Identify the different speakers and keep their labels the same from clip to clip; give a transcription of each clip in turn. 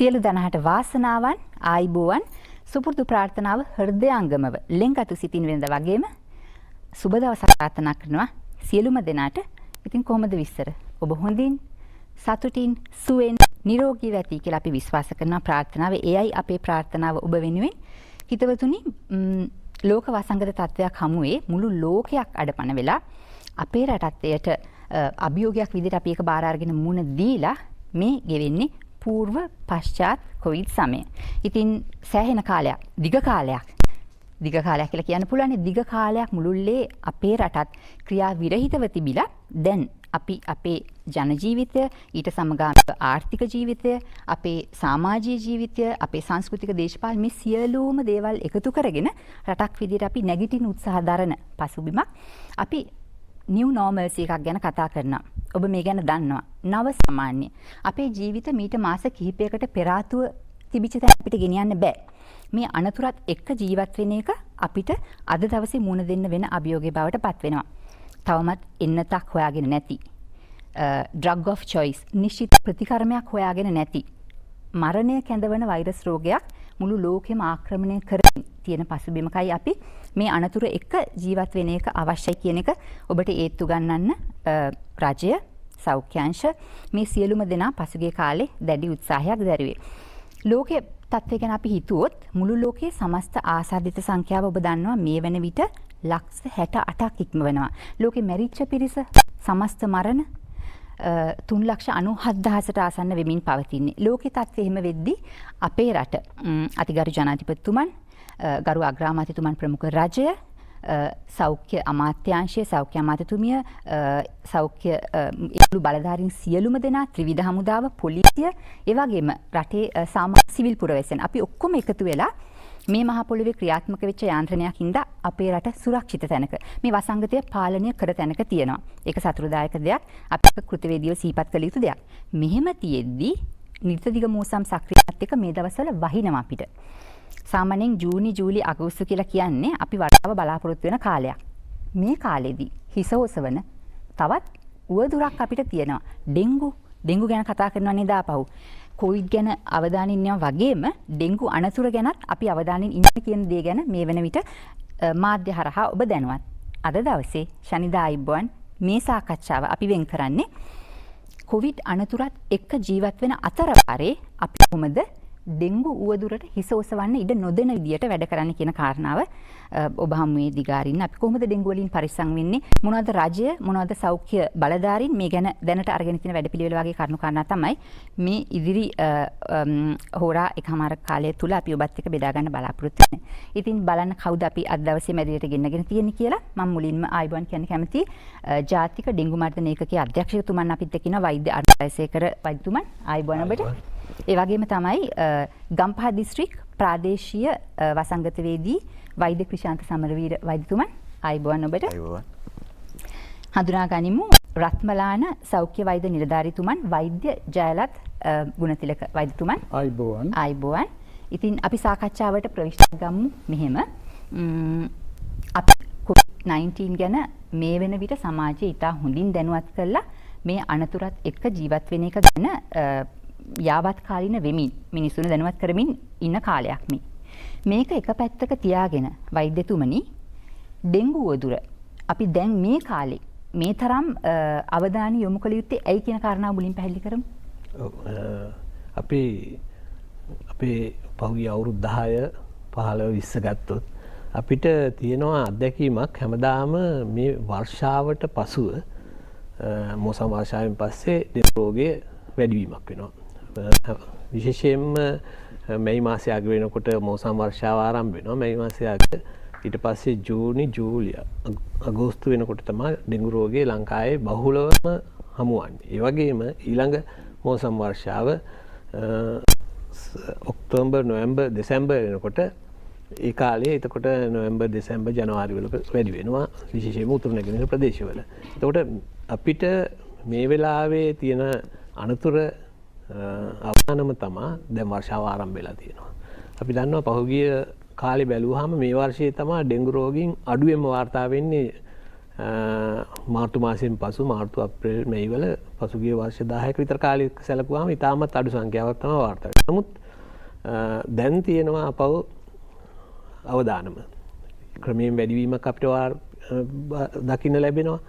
Speaker 1: සියලු දනහට වාසනාවන් ආයිබෝවන් සුපුරුදු ප්‍රාර්ථනාව හෘදයාංගමව ලෙන්ගතු සිටින වෙනද වගේම සුබ දවසක් ප්‍රාර්ථනා කරනවා සියලුම දෙනාට. ඉතින් කොහොමද විස්තර? ඔබ හොඳින් සතුටින් සුවෙන් නිරෝගීව ඇති කියලා අපි විශ්වාස කරනවා ප්‍රාර්ථනාව. එයයි අපේ ප්‍රාර්ථනාව ඔබ වෙනුවෙන්. හිතවතුනි, ලෝක වසංගත තත්වයක් හමුවේ මුළු ලෝකයක් අඩපණ වෙලා අපේ රටත් එයට අභියෝගයක් විදිහට අපි ඒක බාර අරගෙන මුණ දීලා මේ ගෙවෙන්නේ పూర్ව පශ්චාත් කොවිඩ් සමය. ඉතින් සෑහෙන කාලයක්, දිග කාලයක් කියලා කියන්න පුළුවන්. දිග කාලයක් මුළුල්ලේ අපේ රටත් ක්‍රියා විරහිතව තිබිලා දැන් අපි අපේ ජන ජීවිතය, ඊට සමගාමීව ආර්ථික ජීවිතය, අපේ සමාජීය ජීවිතය, අපේ සංස්කෘතික දේශපාලන මේ සියලුම දේවල් එකතු කරගෙන රටක් විදිහට අපි නැගිටින උත්සාහ දරන පසුබිමක් අපි නිව් නෝමල්ස් එකක් ගැන කතා කරනවා. ඔබ මේ ගැන දන්නවා. නව සාමාන්‍ය. අපේ ජීවිත මීට මාස කිහිපයකට පෙර ආතුව තිබිච්ච තැන අපිට ගෙනියන්න බෑ. මේ අනතුරත් එක්ක ජීවත් වෙන එක අපිට අද දවසේ මුණ දෙන්න වෙන අභියෝගය බවට පත් වෙනවා. තවමත් එන්නතක් හොයාගෙන නැති. ඩ්‍රග් ඔෆ් චොයිස්, නිශ්චිත ප්‍රතිකර්මයක් හොයාගෙන නැති. මරණය කැඳවන වෛරස් රෝගයක් මුළු ලෝකෙම ආක්‍රමණය කරමින් තියෙන පසුබිමකයි අපි මේ අනතුර එක්ක ජීවත් වෙන එක අවශ්‍යයි කියන එක ඔබට ඒත්තු ගන්නන්න රජය, සෞඛ්‍යාංශ මේ සියලුම දෙනා පසුගිය කාලේ දැඩි උත්සාහයක් දැරුවේ. ලෝකයේ තත්ත්වය ගැන අපි හිතුවොත් මුළු ලෝකයේ සමස්ත ආසාදිත සංඛ්‍යාව ඔබ දන්නවා මේ වෙන විට ලක්ෂ 68ක් ඉක්මවනවා. ලෝකෙ මැරිච්ච පිරිස සමස්ත මරණ 3,97,000ට ආසන්න වෙමින් පවතින්නේ. ලෝකේ තත්ත්වය එහෙම වෙද්දී අපේ රට අතිගරු ජනාධිපතිතුමන්, ගරු අග්‍රාමාත්‍යතුමන් ප්‍රමුඛ රජය, සෞඛ්‍ය අමාත්‍යාංශය, සෞඛ්‍ය අමාත්‍යතුමිය, සෞඛ්‍ය බලධාරීන් සියලුම දෙනා, ත්‍රිවිධ හමුදාව, පොලිසිය, ඒ වගේම රටේ සාමාන්‍ය සිවිල් පුරවැසියන් අපි ඔක්කොම එකතු වෙලා මේ මහ පොළොවේ ක්‍රියාත්මක වෙච්ච යාන්ත්‍රණයක් හින්දා අපේ රට සුරක්ෂිත තැනක, මේ වසංගතය පාලනය කර තැනක තියෙනවා. ඒක සතුටුදායක දෙයක්, අපිට කෘතවේදීව සිහිපත් කළ යුතු දෙයක්. මෙහෙම තියෙද්දී නිර්තදිග මෝසම් සක්‍රියත් එක මේ දවස්වල වහිනවා අපිට. සාමාන්‍යයෙන් ජූනි, ජූලි, අගෝස්තු කියලා කියන්නේ අපි වඩාව බලාපොරොත්තු වෙන කාලයක්. මේ කාලෙදී හිස ඔසවන තවත් උවදුරක් අපිට තියෙනවා. ඩෙන්ගු ගැන කතා කරනවා නේද ආපහු. කොවිඩ් ගැන අවධානයෙන් ඉන්නවා වගේම ඩෙන්ගු අනතුර ගැනත් අපි අවධානයෙන් ඉන්න කියන දේ ගැන මේ වෙන විට මාධ්‍ය හරහා ඔබ දැනුවත්. අද දවසේ ශනිදා ආයිබෝන් මේ සාකච්ඡාව අපි වෙන් කරන්නේ කොවිඩ් අනතුරත් එක්ක ජීවත් වෙන අතරවාරේ අපි කොහොමද ඩෙන්ගු උවදුරට හිස ඔසවන්න ඉඩ නොදෙන විදියට වැඩ කරන්න කියන කාරණාව ඔබ හමුවේ දිගාරින්න. අපි කොහොමද ඩෙන්ගු වලින් පරිස්සම් වෙන්නේ? මොනවද රජය, මොනවද සෞඛ්‍ය බලධාරීන් මේ ගැන දැනට අරගෙන තියෙන වැඩපිළිවෙල වගේ කරුණු කාරණා තමයි මේ ඉදිරි හෝරා එකමාර කාලය තුල අපි ඔබත් එක්ක බෙදා ගන්න බලාපොරොත්තු වෙන්නේ. ඉතින් බලන්න කවුද අපි අද දවසේ මැදිරියට ගෙන්නගෙන තියෙන්නේ කියලා. මම මුලින්ම ආයිබෝන් කියන්න කැමතියි ජාතික ඩෙන්ගු මර්ධන ඒකකයේ අධ්‍යක්ෂකතුමන් අපිත් එක්ක ඉන්න වෛද්‍ය අනුරාධපුර වෛද්‍යතුමන්. ආයිබෝන් ඔබට. ඒ වගේම තමයි ගම්පහ දිස්ත්‍රික් ප්‍රාදේශීය වසංගතවේදී වෛද්‍ය ක්‍රිෂාන්ත සමරවීර වෛද්‍යතුමන්. ආයිබෝන් ඔබට.
Speaker 2: ආයිබෝන්.
Speaker 1: හඳුනා ගනිමු රත්මලාන සෞඛ්‍ය වෛද්‍ය නිලධාරීතුමන් වෛද්‍ය ජයලත් ගුණතිලක වෛද්‍යතුමන්.
Speaker 3: ආයිබෝන්.
Speaker 1: ආයිබෝන්. ඉතින් අපි සාකච්ඡාවට ප්‍රවිෂ්ඨ ගමු මෙහෙම. අපි COVID-19 ගැන මේ වෙන විට සමාජයේ ඉතා හොඳින් දැනුවත් කරලා මේ අනතුරත් එක්ක ජීවත් වෙන එක ගැන යාවත් කාලින වෙමින් මිනිසුන් දැනුවත් කරමින් ඉන්න කාලයක් මේ. මේක එක පැත්තක තියාගෙන වෛද්‍යතුමනි ඩෙන්ගු උවදුර අපි දැන් මේ කාලේ මේ තරම් අවධානය යොමු කළ යුත්තේ ඇයි කියන කාරණාව මුලින් පැහැදිලි කරමු.
Speaker 2: අපේ පහුගිය අවුරුදු 10 15 20 ගත්තොත් අපිට තියෙනවා අත්දැකීමක් හැමදාම මේ වර්ෂාවට පසුව මෝසම් වර්ෂාවෙන් පස්සේ ඩෙන්ගු රෝගය වැඩිවීමක් වෙනවා. විශේෂයෙන්ම මැයි මාසය අග වෙනකොට මෝසම් වර්ෂාව ආරම්භ වෙනවා. මැයි මාසය අග ඊට පස්සේ ජූනි, ජූලි, අගෝස්තු වෙනකොට තමයි ඩෙන්ගු රෝගය ලංකාවේ බහුලවම හමුවන්නේ. ඒ වගේම ඊළඟ මෝසම් වර්ෂාව ඔක්තෝබර්, නොවැම්බර්, දෙසැම්බර් වෙනකොට ඒ කාලේ එතකොට නොවැම්බර්, දෙසැම්බර්, ජනවාරි වල වැඩි වෙනවා. විශේෂයෙන්ම උතුරු නැගෙනහිර ප්‍රදේශවල. එතකොට අපිට මේ වෙලාවේ තියෙන අනතුර අවසානම තමයි දැන් වර්ෂාව ආරම්භ වෙලා තියෙනවා. අපි දන්නවා පහුගිය කාලේ බැලුවාම මේ වර්ෂයේ තමයි ඩෙන්ගු රෝගීන් අඩුවෙන්ම වාර්තා වෙන්නේ මාර්තු මාසයෙන් පසු මාර්තු අප්‍රේල් මැයි වල පසුගිය වර්ෂ 10ක විතර කාලයක් සැලකුවාම ඉතාමත් අඩු සංඛ්‍යාවක් තමයි වාර්තා වෙන්නේ. නමුත් දැන් තියෙනවා අපව අවදානම ක්‍රමයෙන් වැඩිවීමක් අපිට දකින්න ලැබෙනවා.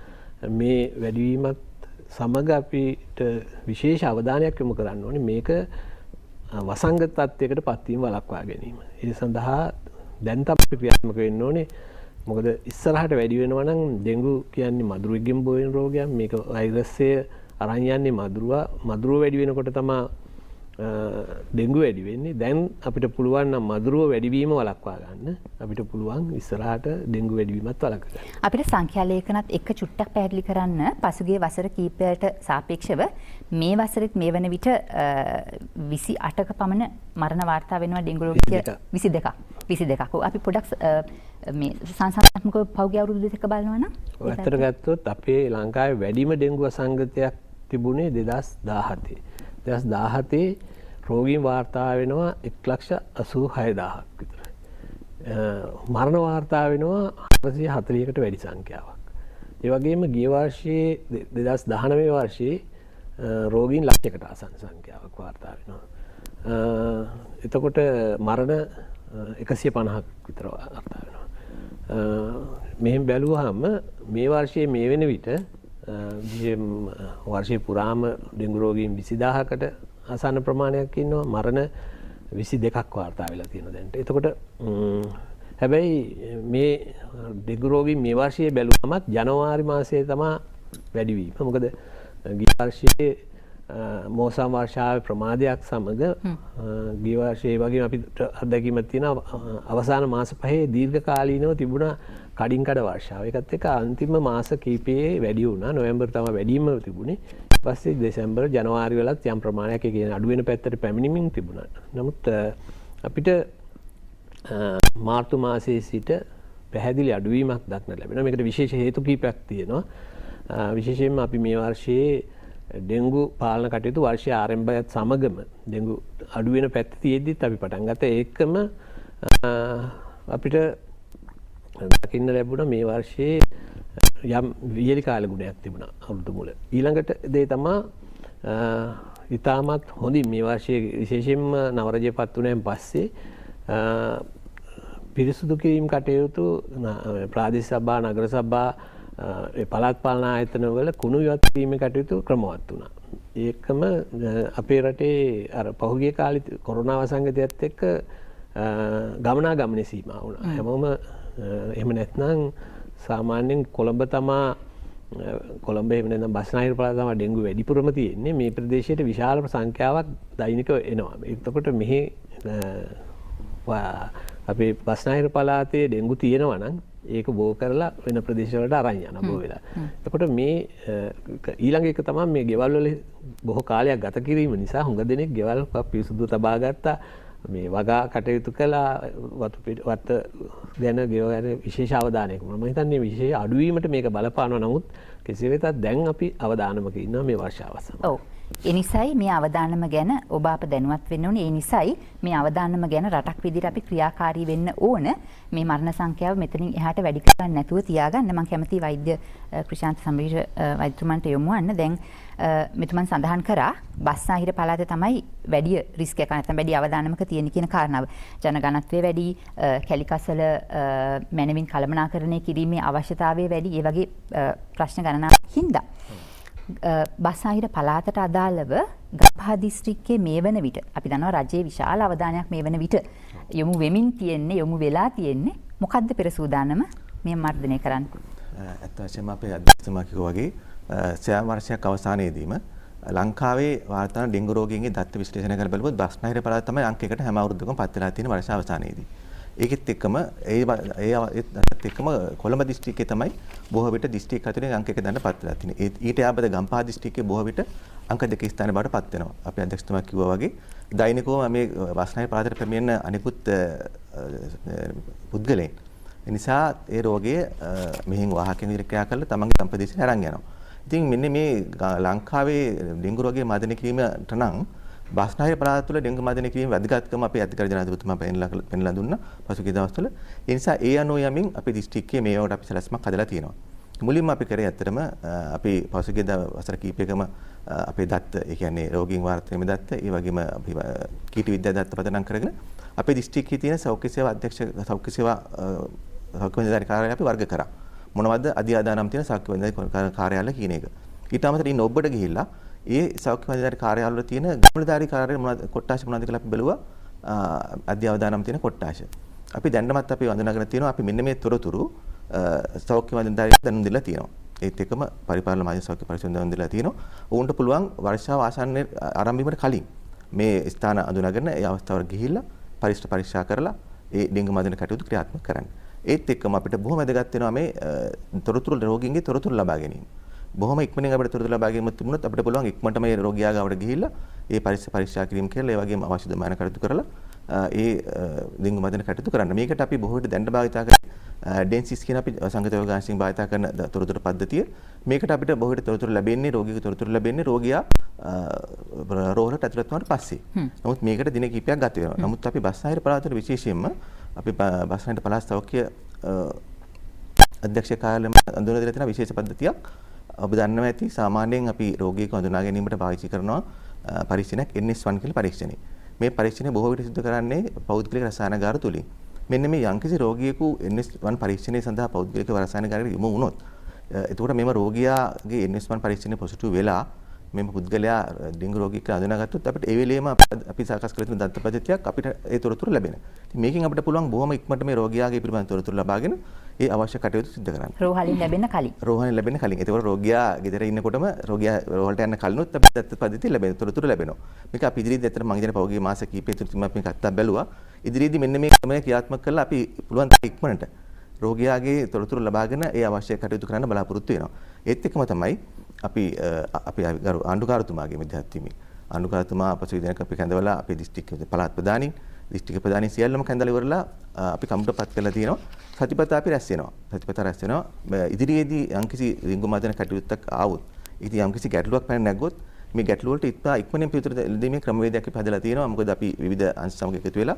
Speaker 2: මේ වැඩිවීමත් සමග අපිට විශේෂ අවධානයක් යොමු කරන්න ඕනේ මේක වසංගත තත්යකට පත්වීම වළක්වා ගැනීම. ඒ සඳහා දැන් තමයි ක්‍රියාත්මක වෙන්න ඕනේ. මොකද ඉස්සරහට වැඩි වෙනවා නම් ඩෙන්ගු කියන්නේ මදුරුවෙක්ගෙන් බෝවෙන රෝගයක්. මේක වෛරසය අරන් යන්නේ මදුරුව වැඩි වෙනකොට තමයි ඩෙන්ගු වැඩි වෙන්නේ. දැන් අපිට පුළුවන් නම් මදුරුව වැඩිවීම වළක්වා ගන්න. අපිට පුළුවන් ඉස්සරහට ඩෙන්ගු වැඩිවීමත් වළක්වා ගන්න.
Speaker 1: අපිට සංඛ්‍යා ලේඛනත් එක්ක චුට්ටක් පැහැදිලි කරන්න පසුගිය වසර කිහිපයට සාපේක්ෂව මේ වසරෙත් මේ වන විට 28ක පමණ මරණ වාර්තා වෙනවා ඩෙන්ගු රෝගික 22ක්. අපි පොඩක් මේ සංසන්දනාත්මකව පෞද්ගලික අවුරුදු දෙකක බලනවා නම්
Speaker 2: ඇත්තට ගත්තොත් අපේ ලංකාවේ වැඩිම ඩෙන්ගු වසංගතයක් තිබුණේ 2017. 2017 රෝගීන් වාර්තා වෙනවා 1,86,000ක් විතර. මරණ වාර්තා වෙනවා 440කට වැඩි සංඛ්‍යාවක්. ඒ වගේම ගිය වර්ෂයේ 2019 වර්ෂයේ රෝගීන් ලක්ෂයකට ආසන්න සංඛ්‍යාවක් වාර්තා වෙනවා. එතකොට මරණ 150ක් විතර වාර්තා වෙනවා. මෙහෙම බැලුවාම මේ වර්ෂයේ මේ වෙන විට වර්ෂයේ පුරාම ඩෙන්ගු රෝගීන් 20000කට ආසන්න ප්‍රමාණයක් ඉන්නවා. මරණ 22ක් වාර්තා වෙලා තියෙනවා දැන්. එතකොට හැබැයි මේ ඩෙන්ගු රෝගීන් මේ වර්ෂයේ බැලුවමත් ජනවාරි මාසයේ තමයි වැඩි වීම. මොකද ගිය වර්ෂයේ මෝසම් වර්ෂාවේ ප්‍රමාදයක් සමග ගිය වර්ෂයේ වගේම අපිට අත්දැකීමක් තියෙනවා අවසාන මාස පහේ දීර්ඝකාලීනව තිබුණා කඩින් කඩ වර්ෂාව. ඒකත් එක්ක අන්තිම මාස කිහිපයේ වැඩි වුණා. නොවැම්බර් තමයි වැඩිම තිබුණේ. ඊපස්සේ දෙසැම්බර් ජනවාරි වලත් යම් ප්‍රමාණයක් ඒ කියන්නේ අඩු වෙන පැත්තට පැමිණීමක් තිබුණා. නමුත් අපිට මාර්තු මාසයේ සිට පැහැදිලි අඩුවීමක් දක්න ලැබෙනවා. මේකට විශේෂ හේතු කිහිපයක් තියෙනවා. විශේෂයෙන්ම අපි මේ වර්ෂයේ ඩෙන්ගු පාලන කටයුතු වර්ෂය ආරම්භයත් සමගම ඩෙන්ගු අඩු වෙන පැත්ත තියෙද්දිත් අපි පටන් ගත්තා. ඒකම අපිට දකින්න ලැබුණා මේ වර්ෂයේ යම් වියලි කාල ගුණයක් තිබුණා අවුරුදු මුල. ඊළඟට දේ තමයි ඉතාමත් හොඳින් මේ වර්ෂයේ විශේෂයෙන්ම නවරජයපත් වුණාන් පස්සේ පිරිසුදු කිරීම කටයුතු ප්‍රාදේශ සභා නගර සභා පළාත් පාලන ආයතන වල කුණු ඉවත් කිරීමේ කටයුතු ක්‍රමවත් වුණා. ඒකම අපේ රටේ අර පහුගිය කාලේ කොරෝනා වසංගතයත් එක්ක ගමනාගමනේ සීමා වුණා. හැමෝම එහෙම නැත්නම් සාමාන්‍යයෙන් කොළඹ එහෙම නැත්නම් බස්නාහිර පළාත තමයි ඩෙන්ගු වැඩිපුරම තියෙන්නේ. මේ ප්‍රදේශයට විශාල සංඛ්‍යාවක් දෛනිකව එනවා. එතකොට මෙහි අපේ බස්නාහිර පළාතේ ඩෙන්ගු තියෙනවා නම් ඒක බෝ කරලා වෙන ප්‍රදේශවලට අරන් යන බෝ වෙලා. එතකොට මේ ඊළඟ එක තමයි මේ ගෙවල් වල බොහෝ කාලයක් ගත කිරීම නිසා හුඟ දෙනෙක් ගෙවල් පිරිසුදු තබා ගත්තා. මේ වගා කටයුතු කළා වත ගැන ගෙවල් විශේෂ අවධානයක්. මම හිතන්නේ විශේෂ අඩුවීමට මේක බලපානවා. නමුත් කෙසේ වෙතත් දැන් අපි අවධානමක ඉන්නවා මේ වර්ෂාවසම.
Speaker 1: ඔව්. ඒ නිසායි මේ අවදානම ගැන ඔබ අප දැනුවත් වෙන්න ඕනේ. ඒ නිසායි මේ අවදානම ගැන රටක් විදිහට අපි ක්‍රියාකාරී වෙන්න ඕන. මේ මරණ සංඛ්‍යාව මෙතනින් එහාට වැඩි කරන්න නැතුව තියාගන්න. මම කැමතියි වෛද්‍ය ක්‍රිෂාන්ත සම්බීර වෛද්‍යතුමන්ට යොමු වන්න. දැන් මෙතුමන් සඳහන් කරා බස්නාහිර පළාතේ තමයි වැඩි රිස්ක් එක නැත්නම් වැඩි අවදානමක තියෙන කියන කාරණාව. ජනගණත්වය වැඩි, කැලිකසල මැනවින් කළමනාකරණය කිරීමේ අවශ්‍යතාවය වැඩි. ඒ වගේ ප්‍රශ්න ගණනාවක් හින්දා බස්නාහිර පළාතට අදාළව ගම්පහ දිස්ත්‍රික්කයේ මේ වන විට අපි දන්නවා රජයේ විශාල අවධානයක් මේ වන විට යොමු වෙලා තියෙන්නේ මොකද්ද පෙර සූදානම මේ මර්ධනය කරන්න?
Speaker 3: ඇත්ත වශයෙන්ම අපේ අධ්‍යක්ෂතුමා කිව්වා වගේ සෑම වර්ෂයක් අවසානයේදීම ලංකාවේ වාර්තා ඩෙන්ගු රෝගීන්ගේ දත්ත විශ්ලේෂණය කරලා බලුවොත් බස්නාහිර පළාත තමයි අංක 1ට හැම අවුරුද්දකම පත් වෙලා තියෙන වර්ෂ අවසානයේදී. ඒකෙත් එක්කම ඒත් එක්කම කොළඹ දිස්ත්‍රික්කයේ තමයි බොහෝ විට දිස්ත්‍රික් අතරින් අංක 1 දන්න පත් වෙලා තියෙන්නේ. ඊට යාබද ගම්පහ දිස්ත්‍රික්කයේ බොහෝ විට අංක 2 ස්ථානයේ බවට පත් වෙනවා. අපි අධ්‍යක්ෂතුමා කිව්වා වගේ දෛනිකවම මේ බස්නාහිර පළාතට පැමිණෙන අනිකුත් පුද්ගලයන් නිසා ඒ රෝගය මෙහින් වාහකයන් විදිහට ක්‍රියා කරලා තමන්ගේ ගම් ප්‍රදේශයට අරන් යනවා. ඉතින් මෙන්න මේ ලංකාවේ ඩෙන්ගු රෝගය මර්ධනය කිරීමට නම් බස්නාහිර පළාත තුළ ඩෙන්ගු මර්ධනය කිරීම වැදගත්කම අපේ අධිකාරී ජනාධිපතිතුමා පෙන්ලා දුන්නා පසුගිය දවස්වල. ඒ නිසා ඒ අනුව යමින් අපේ දිස්ත්‍රික්කයේ මේවට අපි සැලැස්මක් හදලා තියෙනවා. මුලින්ම අපි කරේ ඇත්තටම අපි පසුගිය වසර කිහිපයකම අපේ දත්ත ඒ කියන්නේ රෝගීන් වාර්තාවේ දත්ත ඒ වගේම අපි කීට විද්‍යා දත්ත පදනම් කරගෙන අපේ දිස්ත්‍රික්කයේ තියෙන සෞඛ්‍ය සේවා අධ්‍යක්ෂ සෞඛ්‍ය සේවා සෞඛ්‍ය නිලධාරී කාර්යාලය අපි වර්ග කරා. මොනවද අධි ආදානම් තියෙන සෞඛ්‍ය නිලධාරී කාර්යාලය කියන එක. ඊට අමතරව ඉන්න ඔබට ගිහිල්ලා ඒ සෞඛ්‍ය නිලධාරී කාර්යාලවල තියෙන ගමනධාරී කාර්යාලය මොනවද කොට්ටාශ මොනවද කියලා අපි බැලුවා. අධි ආදානම් තියෙන කොට්ටාශ. අපි දැන්නමත් අපි වඳුනාගෙන තියෙනවා අපි මෙන්න මේ තොරතුරු සෞඛ්‍ය නිලධාරී දැනුම් දීලා තියෙනවා. ඒත් එක්කම පරිපාලන මාධ්‍ය සෞඛ්‍ය පරිශෝධන දැනුම් දීලා තියෙනවා. ඔවුන්ට පුළුවන් වර්ෂාව ආසන්නයේ ආරම්භ වීමට කලින් මේ ස්ථාන අඳුනගෙන ඒ අවස්ථාවට ගිහිල්ලා පරීක්ෂා කරලා ඒ ඩෙංගු මදන කටයුතු ක්‍රියාත්මක කරන්න. ඒත් එක්කම අපිට බොහොම වැදගත් වෙනවා මේ තොරතුරු රෝගීන්ගේ තොරතුරු ලබා ගැනීම. බොහොම ඉක්මනින් අපිට තොරතුරු ලබා ගැනීම තිබුණොත් අපිට පුළුවන් ඉක්මනට මේ රෝගියා ගාවට ගිහිල්ලා ඒ පරීක්ෂා කිරීම කියලා ඒ වගේම අවශ්‍ය දමාන කටයුතු කරලා ඒ ඩෙංගු මදන කටයුතු කරන්න. මේකට අපි බොහෝ විට දැන් භාවිතා කරන ඩෙන්සිස් කියන අපි සංගත යෝගාංශයෙන් භාවිතා කරන තොරතුරු පද්ධතිය. මේකට අපිට බොහෝ විට තොරතුරු ලැබෙන්නේ රෝගියෙකු තොරතුරු ලැබෙන්නේ රෝගියා රෝහලට ඇතුළත් වුණාට පස්සේ. නමුත් මේකට දින කිහිපයක් ගත වෙනවා. නමුත් අපි බස්නාහිර පළාතට විශේෂයෙන්ම අපි බස්නාහිර පළාත් සෞඛ්‍ය අධ්‍යක්ෂ කාර්යාලයෙන් අඳුන දෙලා තියෙන විශේෂ පද්ධතියක් ඔබ දන්නවා ඇති. සාමාන්‍යයෙන් අපි රෝගියෙකු හඳුනා ගැනීමට පාවිච්චි කරනවා පරීක්ෂණයක් NS1 කියලා පරීක්ෂණය. මේ පරීක්ෂණය බොහෝ විට සිදු කරන්නේ පෞද්ගලික රසායනගාර තුලින්. මෙන්න මේ යම්කිසි රෝගියෙකු NS1 පරීක්ෂණය සඳහා පෞද්ගලික රසායනගාරයකට යොමු වුණොත් එතකොට මෙම රෝගියාගේ NS1 පරීක්ෂණය පොසිටිව් වෙලා මෙම පුද්ගලයා ඩෙංගු රෝගියෙක් අඳුනාගත්තොත් අපිට ඒ වෙලේම අපි සාකච්ඡා කරලා තියෙන දත්ත පද්ධතියක් අපිට ඒ තොරතුරු ලැබෙනවා. ඉතින් මේකෙන් අපිට පුළුවන් බොහොම ඉක්මනට මේ රෝගියාගේ පිළිබඳ තොරතුරු ලබාගෙන ඒ අවශ්‍ය කටයුතු සිදු කරන්න.
Speaker 1: රෝහලින් ලැබෙන්න කලින්.
Speaker 3: රෝහලින් ලැබෙන්න කලින්. ඒකෝර රෝගියා ගෙදර ඉන්නකොටම රෝගියා රෝහලට යන්න කලිනුත් අපිට දත්ත පද්ධතිය ලැබෙන තොරතුරු ලැබෙනවා. මේක අපි ඉදිරියේදී ඇත්තට මම හිතන්නේ පහුගිය මාස කිහිපය තුළ අපි මේක අත්දැක බැලුවා. ඉදිරියේදී මෙන්න මේ ක්‍රමය ක්‍රියාත්මක කරලා අපි පුළුවන් ඉක්මනට රෝගියාගේ තොරතුරු ලබාගෙන ඒ අවශ්‍ය කටයුතු කරන්න බලාපොරොත්තු වෙනවා. ඒත් එක්කම තමයි අපි ආණ්ඩුකාරතුමාගේ මැදිහත්වීමේ ආණ්ඩුකාරතුමා පසුගිය දිනක අපි කැඳවලා අපේ දිස්ත්‍රික්ක පළාත් ප්‍රධානීන් දිස්ත්‍රික්ක ප්‍රධානීන් සියල්ලම කැඳවලා ඉවරලා අපි කම්පියුටර්පත් කරලා තියෙනවා. සතිපතා අපි රැස් වෙනවා. සතිපතා රැස් වෙනවා. ඉදිරියේදී යම්කිසි රිංගු මදන කටයුත්තක් ආවොත් ඉතින් යම්කිසි ගැටලුවක් පැන නැග්ගොත් මේ ගැටලුව වලට ඉක්මනින් පිළිතුරු දෙීමේ ක්‍රමවේදයක් අපි හදලා තියෙනවා. මොකද අපි විවිධ අංශ සමග එකතු වෙලා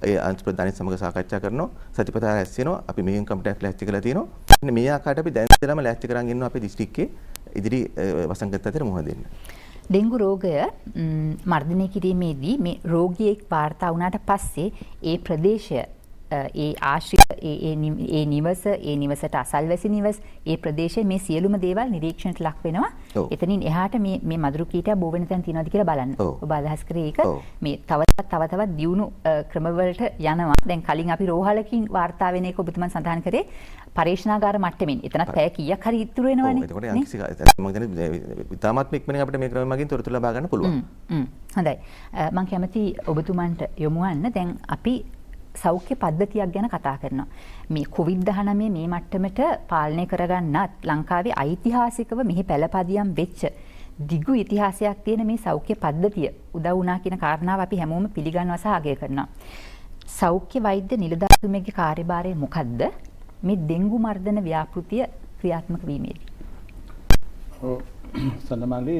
Speaker 3: ඒ අංශ ප්‍රධානීන් සමග සාකච්ඡා කරනවා. සතිපතා රැස් වෙනවා. අපි මෙහෙන් කම්පියුටර් ලැස්ති කරලා තියෙනවා. මෙන්න මේ ආකාරයට අපි දැන් ඉඳලම ලැස්ති කරන් ඉන්නවා අපේ දිස්ත්‍රික්කේ ඉදිරි වසංගත අතර මුහුණ දෙන්න.
Speaker 1: ඩෙංගු රෝගය මර්ධනය කිරීමේදී මේ රෝගියෙක් වාර්තා වුණාට පස්සේ ඒ ප්‍රදේශය ඒ ආශ්‍රිත ඒ නිවසට අසල්වැසි නිවස ඒ ප්‍රදේශයේ මේ සියලුම දේවල් නිරීක්ෂණයට ලක් වෙනවා. එතනින් එහාට මේ මදුරු කීටය බෝ වෙන තැන් තියෙනවද කියලා බලන්න. ඔබ අදහස් කරේ ඒක මේ තව දියුණු ක්‍රමවලට යනවා. දැන් කලින් අපි රෝහලකින් වාර්තා වෙන එක ඔබතුමන් සඳහන් කරේ පරීක්ෂණාගාර මට්ටමින්. එතනත් පැය කීයක් හරි ඉතුරු වෙනවනේ.
Speaker 3: එතකොට යම්කිසි මම කියන්නේ ඉතාමත් ඉක්මනින් අපිට මේ ක්‍රම මගින් තොරතුරු ලබා ගන්න පුළුවන්.
Speaker 1: හොඳයි. මම කැමති ඔබතුමන්ට යොමු වන්න. දැන් අපි සෞඛ්‍ය පද්ධතියක් ගැන කතා කරනවා. මේ COVID-19 මේ මට්ටමට පාලනය කරගන්නත් ලංකාවේ ඓතිහාසිකව මෙහි පළපදියම් වෙච්ච දිගු ඉතිහාසයක් තියෙන මේ සෞඛ්‍ය පද්ධතිය උදව් වුණා කියන කාරණාව අපි හැමෝම පිළිගන්නවා සහ අගය කරනවා. සෞඛ්‍ය වෛද්‍ය නිලධාරීතුමගේ කාර්යභාරය මොකද්ද මේ ඩෙංගු මර්ධන ව්‍යාපෘතිය ක්‍රියාත්මක වීමේදී?
Speaker 4: සන්නමාලි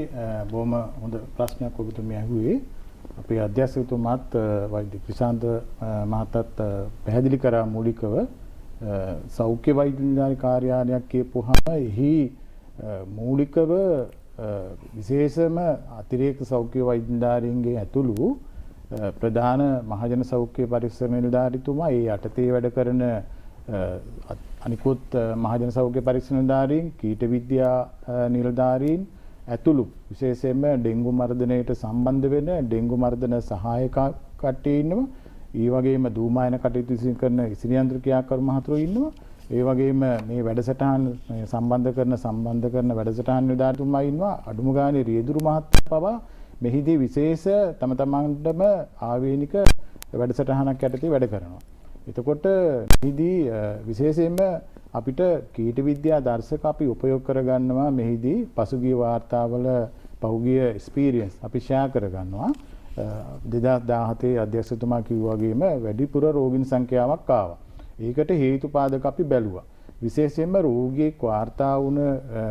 Speaker 4: බොහොම හොඳ ප්‍රශ්නයක් ඔබතුමිය අහුවේ. අපේ අධ්‍යක්ෂකතුමාත් වෛද්‍ය ක්‍රිෂාන්ත මහතාත් පැහැදිලි කරා මූලිකව සෞඛ්‍ය වෛද්‍ය නිලධාරී කාර්යාලයක් කියපුවාම එහි මූලිකව විශේෂම අතිරේක සෞඛ්‍ය වෛද්‍ය නිලධාරීන්ගේ ඇතුළු ප්‍රධාන මහජන සෞඛ්‍ය පරීක්ෂණ නිලධාරීතුමා ඒ යටතේ වැඩ කරන අනිකුත් මහජන සෞඛ්‍ය පරීක්ෂණ නිලධාරීන් කීට විද්‍යා නිලධාරීන් ඇතුළු විශේෂයෙන්ම ඩෙංගු මර්ධනයට සම්බන්ධ වෙන ඩෙංගු මර්ධන සහායක කට්ටිය ඉන්නවා. ඒ වගේම දූමායන කටයුතු කරන ඉසිරියන්ත්‍ර ක්‍රියාකරු මහතුරු ඉන්නවා. ඒ වගේම මේ වැඩසටහන් සම්බන්ධ කරන වැඩසටහන් නිලධාරීතුමා ඉන්නවා. අඩුම ගානේ රියදුරු මහත්මයා පවා මෙහිදී විශේෂ තම තමන්ටම ආවේනික වැඩසටහනක් යටතේ වැඩ කරනවා. එතකොට මෙහිදී විශේෂයෙන්ම අපිට කීට විද්‍යා දර්ශක අපි උපයෝග කරගන්නවා. මෙහිදී පසුගිය වාර්තාවල පහුගිය එක්ස්පීරියන්ස් අපි ෂෙයා කරගන්නවා. 2017 අධ්‍යක්ෂතුමා කිව්වා වගේම වැඩිපුර රෝගීන් සංඛ්‍යාවක් ආවා. ඒකට හේතුපාදක අපි බැලුවා. විශේෂයෙන්ම රෝගියෙක් වාර්තා වුණ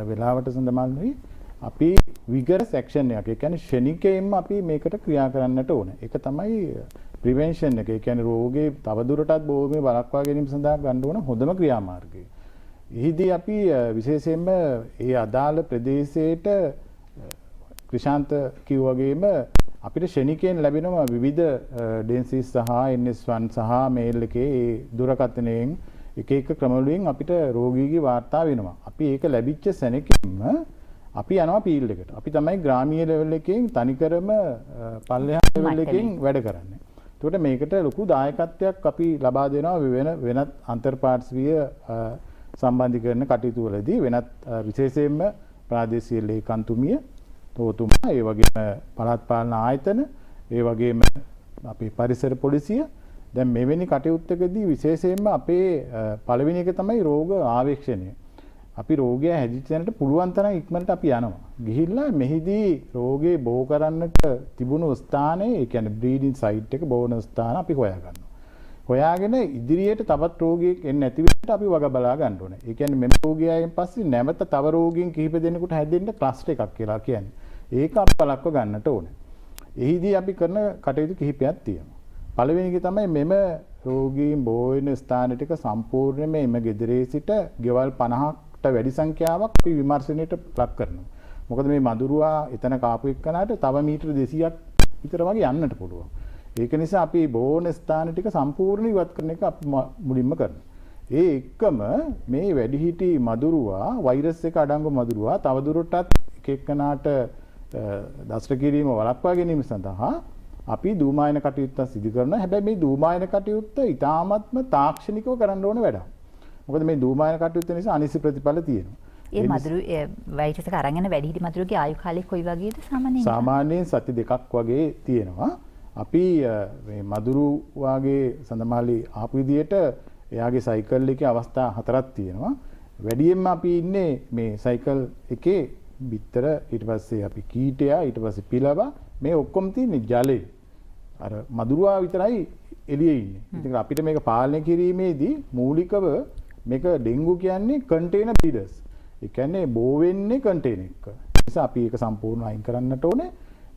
Speaker 4: වෙලාවට සඳහන් අපි විගරස් ඇක්ෂන් එකක්. ඒ කියන්නේ ෂණිකයෙන්ම අපි මේකට ක්‍රියා කරන්නට ඕන. ඒක තමයි ප්‍රිවෙන්ෂන් එක. ඒ කියන්නේ රෝගේ තවදුරටත් බොහොම වළක්වා ගැනීම සඳහා ගන්න ඕන හොඳම ක්‍රියාමාර්ගය. එහිදී අපි විශේෂයෙන්ම ඒ අදාළ ප්‍රදේශයට ක්‍රිෂාන්ත කිව්වා වගේම අපිට ශනිකයෙන් ලැබෙනවා විවිධ ඩෙන්සිස් සහ NS1 සහ මේල් එකේ ඒ දුරකථනයෙන් එක එක ක්‍රමවලින් අපිට රෝගීගේ වාර්තා වෙනවා. අපි ඒක ලැබිච්ච සැනකින්ම අපි යනවා ෆීල්ඩ් එකට. අපි තමයි ග්‍රාමීය ලෙවල් එකෙන් තනිකරම පල්ලෙහා ලෙවල් එකෙන් වැඩ කරන්නේ. ඒකට මේකට ලොකු දායකත්වයක් අපි ලබා දෙනවා වෙනත් අන්තර්පාර්ශ්වීය සම්බන්ධීකරණ කටයුතු වලදී වෙනත් විශේෂයෙන්ම ප්‍රාදේශීය ලේකම්තුමිය තෝතුමා ඒ වගේම පළාත් පාලන ආයතන ඒ වගේම අපේ පරිසර පොලිසිය දැන් මෙවැනි කටයුත්තකදී විශේෂයෙන්ම අපේ පළවෙනි එක තමයි රෝග ආවේක්ෂණය. අපි රෝගය හැදිච්ච තැනට පුළුවන් තරම් ඉක්මනට අපි යනවා. ගිහිල්ලා මෙහිදී රෝගේ බෝ කරන්නට තිබුණු ස්ථානයේ ඒ කියන්නේ බ්‍රීඩින් සයිට් එක බෝන ස්ථාන අපි හොයාගන්නවා. හොයාගෙන ඉදිරියට තවත් රෝගියෙක් එන්නේ නැති වෙන්න අපි වග බලා ගන්න ඕනේ. ඒ කියන්නේ මෙම රෝගියාගෙන් පස්සේ නැවත තව රෝගීන් කිහිප දෙනෙකුට හැදෙන්න ක්ලස්ටර් එකක් කියලා කියන්නේ. ඒක අපි බලක්ව ගන්නට ඕනේ. එහිදී අපි කරන කටයුතු කිහිපයක් තියෙනවා. පළවෙනි එක තමයි මෙම රෝගීන් බෝ වෙන ස්ථාන ටික සම්පූර්ණයෙන්ම එම ගෙදරේ සිට ගෙවල් 50කට වැඩි සංඛ්‍යාවක් අපි විමර්ශනයට ලක් කරනවා. මොකද මේ මදුරුවා එතන කාපු එක්කනට තව මීටර 200ක් විතර වගේ යන්නට පුළුවන්. ඒක නිසා අපි බෝන ස්ථාන ටික සම්පූර්ණ ඉවත් කරන එක අපි මුලින්ම කරනවා. ඒ එක්කම මේ වැඩිහිටි මදුරුවා වෛරස් එක අඩංගු මදුරුවා තවදුරටත් එක එක්කනට දෂ්ට කිරීම වළක්වා ගැනීම සඳහා අපි දූමායන කටයුත්ත සිදු කරනවා. හැබැයි මේ දූමායන කටයුත්ත ඉතාමත්ම තාක්ෂණිකව කරන්න ඕන වැඩක්. මොකද මේ දූමායන කටයුත්ත නිසා අනිසි ප්‍රතිඵල තියෙනවා.
Speaker 1: ඒ මදුරු වෛරස් එක අරන් යන වැඩිහිටි මදුරුගේ ආයු කාලය කොයි වගේද සාමාන්‍යයෙන්?
Speaker 4: සාමාන්‍යයෙන් සති 2ක් වගේ තියෙනවා. අපි මේ මදුරු වාගේ සඳමාලි ආපු විදියට එයාගේ සයිකල් එකේ අවස්ථා 4ක් තියෙනවා. වැඩියෙන්ම අපි ඉන්නේ මේ සයිකල් එකේ බිත්තර ඊට පස්සේ අපි කීටයා ඊට පස්සේ පිලවා මේ ඔක්කොම තියෙන්නේ ජලයේ. අර මදුරුවා විතරයි එළියේ ඉන්නේ. ඉතින් අපිට මේක පාලනය කිරීමේදී මූලිකව මේක ඩෙන්ගු කියන්නේ කන්ටේනර් බ්‍රීඩර්ස්. ඒ කියන්නේ බෝ වෙන්නේ කන්ටේනර් එක. ඒ නිසා අපි ඒක සම්පූර්ණ අයින් කරන්නට ඕනේ.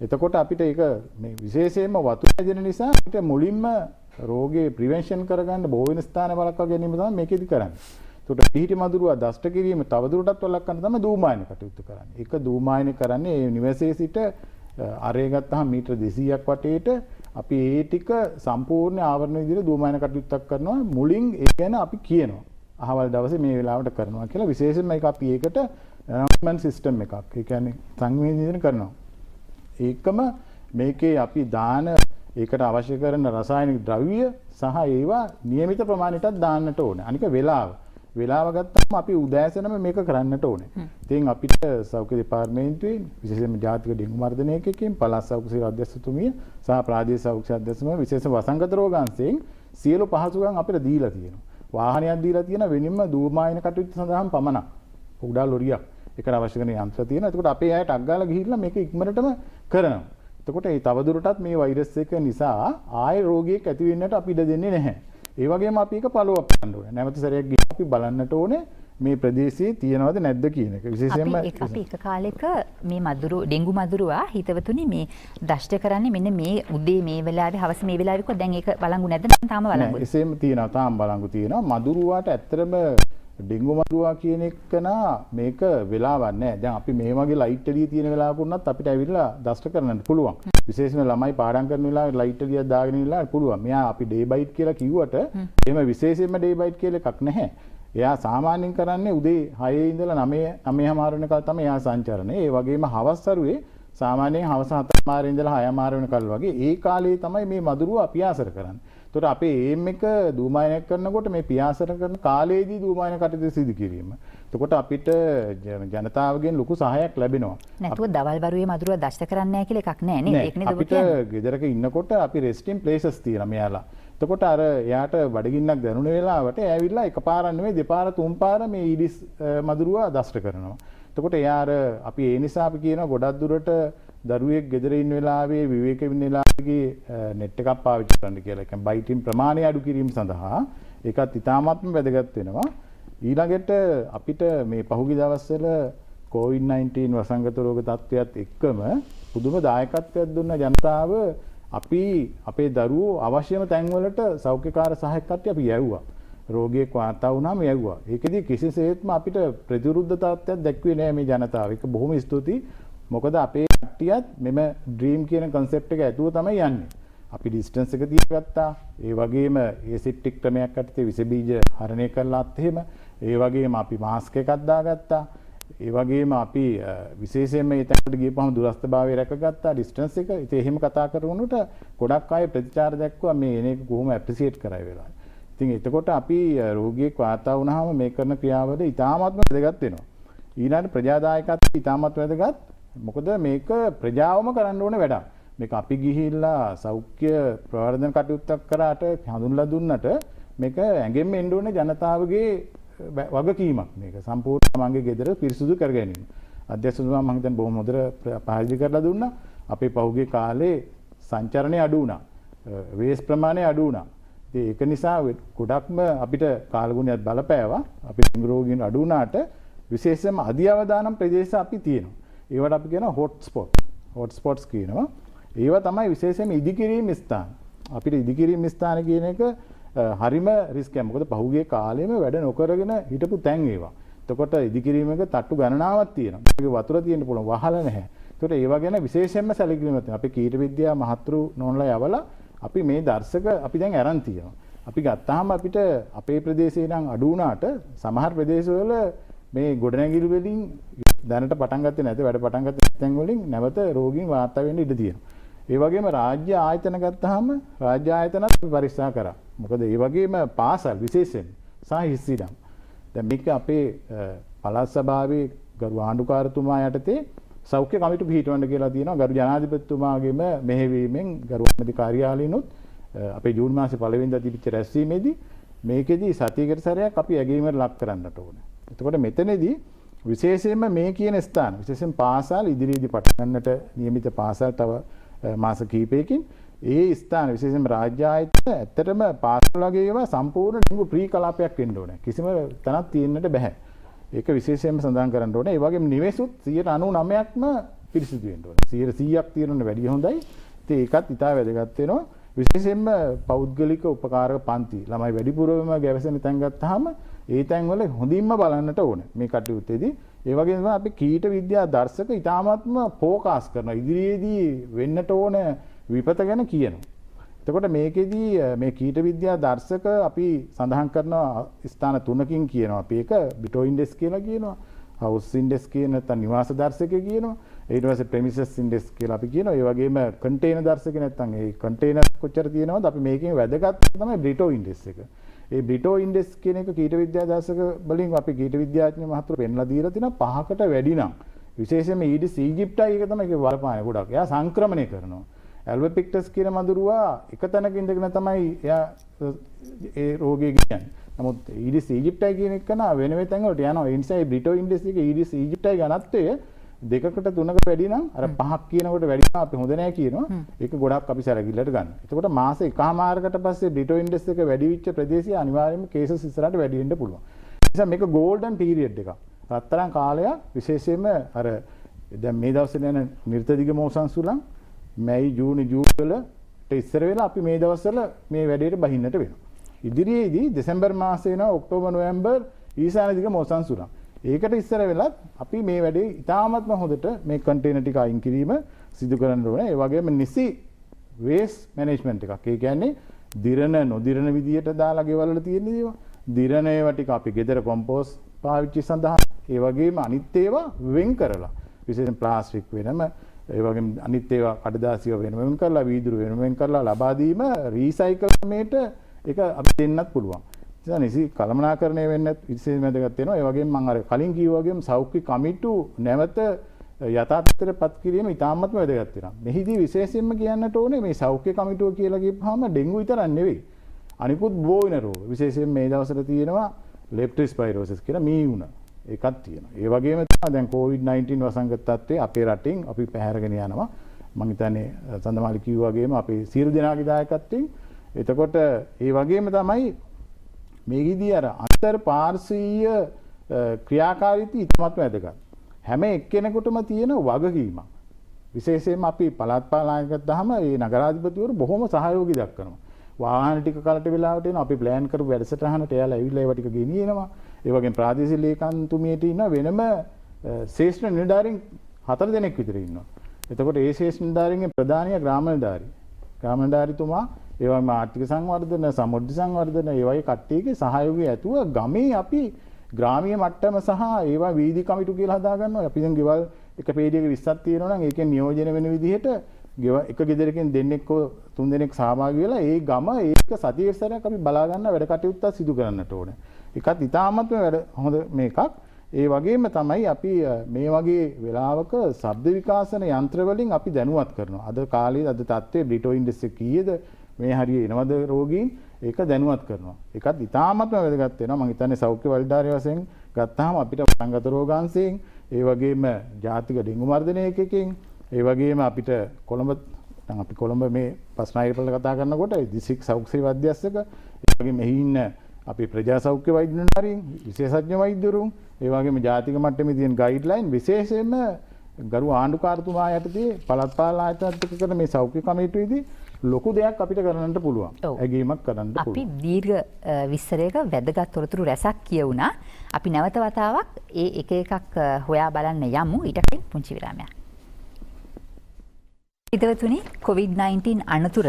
Speaker 4: එතකොට අපිට ඒක මේ විශේෂයෙන්ම වතුර හැදෙන නිසා අපිට මුලින්ම රෝගේ ප්‍රිවෙන්ෂන් කරගන්න බෝ වෙන ස්ථාන වළක්වා ගැනීම තමයි මේකෙදි කරන්නේ. ඒකට පිහිටි මදුරුවා දෂ්ට කිරීම තවදුරටත් වළක්වන්න තමයි දූමායන කටයුතු කරන්නේ. ඒක දූමායන කරන්නේ ඒ නිවසේ සිට අරේ ගත්තාම මීටර 200ක් වටේට අපි ඒ ටික සම්පූර්ණ ආවරණ විදිහට දූමායන කටයුත්තක් කරනවා. මුලින් ඒ ගැන අපි කියනවා. අහවල් දවසේ මේ වෙලාවට කරනවා කියලා විශේෂයෙන්ම ඒක අපි ඒකට ඇනවුන්ස්මන්ට් සිස්ටම් එකක්. ඒ කියන්නේ සංවේදනය කරනවා. ඒකම මේකේ අපි දාන ඒකට අවශ්‍ය කරන රසායනික ද්‍රව්‍ය සහ ඒවා નિયમિત ප්‍රමාණයටත් දාන්නට ඕනේ. අනික වෙලාව ගත්තාම අපි උදෑසනම මේක කරන්නට ඕනේ. ඉතින් අපිට සෞඛ්‍ය දෙපාර්තමේන්තුවේ විශේෂයෙන්ම ජාතික ඩෙන්ගු මර්ධන ඒකකයෙන් පළාත් සෞඛ්‍ය සේවා අධ්‍යක්ෂතුමිය සහ ප්‍රාදේශීය සෞඛ්‍ය අධ්‍යක්ෂතුමිය විශේෂ වසංගත රෝගාංශයෙන් සියලු පහසුකම් අපිට දීලා තියෙනවා. වාහනයක් දීලා තියෙන වෙනින්ම දූමායන කටයුතු සඳහාම පමණක්. කුඩා ලොරියක් ඒකට අවශ්‍ය කරන යන්ත්‍ර තියෙනවා. එතකොට අපේ අයට අග්ගාලා ගිහිල්ලා මේක ඉක්මනටම කරනවා. එතකොට ඒ තවදුරටත් මේ වෛරස් එක නිසා ආය රෝගියෙක් ඇති වෙන්නට අපි ඉඩ දෙන්නේ නැහැ. ඒ වගේම අපි ඒක follow up කරන්න ඕනේ. නැවත සැරයක් ගිහින් අපි බලන්නට ඕනේ මේ ප්‍රදේශයේ තියෙනවද නැද්ද කියන එක. විශේෂයෙන්ම
Speaker 1: අපි එක කාලෙක මේ මදුරු ඩෙන්ගු මදුරුවා හිතවතුනි මේ දෂ්ට කරන්නේ මෙන්න මේ උදේ මේ වෙලාවේ හවස මේ වෙලාවේ කො දැන් ඒක බලංගු නැද්ද? තාම බලංගු.
Speaker 4: එසේම තියෙනවා. තාම බලංගු තියෙනවා. මදුරුවාට ඇත්තටම ඩෙන්ගු මදුරුවා කියන එක මේක වෙලාවක් නැහැ. දැන් අපි මේ වගේ ලයිට් එළිය තියෙන වෙලාවක වුණත් අපිට ඇවිල්ලා දෂ්ට කරන්න පුළුවන්. විශේෂයෙන්ම ළමයි පාඩම් කරන වෙලාවේ ලයිට් එළියක් දාගෙන ඉන්නලා පුළුවන්. මෙයා අපි ඩේ බයිට් කියලා කිව්වට එහෙම විශේෂයෙන්ම ඩේ බයිට් කියලා එකක් නැහැ. එයා සාමාන්‍යයෙන් කරන්නේ උදේ 6 ඉඳලා 9:00 වෙනකල් තමයි එයා සංචරණය. ඒ වගේම හවස් වරුවේ සාමාන්‍යයෙන් හවස 7:00 ඉඳලා 6:00 වෙනකල් වගේ ඒ කාලේ තමයි මේ මදුරුවා පියාසර කරන්නේ. ඒතකොට අපේ ඒම් එක දූමායනයක් කරනකොට මේ පියාසර කරන කාලයේදී දූමායන කටයුතු සිදු කිරීම. එතකොට අපිට ජනතාවගෙන් ලොකු සහායක් ලැබෙනවා.
Speaker 1: නැතුව දවල් වරුවේ මදුරුවා දෂ්ට කරන්නේ නැහැ කියලා එකක් නැහැ නේද? ඒක නේද ඔබ කියන්නේ?
Speaker 4: අපිට ගෙදරක ඉන්නකොට අපි රෙස්ටින් ප්ලේසස් තියෙනවා මෙයාලා. එතකොට අර එයාට බඩගින්නක් දැනුන වෙලාවට ඇවිල්ලා එකපාරක් නෙමෙයි දෙපාර තුන් පාර මේ ඊඩිස් මදුරුවා දෂ්ට කරනවා. එතකොට එයා අර අපි ඒ නිසා අපි කියනවා ගොඩක් දුරට දරුවෙක් ගෙදර ඉන්න වෙලාවේ විවේක වෙන්න වෙලාවේදී net එකක් පාවිච්චි කරන්න කියලා. ඒ කියන්නේ බයිටින් ප්‍රමාණය අඩු කිරීම සඳහා ඒකත් ඉතාමත්ම වැදගත් වෙනවා. ඊළඟට අපිට මේ පහුගිය දවස්වල COVID-19 වසංගත රෝග තත්ත්වයක් එක්කම පුදුම දායකත්වයක් දුන්න ජනතාව අපි අපේ දරුවෝ අවශ්‍යම තැන්වලට සෞඛ්‍යකාර සහායක් කට්ටිය අපි යැව්වා. රෝගියෙක් වාර්තා වුණාම යවුවා. ඒකෙදි කිසිසේත්ම අපිට ප්‍රතිවිරුද්ධ තත්ත්වයක් දැක්ුවේ නෑ මේ ජනතාව. ඒක බොහොම ස්තුතියි. මොකද අපේ කට්ටියත් මෙම ඩ්‍රීම් කියන concept එක ඇතුව තමයි යන්නේ. අපි ඩිස්ටන්ස් එක තියාගත්තා. ඒ වගේම ඒසිප්ටික් ක්‍රමයක් යටතේ විස බීජ හරණය කළාත් එහෙම. ඒ වගේම අපි මාස්ක් එකක් දාගත්තා. ඒ වගේම අපි විශේෂයෙන්ම ඒ තැනට ගියපුවම දුරස්ථභාවය රැකගත්තා ඩිස්ටන්ස් එක. ඉතින් එහෙම කතා කරනකොට ගොඩක් අය ප්‍රතිචාර දැක්වුවා මේ එන එක කොහොම ඇප්‍රීසියේට් කරයි වෙලා. ඉතින් එතකොට අපි රෝගියෙක් වාර්තා වුණාම මේ කරන ක්‍රියාවල ඉතාමත්ම වැදගත් වෙනවා. ඊළඟට ප්‍රජාදායකත්වය ඉතාමත් වැදගත්. මොකද මේක ප්‍රජාවම කරන්න ඕන වැඩක්. මේක අපි ගිහිල්ලා සෞඛ්‍ය ප්‍රවර්ධන කටයුත්තක් කරාට හඳුන්ලා දුන්නට මේක ඇඟෙන්න එන්න ඕනේ ජනතාවගේ වගකීමක්. මේක සම්පූර්ණ තමන්ගේ ගෙදර පිරිසුදු කර ගැනීම. අධ්‍යක්ෂතුමා මම හිතන්නේ බොහොම හොඳට පැහැදිලි කරලා දුන්නා. අපේ පහුගිය කාලේ සංචරණය අඩු වුණා. වේස් ප්‍රමාණය අඩු වුණා. ඒක නිසා ගොඩක්ම අපිට කාලගුණයක් බලපෑවා. අපේ ඩෙන්ගු රෝගීන් අඩු වුණාට විශේෂයෙන්ම අධි අවදානම් ප්‍රදේශ අපි තියෙනවා. ඒවට අපි කියනවා හොට් ස්පොට්. හොට් ස්පොට්ස් කියනවා. ඒවා තමයි විශේෂයෙන්ම ඉදිකිරීම ස්ථාන. අපිට ඉදිකිරීම ස්ථාන කියන එක හරිම රිස්ක් එකක්. මොකද පහුගිය කාලෙම වැඩ නොකරගෙන හිටපු තැන් ඒවා. එතකොට ඉදිකිරීමක තට්ටු ගණනාවක් තියෙනවා. ඒක වතුර තියෙන්න පුළුවන් වහල නැහැ. එතකොට ඒවා ගැන විශේෂයෙන්ම සැලකිලිමත් වෙනවා. අපි කීට විද්‍යා මහත්රු නෝනලා යවලා අපි මේ දර්ශක අපි දැන් අරන් තියෙනවා. අපි ගත්තාම අපිට අපේ ප්‍රදේශේ නම් අඩු වුණාට සමහර ප්‍රදේශවල මේ ගොඩනැගිලි වලින් දැනට පටන් ගත්තේ නැති වැඩ පටන් ගත්ත තැන් වලින් නැවත රෝගීන් වාර්තා වෙන්න ඉඩ තියෙනවා. ඒ වගේම රාජ්‍ය ආයතන ගත්තාම රාජ්‍ය ආයතනත් පරීක්ෂා කරා. මොකද ඒ වගේම පාසල් විශේෂයෙන් සහ හිස්සිඩම්. දැන් මේක අපේ පළාත් සභාවේ ගරු ආණ්ඩුකාරතුමා යටතේ සෞඛ්‍ය කමිටු පිහිටවන්න කියලා තියෙනවා. ගරු ජනාධිපතිතුමාගේම මෙහෙවීමෙන් ගරු අධිපති කාර්යාලයෙන්ුත් අපේ ජූන් මාසේ පළවෙනිදා තිබිච්ච රැස්වීමේදී මේකෙදී සතියකට සැරයක් අපි ඇගීමකට ලක් කරන්නට ඕනේ. එතකොට මෙතනදී විශේෂයෙන්ම මේ කියන ස්ථාන විශේෂයෙන් පාසල් ඉදිරියේදී පටන් ගන්නට නියමිත පාසල් තව මාස කිහිපයකින් ඒ ස්ථාන විශේෂයෙන්ම රාජ්‍ය ආයතන ඇත්තටම පාසල් වගේ ඒවා සම්පූර්ණ ඩෙන්ගු ප්‍රී කලාපයක් වෙන්න ඕනේ. කිසිම තැනක් තියෙන්නට බෑ. ඒක විශේෂයෙන්ම සඳහන් කරන්න ඕනේ. ඒ වගේම නිවෙසුත් 99%ක්ම පිරිසිදු වෙන්න ඕනේ. 100%ක් තියෙනවනේ වැඩි හොඳයි. ඉතින් ඒකත් ඉතා වැදගත් වෙනවා. විශේෂයෙන්ම පෞද්ගලික උපකාරක පන්ති ළමයි වැඩිපුරම ගැවසෙන තැන් ගත්තාම ඒ තැන්වල හොඳින්ම බලන්නට ඕනේ මේ කටයුත්තේදී. ඒ වගේම අපි කීට විද්‍යා දර්ශක ඉතාමත්ම ફોකාස් කරනවා. ඉදිරියේදී වෙන්නට ඕන විපත ගැන කියනවා. එතකොට මේකෙදී මේ කීට විද්‍යා දර්ශක අපි සඳහන් කරන ස්ථාන තුනකින් කියනවා. අපි ඒක බිටෝ ඉන්ඩෙක්ස් කියලා කියනවා. හවුස් ඉන්ඩෙක්ස් කියන නැත්නම් නිවාස දර්ශකය කියනවා. ඊට පස්සේ ප්‍රෙමිසස් ඉන්ඩෙක්ස් කියලා අපි කියනවා. ඒ වගේම කන්ටේනර් දර්ශකය නැත්නම් ඒ කන්ටේනර් කොච්චර තියෙනවද අපි මේකෙන් වැදගත් තමයි බ්‍රිටෝ ඉන්ඩෙක්ස් එක. ඒ බ්‍රිටෝ ඉන්ඩෙක්ස් කියන එක කීට විද්‍යා දර්ශක වලින් අපි කීට විද්‍යාඥ මහතුරු පෙන්ලා දීලා තිනවා 5කට වැඩි නම් විශේෂයෙන්ම ඊඩිස් ඊජිප්ටයි එක තමයි ඒක වලපාන ගොඩක්. එයා සංක්‍රමණය කරනවා. ඇල්බපික්ටස් කියන මඳුරුවා එක තැනක ඉඳගෙන තමයි එයා ඒ රෝගය කියන්නේ. නමුත් ඊඩිස් ඊජිප්ටයි කියන එක නා වෙන වෙන තැන් වලට යනවා. ඒ නිසා මේ බ්‍රිටෝ ඉන්ඩෙක්ස් එකේ ඊඩිස් ඊජිප්ටයි ගණත්වය 2කට 3කට වැඩි නම් අර 5ක් කියනකොට වැඩි නම් අපි හොඳ නැහැ කියනවා. ඒක ගොඩක් අපි සැලකිල්ලට ගන්න. එතකොට මාස එකමාරකට පස්සේ බ්‍රිටෝ ඉන්ඩෙක්ස් එක වැඩි වෙච්ච ප්‍රදේශය අනිවාර්යයෙන්ම කේසස් ඉස්සරහට වැඩි වෙන්න පුළුවන්. ඒ නිසා මේක ගෝල්ඩන් පීරියඩ් එකක්. රත්තරන් කාලයක් විශේෂයෙන්ම අර දැන් මේ දවස්වල යන නිර්තදිග මෝසන් සුළං මැයි ජූනි ජූලි වලට ඉස්සර වෙලා අපි මේ දවස්වල මේ වැඩේට බහින්නට වෙනවා. ඉදිරියේදී දෙසැම්බර් මාසේ වෙනවා ඔක්තෝබර් නොවැම්බර් ඊසාන දිග මෝසන් සුළං. ඒකට ඉස්සර වෙලත් අපි මේ වැඩේ ඉතාමත්ම හොඳට මේ කන්ටේනර් ටික අයින් කිරීම සිදු කරන්න ඕනේ. ඒ වගේම නිසි වේස්ට් මැනේජ්මන්ට් එකක්. ඒ කියන්නේ දිරන නොදිරන විදියට දාලා ගෙවල් වල තියෙන දේවල්. දිරන ඒවා ටික අපි ගෙදර කොම්පෝස්ට් පාවිච්චි සඳහා ඒ වගේම අනිත් ඒවා වෙන් කරලා විශේෂයෙන් ප්ලාස්ටික් වෙනම ඒ වගේම අනිත් ඒවා කඩදාසිය වෙනම කරලා වීදුරු වෙනම කරලා ලබා දීම රීසයිකල් ක්‍රමයට ඒක අපි දෙන්නත් පුළුවන්. ඒ නිසා කළමනාකරණය වෙන්නත් විශේෂ වැදගත් වෙනවා. ඒ වගේම මම අර කලින් කිව්වා වගේම සෞඛ්‍ය කමිටු නැවත යථාර්ථයටපත් කිරීම ඉතාමත්ම වැදගත් වෙනවා. මෙහිදී විශේෂයෙන්ම කියන්නට ඕනේ මේ සෞඛ්‍ය කමිටුව කියලා කියපුවාම ඩෙන්ගු විතරක් නෙවෙයි. අනිකුත් බෝ වෙන රෝග විශේෂයෙන් මේ දවස්වල තියෙනවා ලෙප්ටොස්පයිරෝසිස් කියලා මීහුණ ඒකක් තියෙනවා. ඒ වගේම තමයි දැන් COVID-19 වසංගත තත්ත්වයේ අපේ රටින් අපි පැහැරගෙන යනවා. මම හිතන්නේ සඳමාලි කිව්වා වගේම අපේ සියලු දෙනාගේ දායකත්වයෙන්. එතකොට ඒ වගේම තමයි මේකෙදී අර අන්තර් පාර්ශ්වීය ක්‍රියාකාරීත්වය ඉතාමත් වැදගත්. හැම එක්කෙනෙකුටම තියෙන වගකීමක්. විශේෂයෙන්ම අපි පළාත් පාලනයකට ගත්තාම මේ නගරාධිපතිවරු බොහොම සහයෝගී දක්වනවා. වාහන ටික කලට වෙලාවට එනවා. අපි ප්ලෑන් කරපු වැඩසටහනට එයාලා ඇවිල්ලා ඒවා ටික ගෙනියනවා. ඒ වගේම ප්‍රාදේශීය ලේකම්තුමියට ඉන්න වෙනම ශ්‍රේෂ්ඨ නිලධාරීන් 4 දෙනෙක් විතර ඉන්නවා. එතකොට ඒ ශ්‍රේෂ්ඨ නිලධාරීන්ගේ ප්‍රධානියා ග්‍රාම නිලධාරී. ග්‍රාම නිලධාරීතුමා ඒ වගේම ආර්ථික සංවර්ධන, සමෘද්ධි සංවර්ධන ඒ වගේ කට්ටියගේ සහයෝගය ඇතුව ගමේ අපි ග්‍රාමීය මට්ටම සහ ඒවා වීදි කමිටු කියලා හදා ගන්නවා. අපි දැන් ගෙවල් එක පේජයක 20ක් තියෙනවා නම් ඒකෙන් නියෝජනය වෙන විදිහට එක ගෙදරකින් දෙන්නෙක් හෝ 3 දෙනෙක් සහභාගී වෙලා ඒ ගම ඒක සතියේ සැරයක් අපි බලා ගන්න වැඩ කටයුත්තක් සිදු කරන්නට ඕනේ. ඒකත් ඉතාමත්ම හොඳ මේකක්. ඒ වගේම තමයි අපි මේ වගේ වෙලාවක ශබ්ද විකාශන යන්ත්‍ර වලින් අපි දැනුවත් කරනවා. අද කාලේ අද තත්ත්වයේ බ්‍රිටෝ ඉන්ඩෙක්ස් එක කීයද මේ හරිය එනවද රෝගීන් ඒක දැනුවත් කරනවා. ඒකත් ඉතාමත්ම වැදගත් වෙනවා. මම හිතන්නේ සෞඛ්‍ය වෛද්‍යාලය වශයෙන් ගත්තාම අපිට වසංගත රෝගාංශයෙන් ඒ වගේම ජාතික ඩෙංගු මර්ධන ඒකකයෙන් ඒ වගේම අපිට කොළඹ දැන් අපි කොළඹ මේ පස්නාහිරපළ කතා කරනකොට දිස්ත්‍රික් සෞඛ්‍ය සේවා අධ්‍යක්ෂක ඒ වගේම එහි ඉන්න අපි ප්‍රජා සෞඛ්‍ය වෛද්‍ය නිලධාරීන් විශේෂඥ වෛද්‍යවරුන් ඒ වගේම ජාතික මට්ටමේ තියෙන ගයිඩ්ලයින් විශේෂයෙන්ම ගරු ආණ්ඩුකාරතුමා යටතේ පළාත් පාලන ආයතනත් එක්ක කරන මේ සෞඛ්‍ය කමිටුවේදී ලොකු දෙයක් අපිට කරන්නට පුළුවන්. ඇගීමක් කරන්න පුළුවන්.
Speaker 1: අපි දීර්ඝ විස්තරයක වැදගත් තොරතුරු රැසක් කියවුණා. අපි නැවත වතාවක් ඒ එක එකක් හොයා බලන්න යමු. ඊට කලින් පුංචි විරාමයක්. හිතවතුනි COVID-19 අනතුර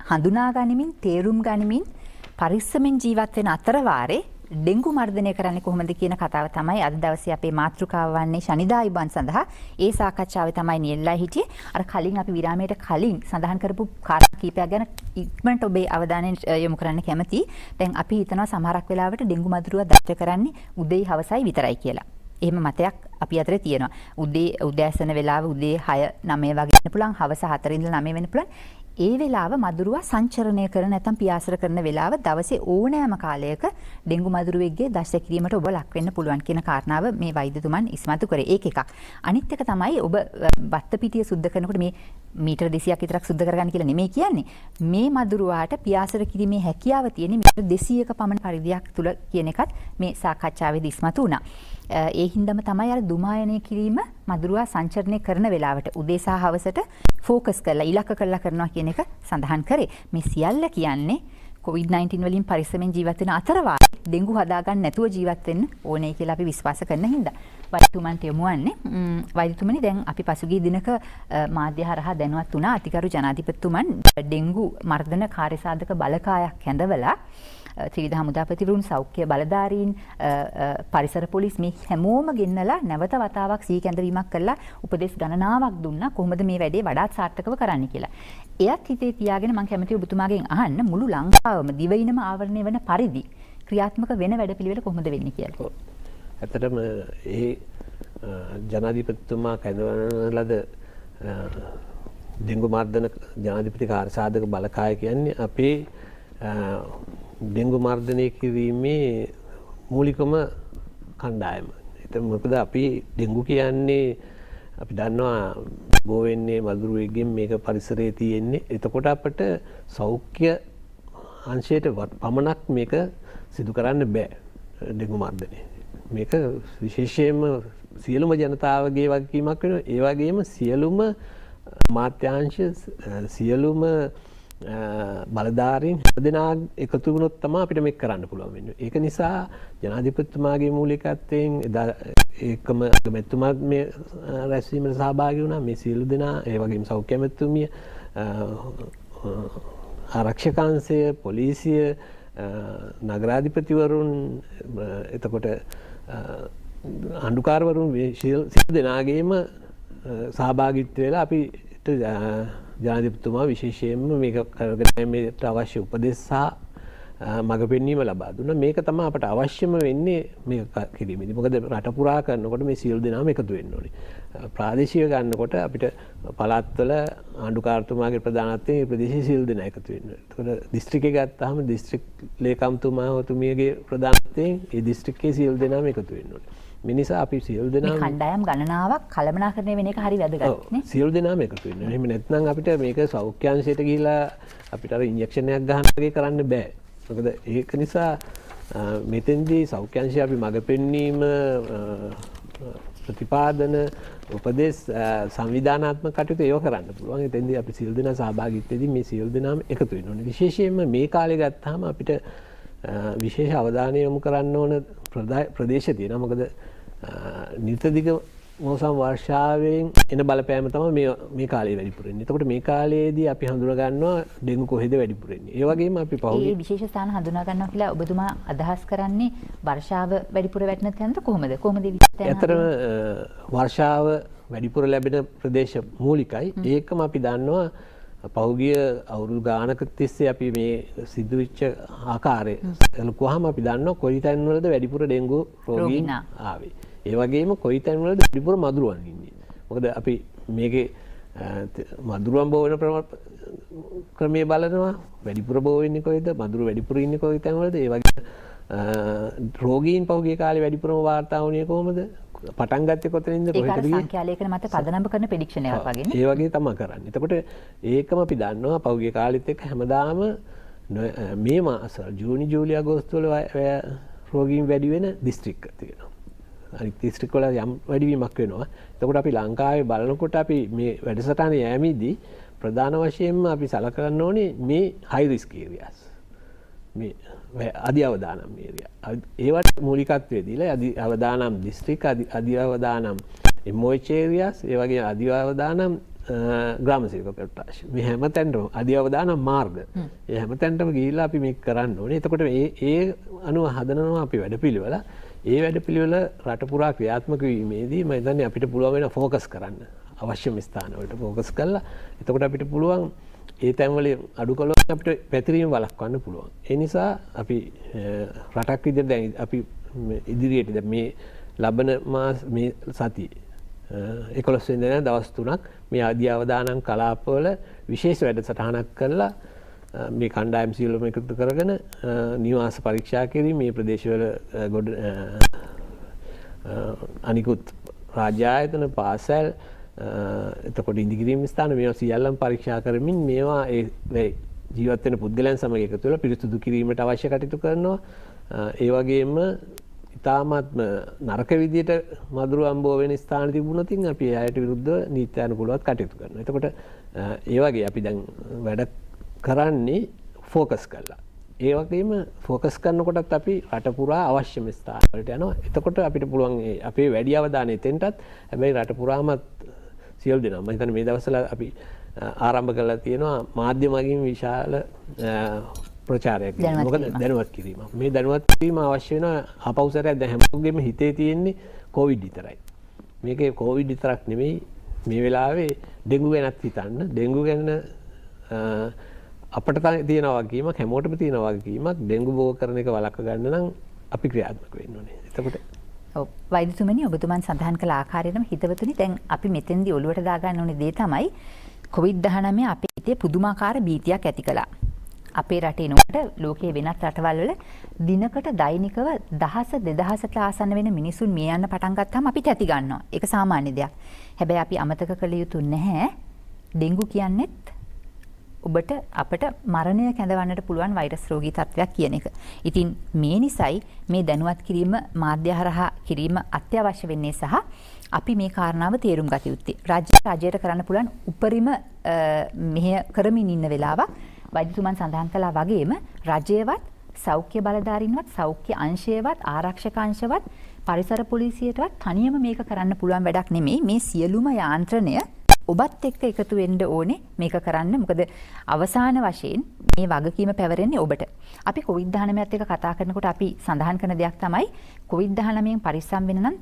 Speaker 1: හඳුනා ගනිමින් තේරුම් ගනිමින් පරිස්සමෙන් ජීවත් වෙන අතර වාරේ ඩෙංගු මර්ධනය කරන්නේ කොහොමද කියන කතාව තමයි අද දවසේ අපේ මාතෘකාව වන්නේ ශනිදායිබන් සඳහා. ඒ සාකච්ඡාවේ තමයි නියැලලා හිටියේ. අර කලින් අපි විරාමයට කලින් සඳහන් කරපු කාරණා කීපයක් ගැන ඉක්මනට ඔබේ අවධානය යොමු කරන්න කැමතියි. දැන් අපි හිතනවා සමහරක් වෙලාවට ඩෙංගු මදුරුව දෂ්ට කරන්නේ උදේ හවසයි විතරයි කියලා. එහෙම මතයක් අපි අතරේ තියෙනවා. උදෑසන වෙලාව උදේ 6 9 වගේ වෙන්න පුළුවන්. හවස 4 ඉඳලා 9 වෙන්න පුළුවන්. ඒ වෙලාව මදුරුවා සංචරණය කරන නැත්නම් පියාසර කරන වෙලාව දවසේ ඕනෑම කාලයක ඩෙංගු මදුරුවෙක්ගේ දෂ්ට කිරීමට ඔබ ලක් වෙන්න පුළුවන් කියන කාරණාව මේ වෛද්‍යතුමන් ඉස්මතු කරේ. ඒක එකක්. අනිත් එක තමයි ඔබ බත්ත පිටිය සුද්ධ කරනකොට මේ මීටර 200ක් විතරක් සුද්ධ කරගන්න කියලා නෙමෙයි කියන්නේ. මේ මදුරුවාට පියාසර කිරීමේ හැකියාව තියෙන මීටර 200ක පමණ පරිධියක් තුල කියන එකත් මේ සාකච්ඡාවේදී ඉස්මතු වුණා. ඒ හින්දාම තමයි අර දුමායනය කිරීම මදුරුවා සංචරණය කරන වෙලාවට උදේ සහ හවසට ફોකස් කරලා ඉලක්ක කරලා කරනවා කියන එක සඳහන් කරේ. මේ සියල්ල කියන්නේ COVID-19 වලින් පරිස්සමෙන් ජීවත් වෙන අතර වාරේ ඩෙංගු හදාගන්න නැතුව ජීවත් වෙන්න ඕනේ කියලා අපි විශ්වාස කරන හින්දා. වෛද්‍යතුමන්ට යොමු වන්නේ වෛද්‍යතුමනි දැන් අපි පසුගිය දිනක මාධ්‍ය හරහා දැනුවත් වුණා අතිගරු ජනාධිපතිතුමන් ඩෙංගු මර්ධන කාර්යසාධක බලකායක් හැඳවලා ත්‍රිවිධ හමුදාපතිවරුන් සෞඛ්‍ය බලධාරීන් පරිසර පොලිස් මේ හැමෝම ගෙන්නලා නැවත වතාවක් සිහි කැඳවීමක් කරලා උපදෙස් ගණනාවක් දුන්නා කොහොමද මේ වැඩේ වඩාත් සාර්ථකව කරන්න කියලා. එයත් හිතේ තියාගෙන මම කැමතියි ඔබතුමාගෙන් අහන්න මුළු ලංකාවම දිවයිනම ආවරණය වෙන පරිදි ක්‍රියාත්මක වෙන වැඩපිළිවෙල කොහොමද වෙන්නේ කියලා.
Speaker 2: ඇත්තටම ඒ ජනාධිපතිතුමා කැඳවන ලද ඩෙංගු මර්ධන ජනාධිපති කාර්යසාධක බලකාය කියන්නේ අපේ ඩෙංගු මර්ධනය කිරීමේ මූලිකම කණ්ඩායම. මොකද අපි ඩෙංගු කියන්නේ අපි දන්නවා බෝ වෙන්නේ මදුරුවෙක්ගෙන් මේක පරිසරයේ තියෙන්නේ. එතකොට අපිට සෞඛ්‍ය අංශයට පමණක් මේක සිදු කරන්න බෑ ඩෙංගු මර්ධනය. මේක විශේෂයෙන්ම සියලුම ජනතාවගේ වගකීමක් වෙනවා. ඒ වගේම සියලුම මාත්‍යාංශ සියලුම බලධාරීන් හැමදෙනා එකතු වුණොත් තමයි අපිට මේක කරන්න පුළුවන් වෙන්නේ. ඒක නිසා ජනාධිපතිතුමාගේ මූලිකත්වයෙන් එදා ඒකම අගමැතිතුමාත් මේ රැස්වීමට සහභාගී වුණා. මේ සියලු දෙනා ඒ වගේම සෞඛ්‍ය අමාත්‍යතුමිය ආරක්ෂකාංශය පොලිසිය නගරාධිපතිවරුන් එතකොට ආණ්ඩුකාරවරුන් සියලු දෙනාගේම සහභාගීත්වය වෙලා අපිට ජනාධිපතිතුමා විශේෂයෙන්ම මේක කරගෙන යෑමට අවශ්‍ය උපදෙස් සහ මඟ පෙන්වීම ලබා දුන්නා. මේක තමයි අපට අවශ්‍යම වෙන්නේ මේක කිරීමේදී. මොකද රට පුරා කරනකොට මේ සියලු දෙනාම එකතු වෙන්න ඕනේ. ප්‍රාදේශීය ගන්නකොට අපිට පළාත්වල ආණ්ඩුකාරතුමාගේ ප්‍රධානත්වයෙන් ප්‍රදේශීය සියලු දෙනා එකතු වෙන්න ඕනේ. එතකොට දිස්ත්‍රික්කේ ගත්තාම දිස්ත්‍රික් ලේකම්තුමා හොතුමියගේ ප්‍රධානත්වයෙන් ඒ දිස්ත්‍රික්කයේ සියලු දෙනාම එකතු වෙන්න ඕනේ. මේ නිසා අපි සියලු දෙනාම
Speaker 1: මේ කණ්ඩායම් ගණනාවක් කළමනාකරණය වෙන එක හරි වැදගත් නේ.
Speaker 2: සියලු දෙනාම එකතු වෙන්න ඕනේ. එහෙම නැත්නම් අපිට මේක සෞඛ්‍ය අංශයට ගිහිලා අපිට අර ඉන්ජෙක්ෂන් එකක් ගන්න වගේ කරන්න බෑ. මොකද ඒක නිසා මෙතෙන්දී සෞඛ්‍ය අංශය අපි මඟ පෙන්වීම ප්‍රතිපාදන උපදේශ සංවිධානාත්මක කටයුතු ඒව කරන්න පුළුවන්. එතෙන්දී අපි සියලු දෙනා සහභාගීත්වයේදී මේ සියලු දෙනාම එකතු වෙන්න ඕනේ. විශේෂයෙන්ම මේ කාලේ ගත්තාම අපිට විශේෂ අවධානය යොමු කරන්න ඕන ප්‍රදේශ තියෙනවා. මොකද නිතදිග මෝසම් වර්ෂාවෙන් එන බලපෑම තමයි මේ කාලේ වැඩිපුර එන්නේ. එතකොට මේ කාලයේදී අපි හඳුනා ගන්නවා ඩෙන්ගු කොහෙද වැඩිපුර එන්නේ. ඒ වගේම අපි පහුගිය
Speaker 1: මේ විශේෂ ස්ථාන හඳුනා ගන්නවා කියලා ඔබතුමා අදහස් කරන්නේ වර්ෂාව වැඩිපුර වැටෙන තැනද කොහොමද? කොහොමද
Speaker 2: ඇත්තටම වර්ෂාව වැඩිපුර ලැබෙන ප්‍රදේශ මූලිකයි. ඒකම අපි දන්නවා පහුගිය අවුරුදු ගානක තිස්සේ අපි මේ සිද්ධ වෙච්ච ආකාරය බලපුවාම අපි දන්නවා කොයි තැන්වලද වැඩිපුර ඩෙන්ගු රෝගීන් ආවේ. ඒ වගේම කොයි තැන්වලද වැඩිපුර මදුරුවන් ඉන්නේ. මොකද අපි මේකේ මදුරුවන් බෝ වෙන ක්‍රමයේ බලනවා වැඩිපුර බෝ වෙන්නේ කොයිද මදුරු වැඩිපුර ඉන්නේ කොයි තැන්වලද. ඒ වගේ රෝගීන් පහුගිය කාලේ වැඩිපුරම වාර්තා වුණේ කොහොමද? පටන් ගත්තේ කොතනින්ද කොහෙටද ගියේ?
Speaker 1: සංඛ්‍යාලේඛන මත පදනම් කරන ප්‍රෙඩික්ෂන් එකක් වගේ නේ.
Speaker 2: ඒ වගේ තමයි කරන්නේ. එතකොට ඒකම අපි දන්නවා පහුගිය කාලෙත් එක්ක හැමදාම මේ මාස ජූනි ජූලි අගෝස්තු වල රෝගීන් වැඩි වෙන දිස්ත්‍රික්ක තියෙනවා. අනිත් දිස්ත්‍රික්ක වල යම් වැඩිවීමක් වෙනවා. එතකොට අපි ලංකාවේ බලනකොට අපි මේ වැඩසටහන යෑමේදී ප්‍රධාන වශයෙන්ම අපි සලකන්න ඕනේ මේ හයි රිස්ක් ඒරියාස්. මේ අධි අවදානම් ඒරියා. ඒවට මූලිකත්වය දීලා අධි අවදානම් දිස්ත්‍රික්ක අධි අවදානම් MOH ඒරියාස් ඒ වගේ අධි අවදානම් ග්‍රාම සේවක ප්‍රත්‍යක්ෂ මේ හැමතැනම අධි අවදානම් මාර්ග ඒ හැමතැනටම ගිහිල්ලා අපි මේක කරන්න ඕනේ. එතකොට ඒ අනුව හදනවා අපි වැඩපිළිවෙල. ඒ වැඩපිළිවෙල රට පුරා ක්‍රියාත්මක වීමේදී මම හිතන්නේ අපිට පුළුවන් වෙන ફોකස් කරන්න. අවශ්‍යම ස්ථානවලට ફોකස් කළා. එතකොට අපිට පුළුවන් ඒ තැන්වල අඩු කළොත් අපිට පැතිරීම වළක්වන්න පුළුවන්. ඒ නිසා අපි රටක් විදිහට දැන් අපි ඉදිරියට දැන් මේ ලබන මාස මේ සතියේ 11 වෙනිදා දවස් 3ක් මේ ආදී අවදානම් කලාපවල විශේෂ වැඩසටහනක් කරලා මේ කණ්ඩායම් සියලුම එකතු කරගෙන නිවාස පරීක්ෂා කිරීම මේ ප්‍රදේශවල ගොඩ අනිකුත් රාජ්‍ය ආයතන පාසල් එතකොට ඉදිකිරීම ස්ථාන මේවා සියල්ලම පරීක්ෂා කරමින් මේවා ඒ ජීවත් වෙන පුද්ගලයන් සමග එකතු වෙලා පිරිසුදු කිරීමට අවශ්‍ය කටයුතු කරනවා. ඒ වගේම ඉතාමත්ම නරක විදියට මදුරු අම්බෝ වෙන ස්ථාන තිබුණොත් අපි එයාට විරුද්ධව නීත්‍යානුකූලව කටයුතු කරනවා. එතකොට ඒ වගේ අපි දැන් වැඩ කරන්නේ ફોකස් කරලා. ඒ වගේම ફોකස් කරනකොටත් අපි රට පුරා අවශ්‍යම ස්ථාන වලට යනවා. එතකොට අපිට පුළුවන් අපේ වැඩි අවධානය එතෙන්ටත් හැබැයි රට පුරාමත් සියලු දෙනා මම හිතන්නේ මේ දවස්වල අපි ආරම්භ කරලා තියෙනවා මාධ්‍ය මගින් විශාල ප්‍රචාරයක්. මොකද දැනුවත් කිරීම. මේ දැනුවත් කිරීම අවශ්‍ය වෙන ආපෞසරයක් දැන් හැමෝගෙම හිතේ තියෙන්නේ කොවිඩ් විතරයි. මේකේ කොවිඩ් විතරක් නෙමෙයි මේ වෙලාවේ ඩෙන්ගු ගැනත් හිතන්න. ඩෙන්ගු ගැන අපිට තියෙන වගකීමක් හැමෝටම තියෙන වගකීමක් ඩෙන්ගු බෝ කරන එක වළක්ව ගන්න නම් අපි ක්‍රියාත්මක වෙන්න ඕනේ. එතකොට
Speaker 1: ඔව් වෛද්‍යතුමනි ඔබතුමන් සඳහන් කළ ආකාරයෙන්ම හිතවතුනි දැන් අපි මෙතෙන්දී ඔළුවට දාගන්න ඕනේ දේ තමයි COVID-19 අපේ හිතේ පුදුමාකාර භීතියක් ඇති කළා. අපේ රටේ නුඹට ලෝකයේ වෙනත් රටවල් වල දිනකට දෛනිකව 1000-2000ට ආසන්න වෙන මිනිසුන් මිය යන්න පටන් ගත්තාම අපි තැති ගන්නවා. ඒක සාමාන්‍ය දෙයක්. හැබැයි අපි අමතක කළ යුතු නැහැ ඩෙන්ගු කියන්නේත් ඔබට අපට මරණය කැඳවන්නට පුළුවන් වෛරස් රෝගී තත්ත්වයක් කියන එක. ඉතින් මේ නිසයි මේ දැනුවත් කිරීම මාධ්‍ය හරහා කිරීම අත්‍යවශ්‍ය වෙන්නේ සහ අපි මේ කාරණාව තේරුම් ගත යුත්තේ. රාජ්‍යයට කරන්න පුළුවන් උපරිම මෙහෙය කරමින් ඉන්න වෙලාවක් වෛද්‍යතුමන් සඳහන් කළා වගේම රජයේවත් සෞඛ්‍ය බලධාරීන්වත් සෞඛ්‍ය අංශයේවත් ආරක්ෂක අංශයේවත් පරිසර පොලිසියටවත් තනියම මේක කරන්න පුළුවන් වැඩක් නෙමෙයි. මේ සියලුම යාන්ත්‍රණය ඔබත් එක්ක එකතු වෙන්න ඕනේ මේක කරන්න. මොකද අවසාන වශයෙන් මේ වගකීම පැවරෙන්නේ ඔබට. අපි COVID-19ත් එක්ක කතා කරනකොට අපි සඳහන් කරන දෙයක් තමයි COVID-19න් පරිස්සම් වෙන නම්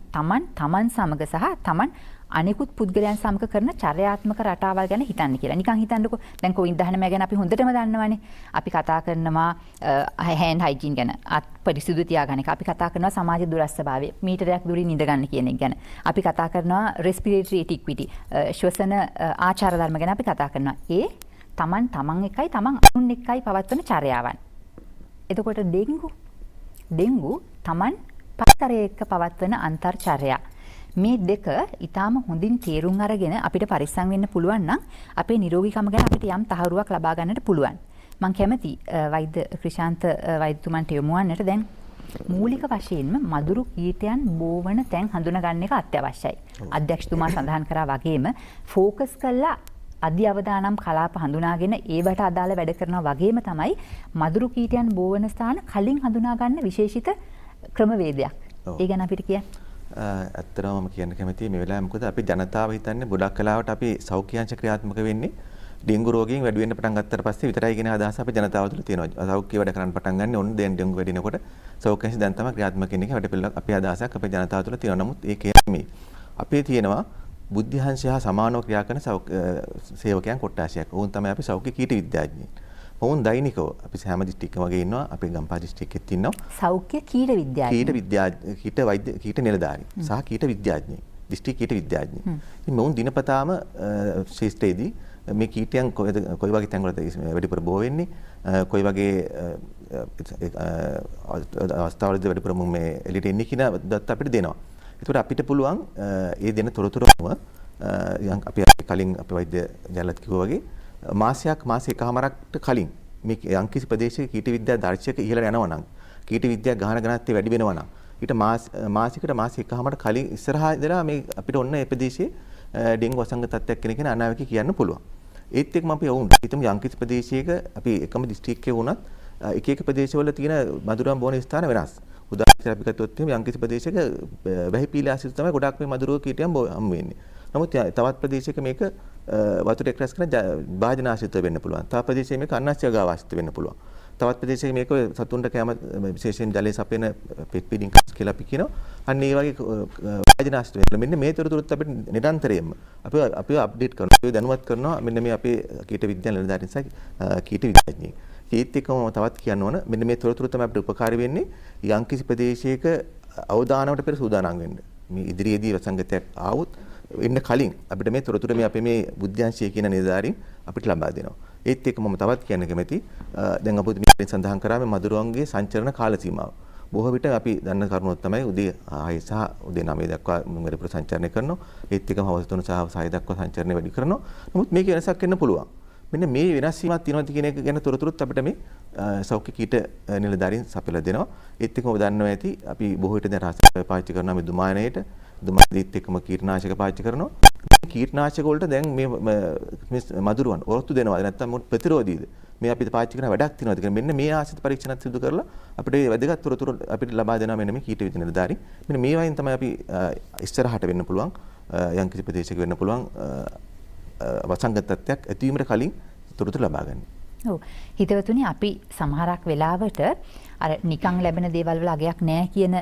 Speaker 1: තමන් සමග සහ තමන් අනිකුත් පුද්ගලයන් සමග කරන චර්යාත්මක රටාවල් ගැන හිතන්න කියලා. නිකන් හිතන්නකෝ දැන් COVID-19 ගැන අපි හොඳටම දන්නවනේ. අපි කතා කරනවා hand hygiene ගැන, අත් පිරිසිදු තියාගන්න එක. අපි කතා කරනවා සමාජ දුරස්ථභාවය, මීටරයක් දුරින් ඉඳ ගන්න කියන එක ගැන. අපි කතා කරනවා respiratory etiquette, ශ්වසන ආචාර ධර්ම ගැන අපි කතා කරනවා. ඒ තමන් එකයි තමන් අනුන් එක්කයි පවත්වන චර්යාවන්. එතකොට ඩෙන්ගු තමන් පරිසරය එක්ක පවත්වන අන්තර්චර්යා. මේ දෙක ඊටාම හොඳින් තේරුම් අරගෙන අපිට පරිස්සම් වෙන්න පුළුවන් නම් අපේ නිරෝගීකම ගැන අපිට යම් තහවුරුවක් ලබා ගන්නට පුළුවන්. මම කැමති වෛද්‍ය ක්‍රිෂාන්ත වෛද්‍යතුමන්ට යොමු වන්නට දැන් මූලික වශයෙන්ම මදුරු කීටයන් බෝවන තැන් හඳුනගන්න එක අත්‍යවශ්‍යයි. අධ්‍යක්ෂතුමා සඳහන් කරා වගේම ෆෝකස් කළා අධි අවදානම් කලාප හඳුනාගෙන ඒවට අදාළ වැඩ කරනවා වගේම තමයි මදුරු කීටයන් බෝවන ස්ථාන කලින් හඳුනා ගන්න විශේෂිත ක්‍රමවේදයක්. ඒ ගැන අපිට කියන්න.
Speaker 3: ඇත්තටම මම කියන්න කැමතියි මේ වෙලාවේ මොකද අපි ජනතාව හිතන්නේ ගොඩක් කලාවට අපි සෞඛ්‍යාංශ ක්‍රියාත්මක වෙන්නේ ඩෙන්ගු රෝගීන් වැඩි වෙන්න පටන් ගත්තට පස්සේ විතරයි කියන අදහස අපේ ජනතාව තුළ තියෙනවා. සෞඛ්‍ය වැඩ කරන්න පටන් ගන්න ඕන දැන් ඩෙන්ගු වැඩි වෙනකොට සෞඛ්‍යාංශ දැන් තමයි ක්‍රියාත්මක වෙන්නේ වැඩ පිළිවෙල අපේ අදහසක් අපේ ජනතාව තුළ තියෙනවා. නමුත් ඒක මේ අපේ තියෙනවා බුද්ධිහංශය හා සමානව ක්‍රියා කරන සේවකයන් කොට්ටාශයක්. ඔවුන් තමයි අපි සෞඛ්‍ය කීට විද්‍යාඥයන්. ඔවුන් දෛනිකව අපි හැම දිස්ත්‍රික්කම වගේ ඉන්නවා. අපේ ගම්පහ දිස්ත්‍රික්කෙත් ඉන්නවා.
Speaker 1: සෞඛ්‍ය කීට විද්‍යාඥයෝ.
Speaker 3: කීට වෛද්‍ය කීට නිලධාරී සහ කීට විද්‍යාඥයෝ. දිස්ත්‍රික් කීට විද්‍යාඥයෝ. ඉතින් මොවුන් දිනපතාම ශේෂ්ත්‍රයේදී මේ කීටයන් කොයි වගේ තැන්වලද වැඩිපුර බෝ වෙන්නේ කොයි වගේ අවස්ථාවලද වැඩිපුර මේ එළියට එන්නේ කියන දත් අපිට දෙනවා. ඒකට අපිට පුළුවන් ඒ දෙන තොරතුරු අපි කලින් අපේ වෛද්‍ය ජාලත් කිව්වා වගේ මාස එකමාරකට කලින් මේ යම්කිසි ප්‍රදේශයක කීට විද්‍යා දර්ශක ඉහළට යනවා නම් කීට විද්‍යා ගහන ගණන්ත්වය වැඩි වෙනවා නම් ඊට මාසිකට මාස එකමාරකට කලින් ඉස්සරහා ඉඳලා මේ අපිට ඔන්න මේ ප්‍රදේශයේ ඩෙන්ගු වසංගත තත්ත්වයක් කෙනෙක් අනාවැකි කියන්න පුළුවන්. ඒත් එක්කම අපි වුන් හිතමු යම්කිසි ප්‍රදේශයක අපි එකම දිස්ත්‍රික්කයේ වුණත් එක ප්‍රදේශවල තියෙන මදුරුවන් බොන ස්ථාන වෙනස්. උදාහරණයක් අපි ගත්තොත් යම්කිසි ප්‍රදේශයක වැහි ආශ්‍රිත තමයි ගොඩක් මේ මදුරුව කීටයන් හම් වෙන්නේ. නමුත් තවත් ප්‍රදේශයක මේක වතුර එක්රැස් කරන භාජන ආශ්‍රිත වෙන්න පුළුවන්. තවත් ප්‍රදේශයක මේක අන්නස්ය ගාව ආශ්‍රිත වෙන්න පුළුවන්. තවත් ප්‍රදේශයක මේක සතුන්ට කැම විශේෂයෙන් ජලයේ සපයන පෙට් ෆීඩින් කියලා අපි කියනවා. අන්න ඒ වගේ භාජන ආශ්‍රිත වෙන්න. මෙන්න මේ තොරතුරුත් අපිට නිරන්තරයෙන්ම අපි අප්ඩේට් කරනවා. අපි දැනුවත් කරනවා. මෙන්න මේ අපේ කීට විද්‍යාල නිලධාරීන් සහ කීට විද්‍යාඥයන්. ඒත් එක්කම තවත් කියන්න ඕන මෙන්න මේ තොරතුරු තමයි අපිට උපකාරී වෙන්නේ යම්කිසි ප්‍රදේශයක අවදානමට පෙර සූදානම් වෙන්න. මේ ඉදිරියේදී වසංගතයක් ආවොත් ඉන්න කලින් අපිට මේ තොරතුරු මේ අපේ මේ බුද්ධාංශය කියන නිලධාරීන් අපිට ලබා දෙනවා. ඒත් එක්ක මම තවත් කියන්න කැමති දැන් අපොත් මේ සඳහන් කරා මේ මදුරුවන්ගේ සංචරණ කාල සීමාව. බොහෝ විට අපි දන්න කරුණක් තමයි උදේ 6 සහ උදේ 9 දක්වා මුංගරපුර සංචරණය කරනවා. ඒත් එක්කම හවස 3 සහ හවස 6 දක්වා සංචරණය වැඩි කරනවා. නමුත් මේක වෙනසක් වෙන්න පුළුවන්. මෙන්න මේ වෙනස් වීමක් තියෙනවද කියන එක ගැන තොරතුරුත් අපිට මේ සෞඛ්‍ය කීට නිලධාරීන් සපයලා දෙනවා. ඒත් එක්කම ඔබ දන්නවා ඇති අපි බොහෝ විට දැන් රස පාවිච්චි කරනවා මේ දුමානයට. දුමානීත් එක්කම කීටනාශක පාවිච්චි කරනවා. කීටනාශක වලට දැන් මේ මදුරුවන් ඔරොත්තු දෙනවාද නැත්නම් ප්‍රතිරෝධීද? මේ අපිට පාවිච්චි කරන වැඩක් තියෙනවද කියලා මෙන්න මේ ආසිත පරීක්ෂණත් සිදු කරලා අපිට වැදගත් තොරතුරු අපිට ලබා දෙනවා මෙන්න මේ කීට විද්‍යා නිලධාරීන්. මෙන්න මේ වයින් තමයි අපි ඉස්සරහට වෙන්න පුළුවන් යම්කිසි ප්‍රදේශයක වෙන්න පුළුවන් වසංගත තත්ත්වයක් ඇතිවීමට කලින් තොරතුරු ලබා ගන්න.
Speaker 1: ඔව්. හිතවතුනි අපි සමහරක් වෙලාවට අර නිකන් ලැබෙන දේවල් වල අගයක් නැහැ කියන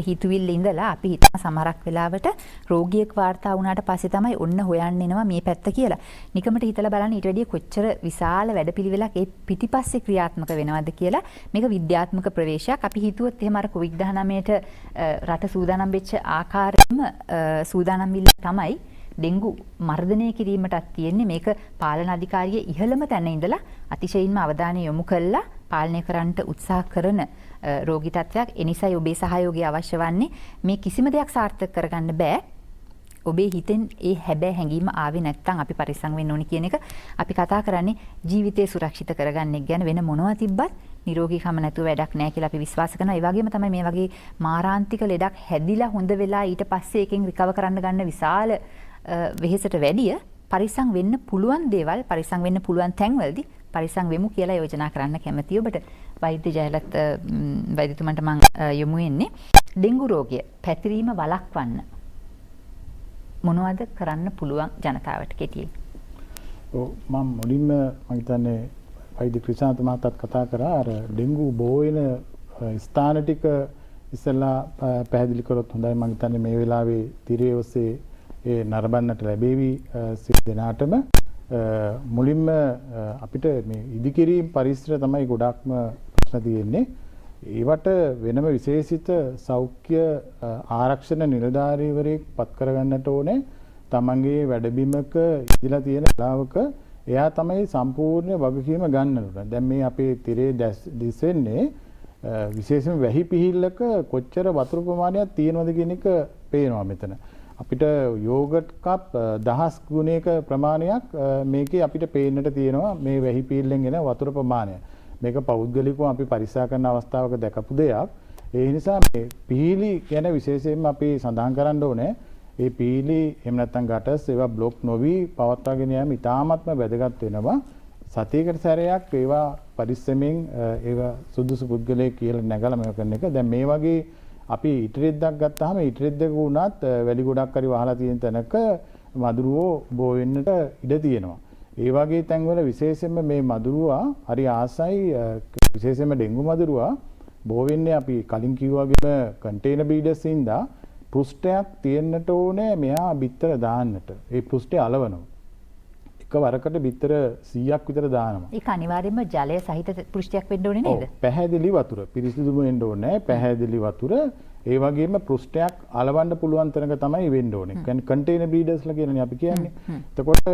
Speaker 1: හිතුවිල්ල ඉඳලා අපි හිතන සමහරක් වෙලාවට රෝගියෙක් වාර්තා වුණාට පස්සේ තමයි ඔන්න හොයන්න එනවා මේ පැත්ත කියලා. නිකමට හිතලා බලන්න ඊට වැඩිය කොච්චර විශාල වැඩපිළිවෙලක් ඒ පිටිපස්සේ ක්‍රියාත්මක වෙනවද කියලා. මේක විද්‍යාත්මක ප්‍රවේශයක්. අපි හිතුවොත් එහෙම අර COVID-19ට රට සූදානම් වෙච්ච ආකාරයෙන්ම සූදානම් වෙලා තමයි ඩෙන්ගු මර්ධනය කිරීමටත් තියෙන්නේ. මේක පාලන අධිකාරියේ ඉහළම තැන ඉඳලා අතිශයින්ම අවධානය යොමු කළා පාලනය කරන්නට උත්සාහ කරන රෝගී තත්ත්වයක්. ඒ නිසායි ඔබේ සහයෝගය අවශ්‍ය වන්නේ. මේ කිසිම දෙයක් සාර්ථක කරගන්න බෑ ඔබේ හිතෙන් ඒ හැබෑ හැඟීම ආවේ නැත්නම් අපි පරිස්සම් වෙන්න ඕනි කියන එක. අපි කතා කරන්නේ ජීවිතය සුරක්ෂිත කරගන්න එක ගැන. වෙන මොනවා තිබ්බත් නිරෝගීකම නැතුව වැඩක් නැහැ කියලා අපි විශ්වාස කරනවා. ඒ වගේම තමයි මේ වගේ මාරාන්තික ලෙඩක් හැදිලා හොඳ වෙලා ඊට පස්සේ එකෙන් රිකවර් කරන්න ගන්න විශාල වෙහෙසට වැඩිය පරිස්සම් වෙන්න පුළුවන් දේවල් පරිස්සම් වෙන්න පුළුවන් තැන්වලදී පරිස්සම් වෙමු කියලා යෝජනා කරන්න කැමතියි. ඔබට වෛද්‍ය ජයලත් වෛද්‍යතුමන්ට මම යොමු වෙන්නේ ඩෙන්ගු රෝගය පැතිරීම වළක්වන්න මොනවද කරන්න පුළුවන් ජනතාවට කෙටියෙන්?
Speaker 4: ඔව් මම මුලින්ම මම හිතන්නේ වෛද්‍ය ක්‍රිෂාන්ත මහතාත් කතා කරා අර ඩෙන්ගු බෝ වෙන ස්ථාන ටික ඉස්සෙල්ලා පැහැදිලි කරොත් හොඳයි. මම හිතන්නේ මේ වෙලාවේ තිරයේ ඔස්සේ ඒ නරඹන්නට ලැබෙවි සිය දෙනාටම. මුලින්ම අපිට මේ ඉදිකිරීම් පරිසර තමයි ගොඩක්ම ප්‍රශ්න තියෙන්නේ. ඒවට වෙනම විශේෂිත සෞඛ්‍ය ආරක්ෂණ නිලධාරීවරයෙක් පත් කරගන්නට ඕනේ. තමන්ගේ වැඩබිමක ඉඳලා තියෙන වෙලාවක එයා තමයි සම්පූර්ණ වගකීම ගන්න ඕනේ. දැන් මේ අපේ තිරේ දිස්සෙන්නේ විශේෂයෙන්ම වැහි පිහිල්ලක කොච්චර වතුර ප්‍රමාණයක් තියෙනවද කියන එක පේනවා මෙතන. අපිට යෝගට් කප් 10 ගුණයක ප්‍රමාණයක් මේකේ අපිට පේන්නට තියෙනවා මේ වැහි පිහිල්ලෙන් එන වතුර ප්‍රමාණය. මේක පෞද්ගලිකව අපි පරික්ෂා කරන අවස්ථාවක දැකපු දෙයක්. ඒ නිසා මේ පීලි ගැන විශේෂයෙන්ම අපි සඳහන් කරන්න ඕනේ. ඒ පීලි එහෙම නැත්නම් ගටස් ඒවා બ્લોක් නොවි පවත්වාගෙන යාම ඉතාමත්ම වැදගත් වෙනවා. සතියකට සැරයක් ඒවා පරිස්සමෙන් ඒවා සුදුසු පුද්ගලයෙක් කියලා නැගලා මේක කරන එක. දැන් මේ වගේ අපි ඉටරෙද්දක් ගත්තාම ඉටරෙද්දක වුණත් වැලි ගොඩක් හරි වහලා තියෙන තැනක මදුරුවෝ බෝ වෙන්නට ඉඩ තියෙනවා. ඒ වගේ තැන්වල විශේෂයෙන්ම මේ මදුරුවා හරි ආසයි විශේෂයෙන්ම ඩෙන්ගු මදුරුවා බෝ වෙන්නේ අපි කලින් කිව්වා වගේම කන්ටේනර් බීඩර්ස් ඉඳලා පෘෂ්ඨයක් තියෙන්නට ඕනේ මෙහා බිත්තර දාන්නට. ඒ පෘෂ්ඨය අලවනවා. එක වරකට බිත්තර 100ක් විතර දානවා.
Speaker 1: ඒක අනිවාර්යයෙන්ම ජලය සහිත පෘෂ්ඨයක් වෙන්න ඕනේ නේද?
Speaker 4: පැහැදිලි වතුර. පිරිසිදුම වෙන්න ඕනේ. පැහැදිලි වතුර. ඒ වගේම පෘෂ්ඨයක් අලවන්න පුළුවන් තරක තමයි වෙන්න ඕනේ. කියන්නේ කන්ටේනර් බ්‍රීඩර්ස්ලා කියලානේ අපි කියන්නේ. එතකොට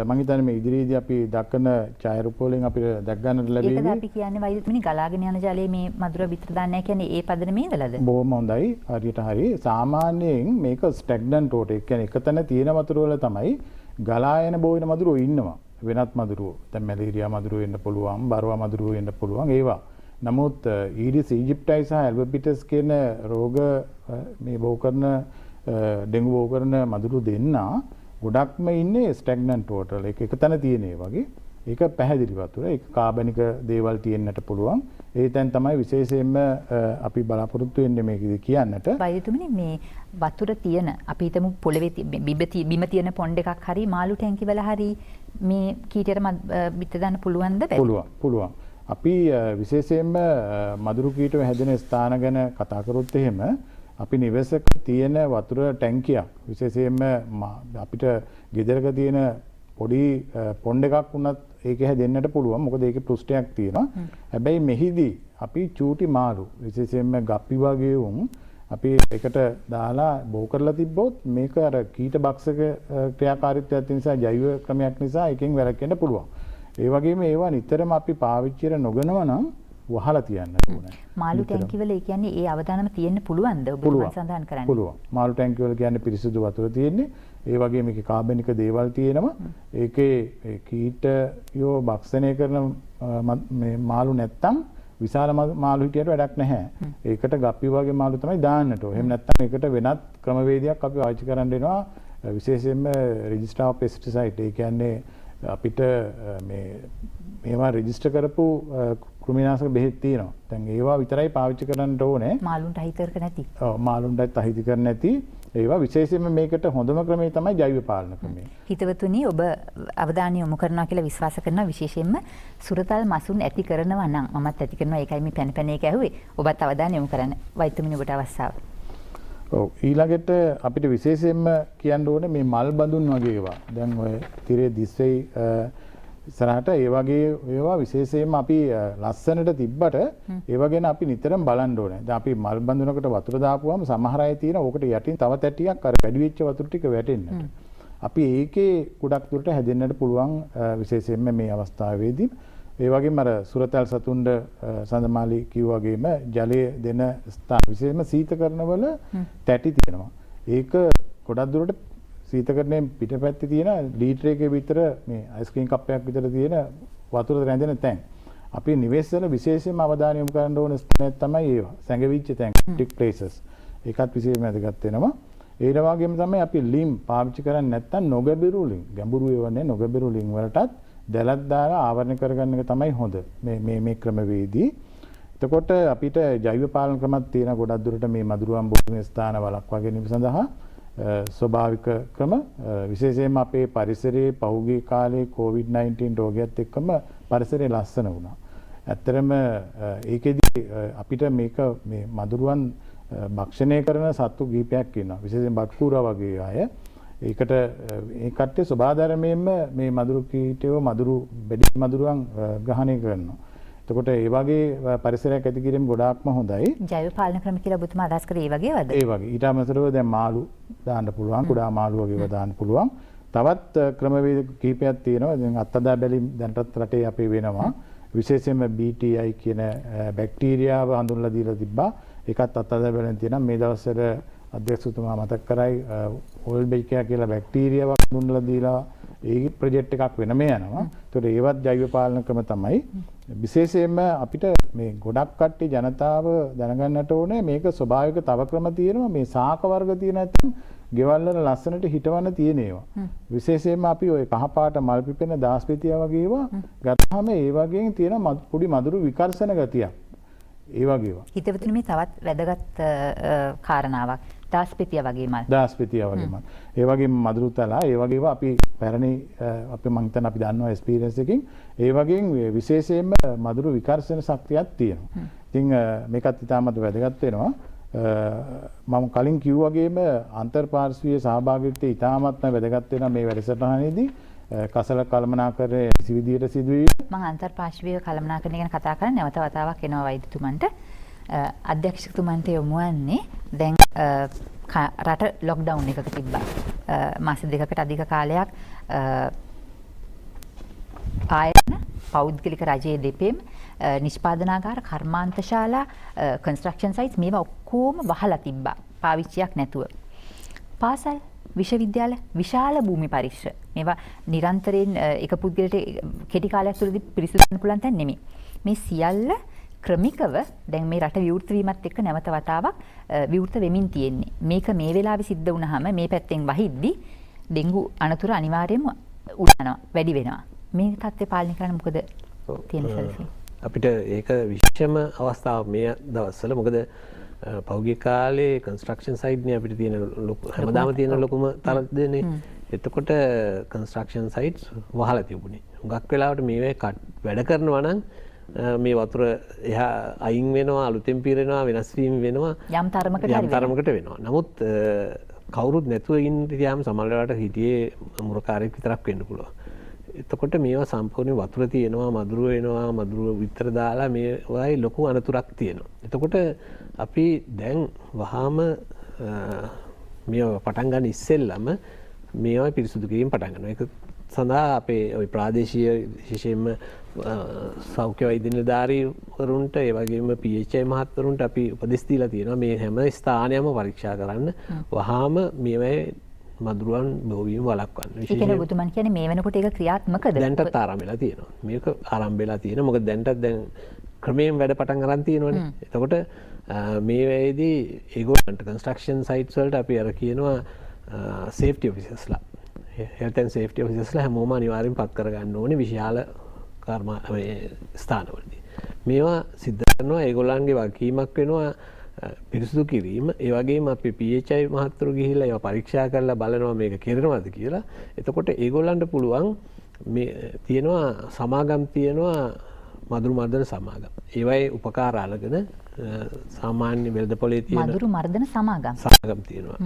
Speaker 4: මම හිතන්නේ මේ ඉදිරියේදී අපි දක්වන ඡායාරූප වලින් අපිට දැක් ගන්නට ලැබෙන්නේ.
Speaker 1: ඒකද අපි කියන්නේ වෛද්‍යතුමනි ගලාගෙන යන ජලයේ මේ මදුර බිත්තර දාන්නේ කියන්නේ ඒ පදනමේ ඉඳලාද?
Speaker 4: බොහොම හොඳයි. හරියට හරි. සාමාන්‍යයෙන් මේක ස්ටැග්නන්ට් වෝටර්. ඒ කියන්නේ එක තැන තියෙන වතුර වල තමයි ගලා යන බෝවෙන මදුරුවෝ ඉන්නවා. වෙනත් මදුරුවෝ. දැන් මැලේරියා මදුරුවෝ වෙන්න පුළුවන්, බරවා මදුරුවෝ වෙන්න පුළුවන් ඒවා. නමුත් ඊඩිස් ඊජිප්ටයි සහ ඇල්බර්ටිස් කියන රෝග මේ බෝ කරන ඩෙන්ගු බෝ කරන මදුරු දෙන්නා ගොඩක්ම ඉන්නේ ස්ටැග්නන්ට් වෝටර්. ඒක එක තැන තියෙන ඒ වගේ. ඒක පැහැදිලි වතුර. ඒක කාබනික දේවල් තියෙන්නට පුළුවන්. ඒ තැන් තමයි විශේෂයෙන්ම අපි බලාපොරොත්තු වෙන්නේ මේකද කියන්නට.
Speaker 1: වෛද්‍යතුමනි මේ වතුර තියෙන අපි හිතමු පොළවේ බිම තියෙන පොන්ඩ් එකක් හරි මාළු ටැංකි වල හරි මේ කීටයට බිත්තර දාන්න පුළුවන්ද?
Speaker 4: පුළුවන්. අපි විශේෂයෙන්ම මදුරු කීටව හැදෙන ස්ථාන ගැන කතා කරොත් එහෙම අපි නිවසක තියෙන වතුර ටැංකියක් විශේෂයෙන්ම අපිට ගෙදරක තියෙන පොඩි පොන්ඩ් එකක් වුණත් ඒක හැදෙන්නට පුළුවන්. මොකද ඒකේ පෘෂ්ඨයක් තියෙනවා. හැබැයි මෙහිදී අපි චූටි මාළු විශේෂයෙන්ම ගප්පි වගේ උන් අපි එකට දාලා බෝ කරලා තිබ්බොත් මේක අර කීට බක්සක ක්‍රියාකාරීත්වයක් නිසා ජෛව ක්‍රමයක් නිසා එකෙන් වැළකෙන්න පුළුවන්. ඒ වගේම ඒවා නිතරම අපි පාවිච්චි කර නොගනවා නම් වහලා තියන්න ඕනේ.
Speaker 1: මාළු ටැංකි වල ඒ කියන්නේ ඒ අවදානම තියෙන්න පුළුවන්ද? ඔබ සඳහන් කරන්නේ.
Speaker 4: පුළුවන්. මාළු ටැංකි වල කියන්නේ පිරිසිදු වතුර තියෙන්නේ. ඒ වගේම මේකේ කාබනික දේවල් තියෙනවා. ඒකේ කීටයෝ භක්ෂණය කරන මේ මාළු නැත්තම් විශාල මාළු හිටියට වැඩක් නැහැ. ඒකට ගප්පි වගේ මාළු තමයි දාන්නට ඕනේ. එහෙම නැත්තම් ඒකට වෙනත් ක්‍රමවේදයක් අපි පාවිච්චි කරන්න වෙනවා. විශේෂයෙන්ම රෙජිස්ටර් ඔෆ් පෙස්ටිසයිඩ්. ඒ කියන්නේ අපිට මේවා රෙජිස්ටර් කරපු කෘමිනාශක බෙහෙත් තියෙනවා. දැන් ඒවා විතරයි පාවිච්චි කරන්න ඕනේ.
Speaker 1: මාළුන්ට අහිතකර නැති.
Speaker 4: ඔව් මාළුන්ටත් අහිතකර නැති. ඒවා විශේෂයෙන්ම මේකට හොඳම ක්‍රමය තමයි ජෛව පාලන ක්‍රමය.
Speaker 1: හිතවතුනි ඔබ අවධානය යොමු කරනවා කියලා විශ්වාස කරනවා. විශේෂයෙන්ම සුරතල් මසුන් ඇති කරනවා නම් මමත් ඇති කරනවා. ඒකයි මේ පැන එක ඇහුවේ. ඔබත් අවධානය යොමු කරන්න. වෛද්‍යතුමනි ඔබට අවස්ථාව.
Speaker 4: ඔව් ඊළඟට අපිට විශේෂයෙන්ම කියන්න ඕනේ මේ මල් බඳුන් වගේ ඒවා. දැන් ඔය තිරේ දිස්වෙයි ඉස්සරහට ඒ වගේ ඒවා විශේෂයෙන්ම අපි ලස්සනට තිබ්බට ඒව ගැන අපි නිතරම බලන්න ඕනේ. දැන් අපි මල් බඳුනකට වතුර දාපුවාම සමහර අය තියෙන ඕකට යටින් තව තැටියක් අර වැඩි වෙච්ච වතුර ටික වැටෙන්නට. අපි ඒකේ ගොඩක් දුරට හැදෙන්නට පුළුවන් විශේෂයෙන්ම මේ අවස්ථාවේදී. ඒ වගේම අර සුරතල් සතුන්ඩ සඳමාලි කිව්වා වගේම ජලය දෙන ස්ථාන විශේෂයෙන්ම සීතකරණවල තැටි තියෙනවා. ඒක ගොඩක් දුරට සීතකරණයෙන් පිටපැත්තේ තියෙන ලීටර් එකේ විතර මේ අයිස්ක්‍රීම් කප්පයක් විතර තියෙන වතුර රැඳෙන තැන්. අපි නිවෙස් වල විශේෂයෙන්ම අවධානය යොමු කරන්න ඕන ස්ථානයක් තමයි ඒවා. සැඟවිච්ච තැන්, ටික් ප්ලේසස්. ඒකත් විශේෂයෙන්ම වැදගත් වෙනවා. ඒ වගේම තමයි අපි ලිම් පාවිච්චි කරන්නේ නැත්නම් නොගැඹුරු ලිම්. ගැඹුරු ඒවා නේ නොගැඹුරු ලිම් වලටත් දැලක් දාලා ආවරණය කරගන්න එක තමයි හොඳ. මේ ක්‍රමවේදී. එතකොට අපිට ජෛව පාලන ක්‍රමත් තියෙන ගොඩක් දුරට මේ මදුරුවන් බොහෝ ස්ථාන වළක්වා ගැනීම සඳහා ස්වභාවික ක්‍රම විශේෂයෙන්ම අපේ පරිසරයේ පහුගිය කාලේ COVID-19 රෝගයත් එක්කම පරිසරය ලස්සන වුණා. ඇත්තටම ඒකෙදි අපිට මේක මේ මදුරුවන් භක්ෂණය කරන සත්තු කීපයක් ඉන්නවා. විශේෂයෙන් බට්කූරා වගේ අය. ඒකට ඒ කට්ටිය ස්වභාවධර්මයෙන්ම මේ මදුරු කීටයෝ මදුරු බෙඩි මදුරුවන් ග්‍රහණය කරනවා. එතකොට ඒ වගේ පරිසරයක් ඇති කිරීම ගොඩාක්ම හොඳයි.
Speaker 1: ජෛව පාලන ක්‍රම කියලා ඔබතුමා අදහස් කරේ ඒ වගේවද?
Speaker 4: ඒ වගේ. ඊට අමතරව දැන් මාළු දාන්න පුළුවන්, කුඩා මාළු වගේව දාන්න පුළුවන්. තවත් ක්‍රමවේද කිහිපයක් තියෙනවා. දැන් අත්අදා බැලීම් දැනටත් රටේ අපේ වෙනවා. විශේෂයෙන්ම BTI කියන බැක්ටීරියාව හඳුන්වලා දීලා තිබ්බා. ඒකත් අත්අදා බැලීම් තියෙනවා. මේ දවස්වල අධ්‍යක්ෂතුමා මතක් කරයි ඕල්බෙකියා කියලා බැක්ටීරියාවක් හඳුන්වලා දීලා ඒ ප්‍රොජෙක්ට් එකක් වෙනම යනවා. ඒතකොට ඒවත් ජෛව පාලන ක්‍රම තමයි. විශේෂයෙන්ම අපිට මේ ගොඩක් කට්ටිය ජනතාව දැනගන්නට ඕනේ මේක ස්වභාවික තව ක්‍රම තියෙනවා මේ ශාක වර්ග තියෙන නැත්නම් ගෙවල් වල ලස්සනට හිටවන්න තියෙන ඒවා. විශේෂයෙන්ම අපි ওই කහ පාට මල් පිපෙන දාස්පෙතියා වගේ ඒවා ගත්තාම ඒ වගේන් තියෙන පොඩි මధుර විකර්ෂණ ගතියක්. ඒ වගේ ඒවා.
Speaker 1: හිතවතුනි මේ තවත් වැදගත් කාරණාවක් දාස්පෙතියා වගේ මල්.
Speaker 4: දාස්පෙතියා වගේ මල්. ඒ වගේම මధుරතලා ඒ වගේ ඒවා අපි පැරණි අපි මං හිතන අපි දන්නවා එක්ස්පීරියන්ස් එකකින් ඒ වගේන් විශේෂයෙන්ම මధుර විකර්ෂණ ශක්තියක් තියෙනවා. ඉතින් මේකත් ඉතාමත් වැදගත් වෙනවා. මම කලින් කිව්වා වගේම අන්තර්පාර්ශ්වීය සහභාගීත්වය ඉතාමත්ම වැදගත් වෙනවා මේ වැඩසටහනේදී. කසල කළමනාකරණය නිසි විදියට සිදුවීම.
Speaker 1: මම අන්තර්පාර්ශ්වීය කළමනාකරණය ගැන කතා කරන්නේ නැවත වතාවක් එනවා වෛද්‍යතුමන්ට. අධ්‍යක්ෂකතුමන්ට යොමු වන්නේ දැන් රට ලොක්ඩවුන් එකක තිබ්බා. මාස දෙකකට අධික කාලයක් ආයතන පෞද්ගලික රජයේ දෙපෙම් නිෂ්පාදනාගාර කර්මාන්තශාලා කන්ස්ට්‍රක්ෂන් සයිට්ස් මේවා ඔක්කොම වහලා තිබ්බා පාවිච්චියක් නැතුව. පාසල් විශ්වවිද්‍යාල විශාල භූමි පරිශ්‍ර මේවා නිරන්තරයෙන් එක පුද්ගලට කෙටි කාලයක් තුළදී පිරිසිදු කරන්න පුළුවන් තැන් නෙමෙයි. මේ සියල්ල ක්‍රමිකව දැන් මේ රට විවෘත වීමත් එක්ක නැවත වතාවක් විවෘත වෙමින් තියෙන්නේ. මේක මේ වෙලාවේ සිද්ධ වුණාම මේ පැත්තෙන් වහිද්දි ඩෙන්ගු අනතුරු අනිවාර්යයෙන්ම උඩනවා වැඩි වෙනවා. මේ තත්ත්වය පාලනය කරන්න මොකද තියෙන සැලසීම?
Speaker 2: අපිට ඒක විශේෂම අවස්ථාවක් මේ දවස්වල. මොකද පෞද්ගලික කාලේ කන්ස්ට්‍රක්ෂන් සයිට් නේ අපිට තියෙන හැමදාම තියෙන ලොකුම තරද්දනේ. එතකොට කන්ස්ට්‍රක්ෂන් සයිට්ස් වහලා තිබුණේ. හුඟක් වෙලාවට මේවේ වැඩ කරනවා නම් මේ වතුර එහා අයින් වෙනවා, අලුතෙන් පිරෙනවා, වෙනස් වීම වෙනවා.
Speaker 1: යම් තරමකට
Speaker 2: වෙනවා. නමුත් කවුරුත් නැතුව ඉන්න ගියාම සමහර වෙලාවට හිටියේ මුරකාරයෙක් විතරක් වෙන්න පුළුවන්. එතකොට මේවා සම්පූර්ණ වතුර තියෙනවා, මදුරු වෙනවා, මදුරු විතර දාලා මේවායි ලොකු අනතුරක් තියෙනවා. එතකොට අපි දැන් වහාම මේවා පටන් ගන්න ඉස්සෙල්ලම මේවා පිරිසුදු කිරීම පටන් ගන්නවා. ඒක සඳහා අපේ ওই ප්‍රාදේශීය විශේෂයෙන්ම සෞඛ්‍ය වෛද්‍ය නිලධාරීවරුන්ට ඒ වගේම PHI මහත්වරුන්ට අපි උපදෙස් දීලා තියෙනවා මේ හැම ස්ථානයක්ම පරීක්ෂා කරන්න. වහාම මේවායේ මදුරුවන් බෝවීම වළක්වන්න.
Speaker 1: ඒ කියන්නේ ඔබතුමන් කියන්නේ මේ වෙනකොට ඒක ක්‍රියාත්මකද?
Speaker 2: දැන්ටත් ආරම්භ වෙලා තියෙනවා. මේක ආරම්භ වෙලා තියෙනවා. මොකද දැන්ටත් දැන් ක්‍රමයෙන් වැඩ පටන් අරන් තියෙනවනේ. එතකොට මේ වෙලේදී ඒගොල්ලන්ට කන්ස්ට්‍රක්ෂන් සයිට්ස් වලට අපි අර කියනවා සේෆ්ටි ඔෆිසර්ස්ලා. හෙල්ත් ඇන්ඩ් සේෆ්ටි ඔෆිසර්ස්ලා හැමෝම අනිවාර්යෙන් පත් කරගන්න ඕනේ විශාල ස්ථානවලදී. මේවා සිද්ධ කරනවා ඒගොල්ලන්ගේ වගකීමක් වෙනවා පිරිසුදු කිරීම. ඒ වගේම අපි PHI මහත්තුරු ගිහිල්ලා ඒවා පරීක්ෂා කරලා බලනවා මේක කරනවද කියලා. එතකොට ඒගොල්ලන්ට පුළුවන් මේ තියෙනවා සමාගම් තියෙනවා මදුරු මර්දන සමාගම්. ඒවයි උපකාර අරගෙන සාමාන්‍ය වෙළඳපොලේ තියෙන
Speaker 1: මදුරු මර්දන
Speaker 2: සමාගම් තියෙනවා.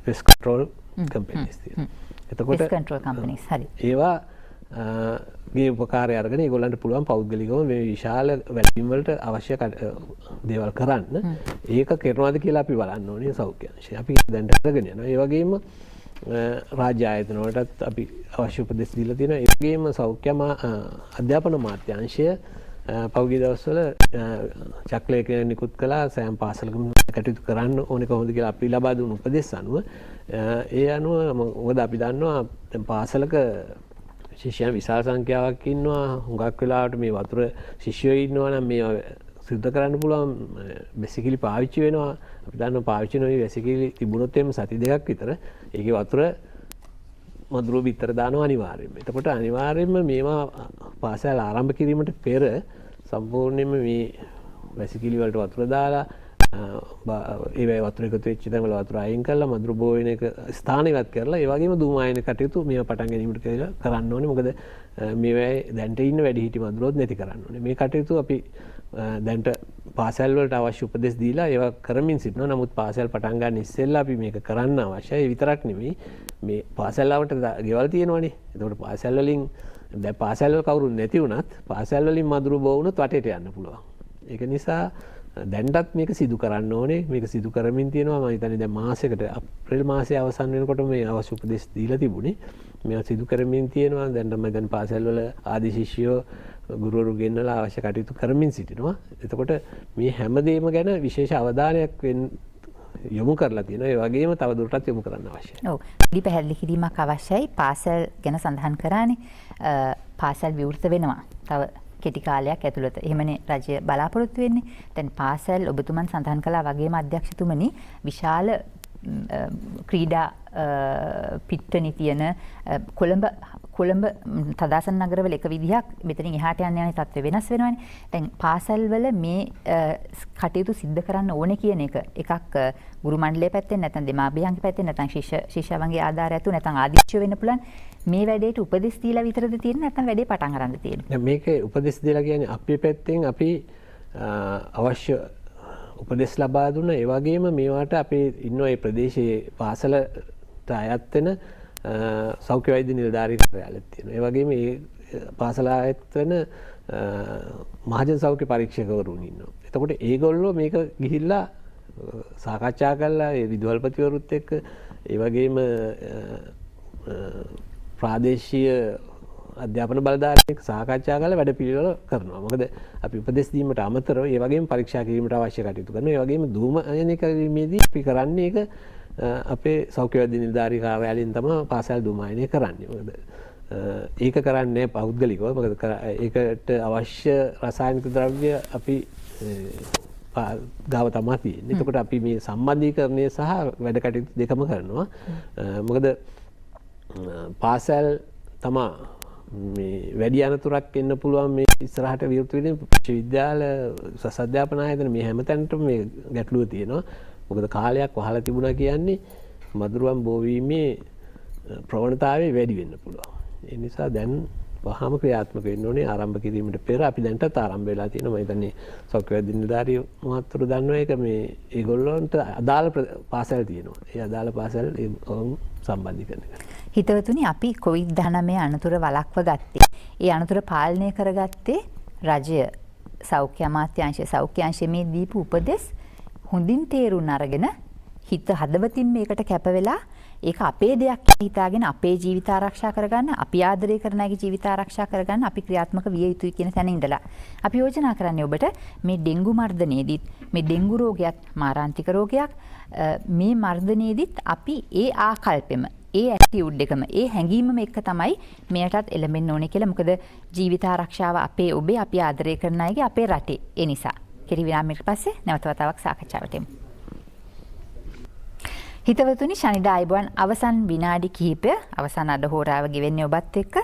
Speaker 2: පෙස්ට් කන්ට්‍රෝල් කම්පැනිස් තියෙනවා. එතකොට
Speaker 1: පෙස්ට් කන්ට්‍රෝල් කම්පැනිස් හරි.
Speaker 2: ඒවා ගේ උපකාරය අරගෙන ඒගොල්ලන්ට පුළුවන් පෞද්ගලිකව මේ විශාල වැඩිම වලට අවශ්‍ය දේවල් කරන්න. ඒක කරනවාද කියලා අපි බලන්න ඕනේ සෞඛ්‍ය අංශය. අපි දැන් කරගෙන යනවා. ඒ වගේම රාජ්‍ය ආයතන වලටත් අපි අවශ්‍ය උපදෙස් දීලා තියෙනවා. ඒ වගේම සෞඛ්‍ය අධ්‍යාපන මාත්‍යාංශය පෞද්ගලික දවස්වල චක්‍රලේඛන නිකුත් කළා සෑම පාසලකම කටයුතු කරන්න ඕනේ කොහොමද කියලා අපි ලබා දුන්න උපදෙස් අනුව ඒ අනුව මොකද අපි දන්නවා දැන් පාසලක ශිෂ්‍යයන් විශාල සංඛ්‍යාවක් ඉන්නවා. හුඟක් වෙලාවට මේ වතුර ශිෂ්‍යයෝ ඉන්නවා නම් මේ සුද්ධ කරන්න පුළුවන් වැසිකිලි පාවිච්චි වෙනවා. අපි දන්නවා පාවිච්චි නොවි වැසිකිලි තිබුණොත් එimhe සති දෙකක් විතර ඒකේ වතුර මදුරු බිත්තර දානවා අනිවාර්යයෙන්ම. එතකොට අනිවාර්යයෙන්ම මේවා පාසල් ආරම්භ කිරීමට පෙර සම්පූර්ණයෙන්ම මේ වැසිකිලි වලට වතුර දාලා ඒ වතුර එකතු වෙච්ච තැන් වල වතුර අයින් කරලා මදුරු බෝ වෙන එක ස්ථානගත කරලා ඒ වගේම දුම් ආයන කටයුතු මේවා පටන් ගැනීමට කියලා කරන්න ඕනේ. මොකද මේවායේ දැන්ට ඉන්න වැඩිහිටි මදුරුවත් නැති කරන්න ඕනේ. මේ කටයුතු අපි දැන්ට පාසල් වලට අවශ්‍ය උපදෙස් දීලා ඒවා කරමින් සිටිනවා. නමුත් පාසල් පටන් ගන්න ඉස්සෙල්ලා අපි මේක කරන්න අවශ්‍යයි. ඒ විතරක් නෙමෙයි මේ පාසල් වලට ගෙවල් තියෙනවනේ. එතකොට පාසල් වලින් දැන් පාසල් වල කවුරුත් නැති වුණත් පාසල් වලින් මදුරු බෝ වුණොත් වටේට යන්න පුළුවන්. ඒක නිසා දැන්ටත් මේක සිදු කරන්න ඕනේ. මේක සිදු කරමින් තියෙනවා. මම හිතන්නේ දැන් මාසයකට අප්‍රේල් මාසයේ අවසන් වෙනකොට මේ අවශ්‍ය උපදෙස් දීලා තිබුණේ. මේවා සිදු කරමින් තියෙනවා. දැන් මම දැන් පාසල් වල ආදි ශිෂ්‍යයෝ ගුරුවරු ගෙන්නලා අවශ්‍ය කටයුතු කරමින් සිටිනවා. එතකොට මේ හැමදේම ගැන විශේෂ අවධානයක් යොමු කරලා තියෙනවා. ඒ වගේම තව දුරටත් යොමු කරන්න අවශ්‍යයි.
Speaker 1: ඔව්. ඉදි පැහැදිලි කිරීමක් අවශ්‍යයි. පාසල් ගැන සඳහන් කරානේ. පාසල් විවෘත වෙනවා. තව කෙටි කාලයක් ඇතුළත. එහෙමනේ රජය බලාපොරොත්තු වෙන්නේ. දැන් පාසල් ඔබතුමන් සඳහන් කළා වගේම අධ්‍යක්ෂතුමනි විශාල ක්‍රීඩා පිට්ටනි තියෙන කොළඹ තදාසන් නගරවල එක විදිහක් මෙතනින් එහාට යන යන තත්ත්වය වෙනස් වෙනවානේ. දැන් පාසල්වල මේ කටයුතු සිද්ධ කරන්න ඕනේ කියන එකක් ගුරු මණ්ඩලයේ පැත්තෙන් නැත්නම් දෙමාපියන්ගේ පැත්තෙන් නැත්නම් ශිෂ්‍යවන්ගේ ආධාරය ඇතුව නැත්නම් ආදිච්චය වෙන්න පුළුවන්. මේ වැඩේට උපදෙස් දීලා විතරද තියෙන්නේ නැත්නම් වැඩේ පටන් අරන්ද තියෙන්නේ?
Speaker 2: දැන් මේකේ උපදෙස් දීලා කියන්නේ අපේ පැත්තෙන් අපි අවශ්‍ය උපදෙස් ලබා දුන්න ඒ වගේම මේවට අපි ඉන්න ඒ ප්‍රදේශයේ පාසලට අයත් වෙන සෞඛ්‍ය වෛද්‍ය නිලධාරීන් කාර්යාලයක් තියෙනවා. ඒ වගේම මේ පාසල අයත් වෙන මහජන සෞඛ්‍ය පරීක්ෂකවරුන් ඉන්නවා. එතකොට ඒගොල්ලෝ මේක ගිහිල්ලා සාකච්ඡා කරලා ඒ විදුහල්පතිවරුත් එක්ක ඒ වගේම ප්‍රාදේශීය අධ්‍යාපන බලධාරීන් සාකච්ඡා කරලා වැඩ පිළිවෙල කරනවා. මොකද අපි උපදෙස් දීමට අමතරව ඒ වගේම පරීක්ෂා කිරීමට අවශ්‍ය කටයුතු කරනවා. ඒ වගේම ධූමපානය කිරීමේදී අපි කරන්නේ ඒක අපේ සෞඛ්‍ය වෛද්‍ය නිලධාරී කාර්යාලයෙන් තමයි පාසල් ධූමපානය කරන්නේ. මොකද ඒක කරන්නේ පෞද්ගලිකව. මොකද ඒකට අවශ්‍ය රසායනික ද්‍රව්‍ය අපි ගාව තමයි තියෙන්නේ. එතකොට අපි මේ සම්බන්ධීකරණය සහ වැඩ කටයුතු දෙකම කරනවා. මොකද පාසල් තමා මේ වැඩි අනතුරක් එන්න පුළුවන් මේ ඉස්සරහට විවෘත වෙන විශ්වවිද්‍යාල උසස් අධ්‍යාපන ආයතන මේ හැමතැනටම මේ ගැටලුව තියෙනවා. මොකද කාලයක් වහලා තිබුණා කියන්නේ මදුරුවන් බෝවීමේ ප්‍රවණතාවය වැඩි වෙන්න පුළුවන්. ඒ නිසා දැන් වහාම ක්‍රියාත්මක වෙන්න ඕනේ ආරම්භ කිරීමට පෙර අපි දැන්ටත් ආරම්භ වෙලා තියෙනවා. මම හිතන්නේ සෞඛ්‍ය වෛද්‍ය නිලධාරී මහත්තුරු දන්නවා ඒක මේ ඒගොල්ලන්ට අදාළ පාසල් තියෙනවා. ඒ අදාළ පාසල් සම්බන්ධීකරණය කරනවා.
Speaker 1: හිතවතුනි අපි COVID-19 අනතුර වළක්ව ගත්තේ. ඒ අනතුර පාලනය කරගත්තේ රජය සෞඛ්‍ය අමාත්‍යාංශය සෞඛ්‍ය අංශයේ මේ දීපු උපදෙස් හොඳින් තේරුම් අරගෙන හිත හදවතින් මේකට කැප වෙලා ඒක අපේ දෙයක් හිතාගෙන අපේ ජීවිත ආරක්ෂා කරගන්න අපි ආදරය කරන අයගේ ජීවිත ආරක්ෂා කරගන්න අපි ක්‍රියාත්මක විය යුතුයි කියන තැන ඉඳලා අපි යෝජනා කරන්නේ ඔබට මේ ඩෙන්ගු මර්ධනයේදීත් මේ ඩෙන්ගු රෝගයක් මාරාන්තික රෝගයක් මේ මර්ධනයේදීත් අපි ඒ ආකල්පෙම ඒ ඇටිටියුඩ් එකම ඒ හැඟීමම එක්ක තමයි මෙයටත් එළඹෙන්න ඕනේ කියලා. මොකද ජීවිත ආරක්ෂාව අපේ ඔබේ අපි ආදරය කරන අයගේ අපේ රටේ. ඒ නිසා කෙටි විරාමයකට පස්සේ නැවත වතාවක් සාකච්ඡාවට එමු. හිතවතුනි ශනිදා අයබෝන් අවසන් විනාඩි කිහිපය අවසන් අඩහෝරාව ගෙවෙන්නේ ඔබත් එක්ක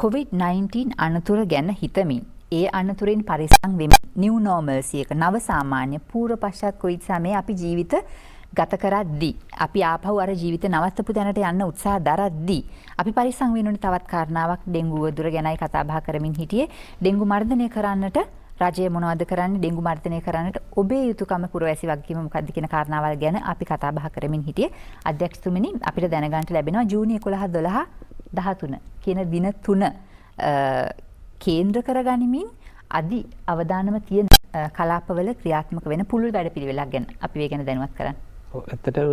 Speaker 1: COVID-19 අනතුර ගැන හිතමින් ඒ අනතුරෙන් පරිස්සම් වෙමින් නිව් නෝමල්සි එක නව සාමාන්‍ය පූර්ව පශ්චාත් කොවිඩ් සමයේ අපි ජීවිත ගත කරද්දී අපි ආපහු අර ජීවිත නවත්තපු තැනට යන්න උත්සාහ දරද්දී අපි පරිස්සම් වෙන්න ඕනේ තවත් කාරණාවක් ඩෙන්ගු වදුර ගැනයි කතා බහ කරමින් හිටියේ. ඩෙන්ගු මර්ධනය කරන්නට රජය මොනවද කරන්නේ? ඩෙන්ගු මර්ධනය කරන්නට ඔබේ යුතුයකම පුරවැසි වගකීම මොකක්ද කියන කාරණාවල් ගැන අපි කතා බහ කරමින් හිටියේ. අධ්‍යක්ෂතුමනි අපිට දැනගන්න ලැබෙනවා ජූනි 11 12 13 කියන දින 3 කේන්ද්‍ර කරගනිමින් අදි අවදානම තියෙන කලාපවල ක්‍රියාත්මක වෙන පුළුල් වැඩපිළිවෙලක් ගැන අපි මේ ගැන දැනුවත් කරන්න.
Speaker 2: ඇත්තටම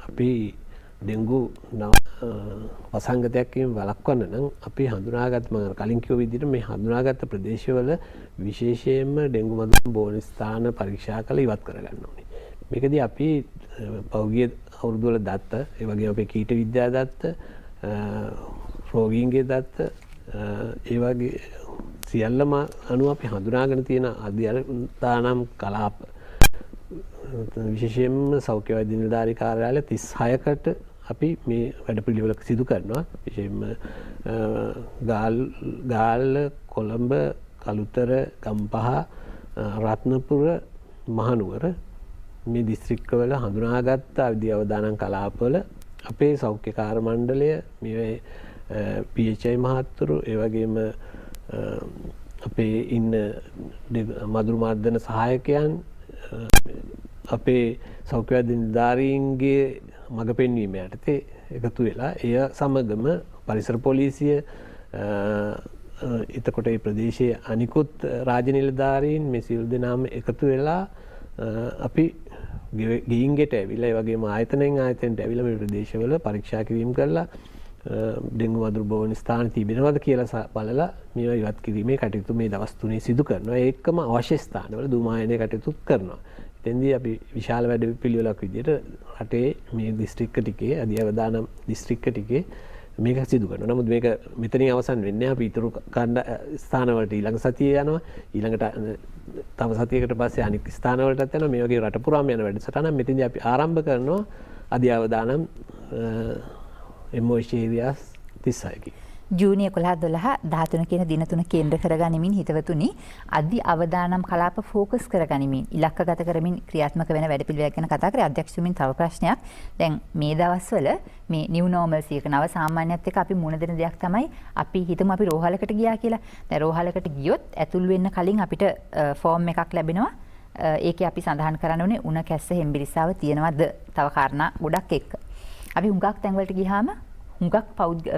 Speaker 2: අපි ඩෙන්ගු වසංගතයක් වළක්වන්න නම් අපි හඳුනාගත් මම කලින් කිව්ව විදිහට මේ හඳුනාගත් ප්‍රදේශවල විශේෂයෙන්ම ඩෙන්ගු මදුරු බෝන ස්ථාන පරීක්ෂා කරලා ඉවත් කරගන්න ඕනේ. මේකදී අපි පෞද්ගලික අවුරුදු වල දත්ත, ඒ වගේම අපේ කීට විද්‍යා දත්ත, රෝගීන්ගේ දත්ත, ඒ වගේ සියල්ලම අනුව අපි හඳුනාගෙන තියෙන අධ්‍යාපන කලාප විශේෂයෙන්ම සෞඛ්‍ය වෛද්‍ය නිලධාරී කාර්යාලය 36කට අපි මේ වැඩපිළිවෙල සිදු කරනවා. විශේෂයෙන්ම ගාල්ල, කොළඹ, කළුතර, ගම්පහ, රත්නපුර, මහනුවර මේ දිස්ත්‍රික්කවල හඳුනාගත් අධ්‍යාපන කලාපවල අපේ සෞඛ්‍ය කාර්ය මණ්ඩලය මේ PHI මහත්තුරු ඒ වගේම අපේ ඉන්න මදුරු මර්ධන සහායකයන් අපේ සෞඛ්‍ය වෛද්‍ය නිලධාරීන්ගේ මඟ පෙන්වීම යටතේ එකතු වෙලා එය සමගම පරිසර පොලිසිය එතකොට මේ ප්‍රදේශයේ අනිකුත් රාජ්‍ය නිලධාරීන් මේ සියලු දෙනාම එකතු වෙලා අපි ගෙයින් ගෙට ඇවිල්ලා ඒ වගේම ආයතනයෙන් ආයතනයට ඇවිල්ලා මේ ප්‍රදේශවල පරීක්ෂා කිරීම කරලා ඩෙන්ගු වදුරු බෝවන ස්ථාන තිබෙනවද කියලා බලලා මේවා ඉවත් කිරීමේ කටයුතු මේ දවස් 3 සිදු කරනවා. ඒකම අවශ්‍ය ස්ථානවල දුමායනයේ කටයුතු කරනවා. එතෙන්දී අපි විශාල වැඩ පිළිවෙලක් විදිහට රටේ මේ දිස්ත්‍රික්ක ටිකේ අධ්‍යාපන දිස්ත්‍රික්ක ටිකේ මේක සිදු කරනවා. නමුත් මේක මෙතනින් අවසන් වෙන්නේ නැහැ. අපි ඊතුරු ස්ථානවලට ඊළඟ සතියේ යනවා. ඊළඟට තව සතියකට පස්සේ අනිත් ස්ථානවලටත් යනවා. මේ වගේ රට පුරාම යන වැඩසටහන මෙතනදී අපි ආරම්භ කරනවා අධි අවදානම් MOH areas 36කින්.
Speaker 1: ජූනි 11 12 13 කියන දින තුන කේන්ද්‍ර කරගනිමින් හිතවතුනි අධි අවදානම් කලාප ફોකස් කරගනිමින් ඉලක්කගත කරමින් ක්‍රියාත්මක වෙන වැඩපිළිවෙලක් ගැන කතා කරේ. අධ්‍යක්ෂතුමින් තව ප්‍රශ්නයක්. දැන් මේ දවස්වල මේ නිව් නෝමල්සි එක නව සාමාන්‍යයත් එක්ක අපි මුණ දෙන දෙයක් තමයි අපි හිතමු අපි රෝහලකට ගියා කියලා. දැන් රෝහලකට ගියොත් ඇතුල් වෙන්න කලින් අපිට ෆෝම් එකක් ලැබෙනවා. ඒකේ අපි සඳහන් කරන්න ඕනේ උණ කැස්ස හෙම්බිරිස්සාව තියෙනවද? තව කාරණා ගොඩක් එක්ක. අපි හුඟක් තැන් වලට ගියාම හුඟක්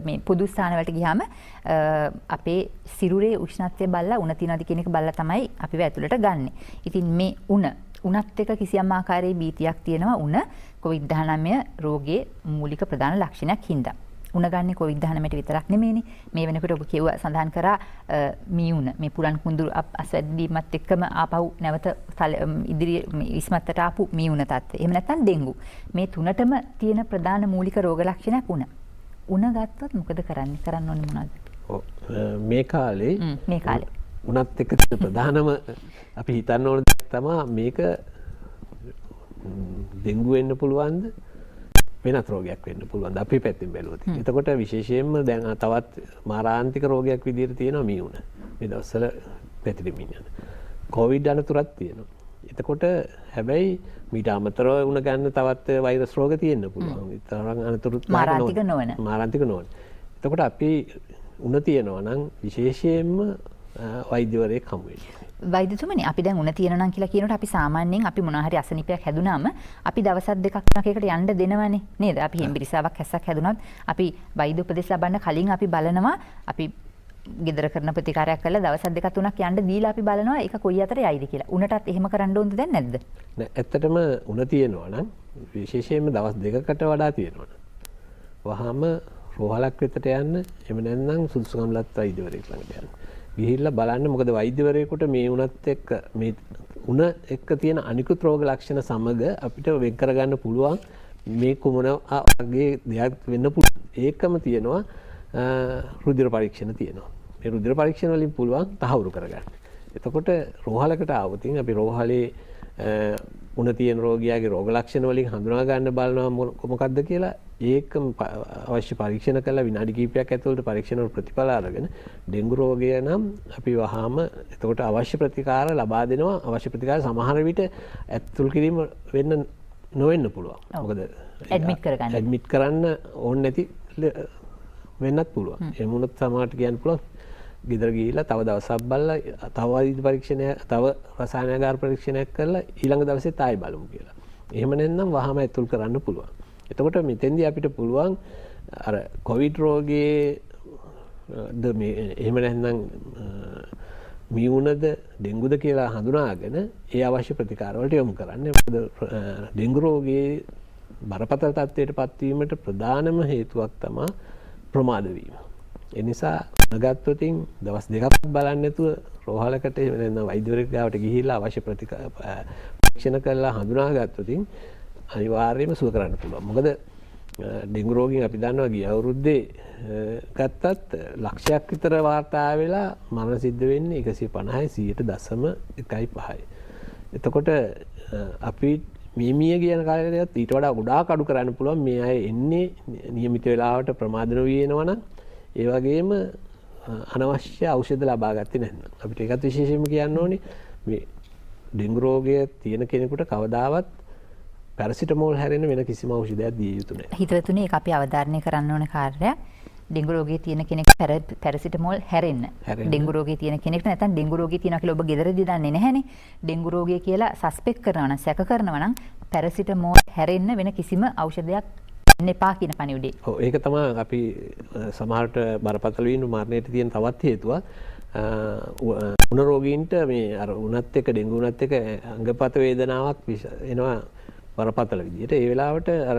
Speaker 1: මේ පොදු ස්ථාන වලට ගියාම අපේ සිරුරේ උෂ්ණත්වය බලලා උණ තියනවාද කියන එක බලලා තමයි අපි ඇතුළට ගන්නෙ. ඉතින් මේ උණත් එක්ක කිසියම් ආකාරයේ බීතියක් තියෙනවා උණ COVID-19 රෝගයේ මූලික ප්‍රධාන ලක්ෂණයක් හින්දා. උණ ගන්නේ COVID-19ට විතරක් නෙමෙයිනේ. මේ වෙනකොට ඔබ කියුවා සඳහන් කරා මීඋණ මේ පුරන් කුඳුරු අස්වැද්දීමත් එක්කම ආපහු නැවත ඉදිරි ඉස්මත්තට ආපු මීඋණ තත්ත්වය. එහෙම නැත්නම් ඩෙන්ගු. මේ තුනටම තියෙන ප්‍රධාන මූලික රෝග ලක්ෂණයක් උණ. උණ ගත්තොත් මොකද කරන්න ඕනේ මොනවද?
Speaker 2: මේ කාලේ උණත් එක්ක තියෙන ප්‍රධානම අපි හිතන්න ඕන දේ තමයි මේක ඩෙන්ගු වෙන්න පුළුවන්ද වෙනත් රෝගයක් වෙන්න පුළුවන්ද අපි පැත්තෙන් බැලුවොත්. එතකොට විශේෂයෙන්ම දැන් තවත් මාරාන්තික රෝගයක් විදිහට තියෙනවා මීඋණ. මේ දවස්වල පැතිරෙමින් යන. කොවිඩ් අනතුරක් තියෙනවා. එතකොට හැබැයි මීට අමතරව උණ ගන්න තවත් වෛරස් රෝග තියෙන්න පුළුවන්. තරම් අනතුරුත් මාරාන්තික නොවන. එතකොට අපි උණ තියෙනවා නම් විශේෂයෙන්ම වෛද්‍යවරයෙක් හමු වෙන්න.
Speaker 1: වෛද්‍යතුමනි අපි දැන් උණ තියෙනවා නම් කියලා කියනකොට අපි සාමාන්‍යයෙන් අපි මොනවා හරි අසනීපයක් හැදුනාම අපි දවසක් දෙකක් තුනකට යන්න දෙනවනේ නේද? අපි හෙම්බිරිසාවක් හැස්සක් හැදුනොත් අපි වෛද්‍ය උපදෙස් ලබන්න කලින් අපි බලනවා අපි ගෙදර කරන ප්‍රතිකාරයක් කරලා දවස් දෙකක් තුනක් යන්න දීලා අපි බලනවා ඒක කොයි අතර යයිද කියලා. උණටත් එහෙම කරන්න ඕනද දැන් නැද්ද?
Speaker 2: නෑ ඇත්තටම උණ තියෙනවා නම් විශේෂයෙන්ම දවස් දෙකකට වඩා තියෙනවා නම් වහාම රෝහලක් වෙතට යන්න එහෙම නැත්නම් සුදුසුකම්ලත් වෛද්‍යවරයෙක් ළඟට යන්න. ගිහිල්ලා බලන්න මොකද වෛද්‍යවරයෙකුට මේ උණත් එක්ක මේ උණ එක්ක තියෙන අනිකුත් රෝග ලක්ෂණ සමග අපිට වෙන් කරගන්න පුළුවන් මේ කුමන වගේ දෙයක් වෙන්න පුළුවන්. ඒකම තියෙනවා රුධිර පරීක්ෂණ තියෙනවා. මේ රුධිර පරීක්ෂණ වලින් පුළුවන් තහවුරු කරගන්න. එතකොට රෝහලකට ආවොතින් අපි රෝහලේ උණ තියෙන රෝගියාගේ රෝග ලක්ෂණ වලින් හඳුනා ගන්න බලනවා මොකක්ද කියලා ඒකම අවශ්‍ය පරීක්ෂණ කරලා විනාඩි කිහිපයක් ඇතුළත පරීක්ෂණ වල ප්‍රතිඵල අරගෙන ඩෙන්ගු රෝගය නම් අපි වහාම එතකොට අවශ්‍ය ප්‍රතිකාර ලබා දෙනවා. අවශ්‍ය ප්‍රතිකාර සමහර විට ඇතුල් කිරීම වෙන්න නොවෙන්න පුළුවන්. මොකද ඇඩ්මිට් කරන්න ඕනේ නැති වෙන්නත් පුළුවන්. එහෙම වුණොත් සමහරට කියන්න පුළුවන් ගෙදර ගිහිල්ලා තව දවසක් බලලා තව වෛද්‍ය පරීක්ෂණයක් තව රසායනාගාර පරීක්ෂණයක් කරලා ඊළඟ දවසේ ආයෙ බලමු කියලා. එහෙම නැත්නම් වහම ඇතුල් කරන්න පුළුවන්. එතකොට මෙතෙන්දී අපිට පුළුවන් අර කොවිඩ් රෝගයේ මේ එහෙම නැත්නම් මීඋණද ඩෙන්ගුද කියලා හඳුනාගෙන ඒ අවශ්‍ය ප්‍රතිකාර වලට යොමු කරන්න. මොකද ඩෙන්ගු රෝගයේ බරපතල තත්ත්වයට පත්වීමට ප්‍රධානම හේතුවක් තමයි ප්‍රමාද වීම. ඒ නිසා ගත්තොතින් දවස් දෙකක් බලන්න නැතුව රෝහලකට නැත්නම් වෛද්‍යවරයෙක් ගාවට ගිහිල්ලා අවශ්‍ය පරීක්ෂණ කරලා හඳුනා ගත්තොතින් අනිවාර්යයෙන්ම සුව කරන්න පුළුවන්. මොකද ඩෙන්ගු රෝගීන් අපි දන්නවා ගිය අවුරුද්දේ ගත්තත් ලක්ෂයක් විතර වාර්තා වෙලා මරණ සිද්ධ වෙන්නේ 150යි 100.1.5යි. එතකොට අපි මිය කියන කාලයකටත් ඊට වඩා ගොඩාක් අඩු කරන්න පුළුවන්. මේ අය එන්නේ નિયમિત වෙලාවට ප්‍රමාද නොවී එනවනම් ඒ වගේම අනවශ්‍ය ඖෂධ ලබා ගත්තේ නැත්නම් අපිට ඒකත් විශේෂයෙන්ම කියන්න ඕනේ මේ ඩෙන්ගු රෝගය තියෙන කෙනෙකුට කවදාවත් පැරසිටමෝල් හැරෙන්න වෙන කිසිම ඖෂධයක් දිය යුතු නැහැ.
Speaker 1: හිතවතුනි ඒක අපි අවධාරණය කරන්න ඕන කාර්යයක්. ඩෙන්ගු රෝගයේ තියෙන කෙනෙක් පැරසිටමෝල් හැරෙන්න. ඩෙන්ගු රෝගයේ තියෙන කෙනෙක්ට නැත්නම් ඩෙන්ගු රෝගය තියෙනවා කියලා ඔබ ගෙදරදී දන්නේ නැහැනේ. ඩෙන්ගු රෝගය කියලා සස්පෙක්ට් කරනවා නම් සැක කරනවා නම් පැරසිටමෝල් හැරෙන්න වෙන කිසිම ඖෂධයක් එපා කියන පණිවිඩේ.
Speaker 2: ඔව් ඒක තමයි අපි සමහරට බරපතල වීම මරණයට තියෙන තවත් හේතුවක්. උණ රෝගීන්ට මේ අර උණත් එක්ක ඩෙන්ගු උණත් එක්ක අංගපත වේදනාවක් එනවා බරපතල විදිහට. ඒ වෙලාවට අර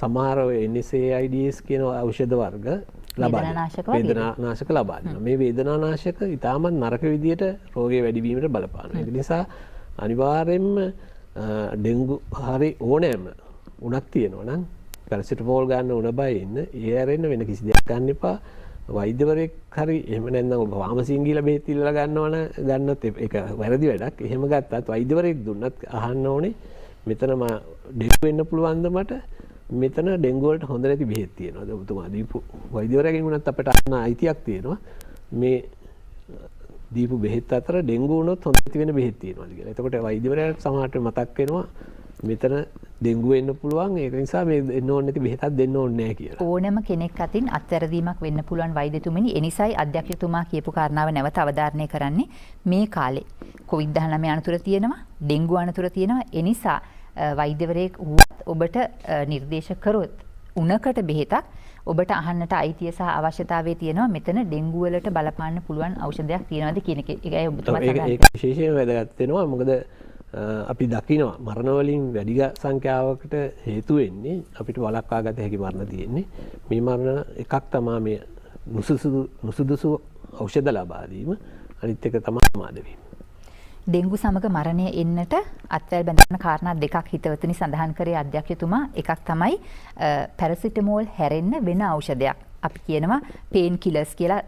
Speaker 2: සමහර NSAIDs කියන ඖෂධ වර්ග වේදනානාශක ලබා දෙනවා. මේ වේදනානාශක ඉතාමත් නරක විදිහට රෝගය වැඩි වීමට බලපානවා. ඒ නිසා අනිවාර්යයෙන්ම ඩෙන්ගු හරි ඕනෑම උණක් තියෙනවා නම් පැරසිටමෝල් ගන්න උණ බය ඉන්න ඒ ඇරෙන්න වෙන කිසි දෙයක් ගන්න එපා. වෛද්‍යවරයෙක් හරි එහෙම නැත්නම් ඔබ ෆාමසියෙන් ගිහලා බෙහෙත් ඉල්ලලා ගන්නවන ගන්නත් ඒක වැරදි වැඩක්. එහෙම ගත්තත් වෛද්‍යවරයෙක් දුන්නත් අහන්න ඕනේ මෙතන ඩෙන්ගු වෙන්න පුළුවන්ද මට? මෙතන ඩෙන්ගු වලට හොඳ නැති බෙහෙත් තියෙනවාද? ඔබතුමා දීපු වෛද්‍යවරයෙක්ගෙන් උනත් අපිට අහන්න අයිතියක් තියෙනවා. මේ දීපු බෙහෙත් අතර ඩෙන්ගු වුණොත් හොඳ නැති වෙන බෙහෙත් තියෙනවාද කියලා. එතකොට වෛද්‍යවරයාට සමහරට මතක් වෙනවා මෙතන ඩෙන්ගු වෙන්න පුළුවන් ඒක නිසා මේ දෙන්න ඕනේ නැති බෙහෙතක් දෙන්න ඕනේ නැහැ කියලා.
Speaker 1: ඕනම කෙනෙක් අතින් අත්වැරදීමක් වෙන්න පුළුවන් වෛද්‍යතුමනි. ඒ නිසායි අධ්‍යක්ෂකතුමා කියපු කාරණාව නැවත අවධාරණය කරන්නේ මේ කාලේ COVID-19 අනතුර තියෙනවා, ඩෙන්ගු අනතුර තියෙනවා. ඒ නිසා වෛද්‍යවරයෙක් ඔබට නිර්දේශ කරොත් උණකට බෙහෙතක් ඔබට අහන්නට අයිතිය සහ අවශ්‍යතාවය තියෙනවා. මෙතන ඩෙන්ගු වලට බලපාන්න පුළුවන් ඖෂධයක් තියෙනවද කියන එක. ඒකයි ඔබතුමා සඳහන්
Speaker 2: ඒක විශේෂයෙන් වැදගත් වෙනවා. මොකද අපි දකිනවා මරණ වලින් වැඩි සංඛ්‍යාවකට හේතු වෙන්නේ අපිට වළක්වා ගත හැකි මරණ තියෙන්නේ. මේ මරණ එකක් තමයි මේ නුසුදුසු ඖෂධ ලබා දීම. අනිත් එක තමයි ප්‍රමාද වීම.
Speaker 1: ඩෙන්ගු සමග මරණය එන්නට අත්වැල් බැඳගෙන කාරණා දෙකක් හිතවතුනි සඳහන් කරේ අධ්‍යක්ෂකතුමා. එකක් තමයි පැරසිටමෝල් හැරෙන්න වෙන ඖෂධයක්. අපි කියනවා පේන් කිලර්ස් කියලා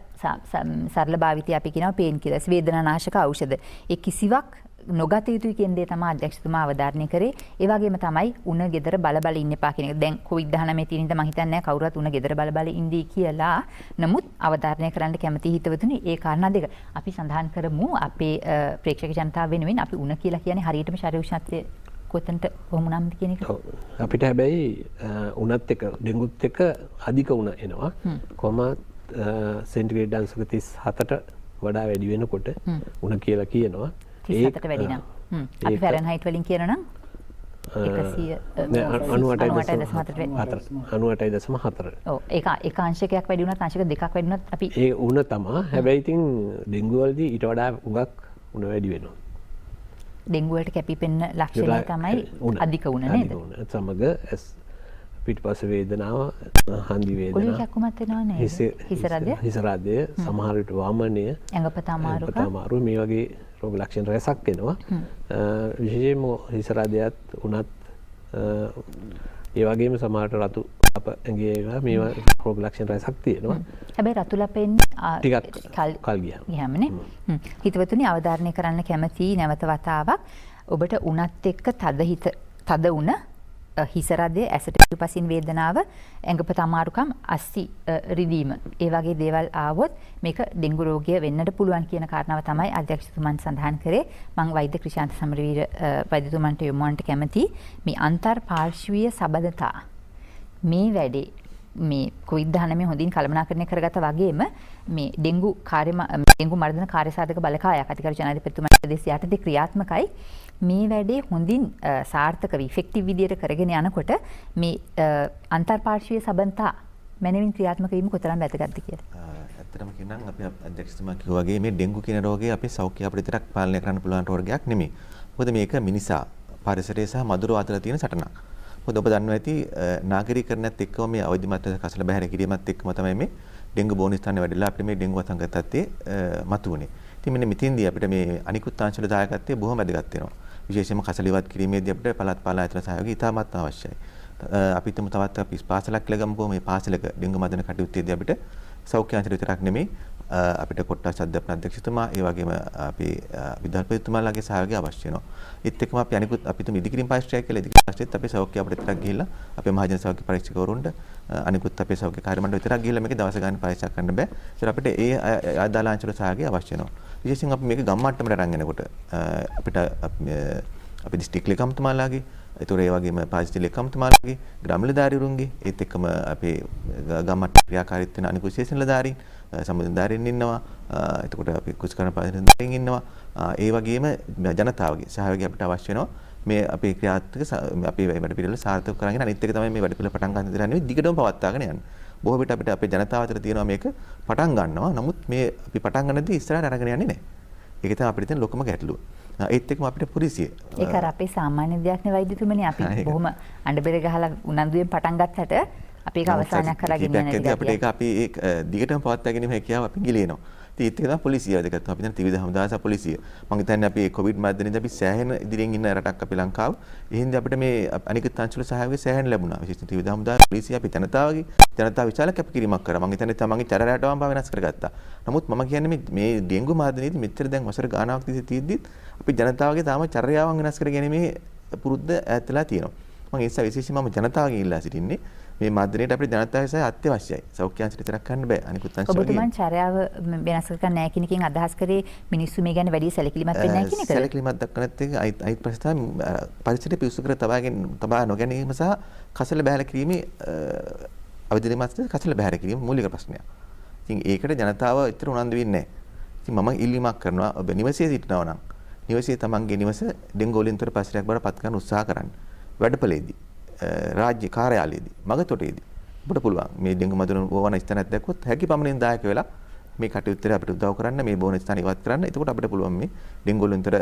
Speaker 1: සරල භාවිතය අපි කියනවා පේන් කිලර්ස් වේදනානාශක ඖෂධ. ඒ කිසිවක් නොගත යුතුයි කියන දේ තමයි අධ්‍යක්ෂකතුමා අවධාරණය කරේ. ඒ වගේම තමයි උණ ගෙදර බල බල ඉන්න එපා කියන එක. දැන් COVID-19 තියෙන ඉඳ මම හිතන්නේ නැහැ කවුරුත් උණ ගෙදර බල බල ඉඳී කියලා. නමුත් අවධාරණය කරන්න කැමති හිතවතුනි ඒ කාරණා දෙක. අපි සඳහන් කරමු අපේ ප්‍රේක්ෂක ජනතාව වෙනුවෙන් අපි උණ කියලා කියන්නේ හරියටම ශරීර උෂ්ණත්වය කොතනට කොහොම නම්ද කියන එක.
Speaker 2: අපිට හැබැයි උණත් එක ඩෙන්ගුත් එක අධික උණ එනවා. කොහොමද සෙන්ටිග්‍රේඩ් අංශක 37ට වඩා වැඩි වෙනකොට උණ කියලා කියනවා.
Speaker 1: 37ට වැඩි නම් අපි ෆැරන්හයිට් වලින් කියනවා නම්
Speaker 2: 98.4.
Speaker 1: ඔව් ඒක අංශකයක් වැඩි වුණත් අංශක දෙකක් වැඩි වුණත් අපි
Speaker 2: ඒ උණ තමයි. හැබැයි ඉතින් ඩෙන්ගු වලදී ඊට වඩා උගක් උණ වැඩි වෙනවා.
Speaker 1: ඩෙන්ගු වලට කැපිපෙන්න ලක්ෂණය තමයි අධික උණ නේද?
Speaker 2: සමග පිටිපස්ස වේදනාව, හන්දි වේදනාව,
Speaker 1: ඔළුව කැක්කුමත් වෙනවා නේද?
Speaker 2: හිස රදය, සමහර විට වමනය,
Speaker 1: ඇඟපත
Speaker 2: අමාරු මේ වගේ රෝග ලක්ෂණ රැසක් එනවා. විශේෂයෙන්ම හිස රදයත් උනත් ඒ වගේම සමහරට රතු අප ඇඟේ ඒවා මේවා රෝග ලක්ෂණ රැසක් තියෙනවා.
Speaker 1: හැබැයි රතු ලපෙන්නේ
Speaker 2: ටිකක් කල්
Speaker 1: ගියාමනේ. හිතවතුනි අවධාරණය කරන්න කැමති නැවත වතාවක් ඔබට උනත් එක්ක තද උණ හිස රදය, ඇසට පිටුපසින් වේදනාව, ඇඟපත අමාරුකම්, අස්ථි රිදීම ඒ වගේ දේවල් ආවොත් මේක ඩෙන්ගු රෝගය වෙන්නට පුළුවන් කියන කාරණාව තමයි අධ්‍යක්ෂකතුමන් සඳහන් කරේ. මම වෛද්‍ය ක්‍රිෂාන්ත සමරවීර වෛද්‍යතුමන්ට යොමුවන්නට කැමති මේ අන්තර් පාර්ශ්වීය සබඳතා මේ වැඩේ මේ COVID-19 හොඳින් කළමනාකරණය කරගත්තා වගේම මේ ඩෙන්ගු මර්ධන කාර්යසාධක බලකායක් අධිකාරී ජනාධිපතිතුමාගේ ප්‍රදේශ යටතේ ක්‍රියාත්මකයි. මේ වැඩේ හොඳින් සාර්ථකව ඉෆෙක්ටිව් විදියට කරගෙන යනකොට මේ අන්තර්පාර්ශ්වීය සබඳතා මැනවින් ක්‍රියාත්මක වීම කොතරම් වැදගත්ද කියලා.
Speaker 3: ඇත්තටම කියනනම් අපි අධ්‍යක්ෂතුමා කිව්වා වගේ මේ ඩෙන්ගු කියන රෝගය අපේ සෞඛ්‍ය අපිට විතරක් පාලනය කරන්න පුළුවන් රෝගයක් නෙමෙයි. මොකද මේක මිනිසා පරිසරය සහ මදුරුව අතර තියෙන සටනක්. මොකද ඔබ දන්නවා ඇති නාගරිකකරණයත් එක්කම මේ අවදිමත් කසල බැහැර කිරීමත් එක්කම තමයි මේ ඩෙන්ගු බෝනිස් ස්ථානේ වැඩිලා අපිට මේ ඩෙන්ගු වසංගත තත්ත්වයේ මතුවුනේ. ඉතින් මෙන්න මෙතෙන්දී අපිට මේ අනිකුත් අංශවල දායකත්වයේ බොහොම වැදගත් වෙනවා. විශේෂයෙන්ම කසල ඉවත් කිරීමේදී අපිට පළාත් පාලන ආයතන සහයෝගය ඉතාමත් අවශ්‍යයි. අපි හිතමු තවත් අපි පාසලක් ලගමුකෝ මේ පාසලක ඩෙන්ගු මර්ධන කටයුත්තේදී අපිට සෞඛ්‍ය අංශය විතරක් නෙමෙයි අපිට කොට්ටාස් අධ්‍යාපන අධ්‍යක්ෂතුමා ඒ වගේම අපි විද්‍යාපතිතුමාලාගේ සහයෝගය අවශ්‍ය වෙනවා. ඒත් එක්කම අපි අනිකුත් අපි තුමු ඉදිකිරීම පරීක්ෂය කියලා ඉදිකිරීම පරීක්ෂෙත් අපේ සෞඛ්‍ය අපිට විතරක් ගිහිල්ලා අපේ මහජන සෞඛ්‍ය පරීක්ෂකවරුන්ට අනිකුත් අපේ සෞඛ්‍ය කාර්ය මණ්ඩල විතරක් ගිහිල්ලා මේක දවස් ගානේ පරීක්ෂා කරන්න බෑ. ඒත් අපිට ඒ ආදාළ අංශවල සහයෝගය අවශ්‍ය වෙනවා. විශේෂයෙන් අපි මේක ගම් මට්ටමට අරන් යනකොට අපිට අපි දිස්ත්‍රික් ලේකම්තුමාලාගේ ඒතොර ඒ වගේම පාරිශුද්ධ ලේකම්තුමාලාගේ ග්‍රාම නිලධාරීවරුන්ගේ ඒත් එක්කම අපේ ගම් මට්ටමේ ක්‍රියාකාරීත්වය වෙන අනිකුත් විශේෂ නිලධාරීන් සම්බන්ධධාරීන් ඉන්නවා. එතකොට අපි කුස්කරණ පාරිශුද්ධ ඉන්නවා. ඒ වගේම ජනතාවගේ සහයෝගය අපිට අවශ්‍ය වෙනවා. මේ අපේ ක්‍රියාත්මක අපේ වැඩ පිළිවෙල සාර්ථක කරගෙන අනිත් එක තමයි මේ වැඩ පිළිවෙල පටන් ගන්න දෙන්නේ දිගටම පවත්වාගෙන යන්න. බොහෝ විට අපිට අපේ ජනතාව අතර තියෙනවා මේක පටන් ගන්නවා. නමුත් මේ අපි පටන් ගන්නදී ඉස්සරහට අරගෙන යන්නේ නැහැ. ඒක තමයි අපිට තියෙන ලොකුම ගැටලුව. ඒත් එක්කම අපිට පුරිසිය.
Speaker 1: ඒක අර අපේ සාමාන්‍ය දෙයක් නේ වෛද්‍යතුමනි අපි බොහොම අඬබෙර ගහලා උනන්දුවෙන් පටන් ගත්තට අපි ඒක අවසානයක් කරගෙන යන
Speaker 3: ඉතින් අපිට ඒක අපි දිගටම පවත්වා ගැනීම හැකියාව අපි ගිලිනවා. ඉතින් ඒක තමයි පොලිසිය වැඩගත්. අපි දැන් ත්‍රිවිධ හමුදා සහ පොලිසිය. මම හිතන්නේ අපි කොවිඩ් මැදදී අපි සෑහෙන ඉදිරියෙන් ඉන්න රටක් අපි ලංකාව. ඒ හින්දා අපිට මේ අනිකුත් අංශවල සහයෝගය සෑහෙන ලැබුණා. විශේෂයෙන් ත්‍රිවිධ හමුදා පොලිසිය අපි ජනතාව විශාල කැපකිරීමක් කරා. මම හිතන්නේ තමන්ගේ චරරයටම වෙනස් කරගත්තා. නමුත් මම කියන්නේ මේ ඩෙන්ගු මාධ්‍යනීති මෙච්චර දැන් වසර ගාණක් තිස්සේ තියෙද්දිත් අපි ජනතාවගේ තාම චර්යාවන් වෙනස් කර ගැනීමේ පුරුද්ද ඈත්ලා තියෙනවා. මම ඒ නිසා විශේෂයෙන්ම ජනතාවගෙන් ඉල්ලා සිටින්නේ මේ මාධ්‍යනීති අපේ ජනතාවගේ සහ අත්‍යවශ්‍යයි. සෞඛ්‍ය අංශයට විතරක් කරන්න බෑ. අනිකුත් අංශ වලින්
Speaker 1: ඔබතුමන් චර්යාව වෙනස් කර නැහැ කියන එකෙන් අදහස් කරේ මිනිස්සු මේ ගැන වැඩි සැලකිලිමත් වෙන්නේ නැහැ කියන එකද?
Speaker 3: සැලකිලිමත් දක්වන්නත් එක අයිත් ප්‍රශ්න පරිසරය පිරිසුදු කර තබා නොගැනීම සහ කසල බැහැර කිරීමේ අවධිරමත් කසල බැහැර කිරීම මූලික ප්‍රශ්නයක්. ඉතින් ඒකට ජනතාව ඉතර උනන්දු වෙන්නේ නැහැ. ඉතින් මම ඉල්ලීමක් කරනවා ඔබ නිවසේ සිටිනවා නම් නිවසේ තමන්ගේ නිවස ඩෙන්ගු වලින් තොර පරිසරයක් බවට පත් කරන්න උත්සාහ කරන්න. වැඩපළේදී රාජ්‍ය කාර්යාලයේදී මගතොටේදී ඔබට පුළුවන් මේ ඩෙන්ගු මදුරුන් වවන ස්ථානයක් දැක්කොත් හැකි පමණින් දායක වෙලා මේ කටයුත්තට අපිට උදව් කරන්න මේ බෝන ස්ථාන ඉවත් කරන්න. එතකොට අපිට පුළුවන් මේ ඩෙන්ගු වලින් තොර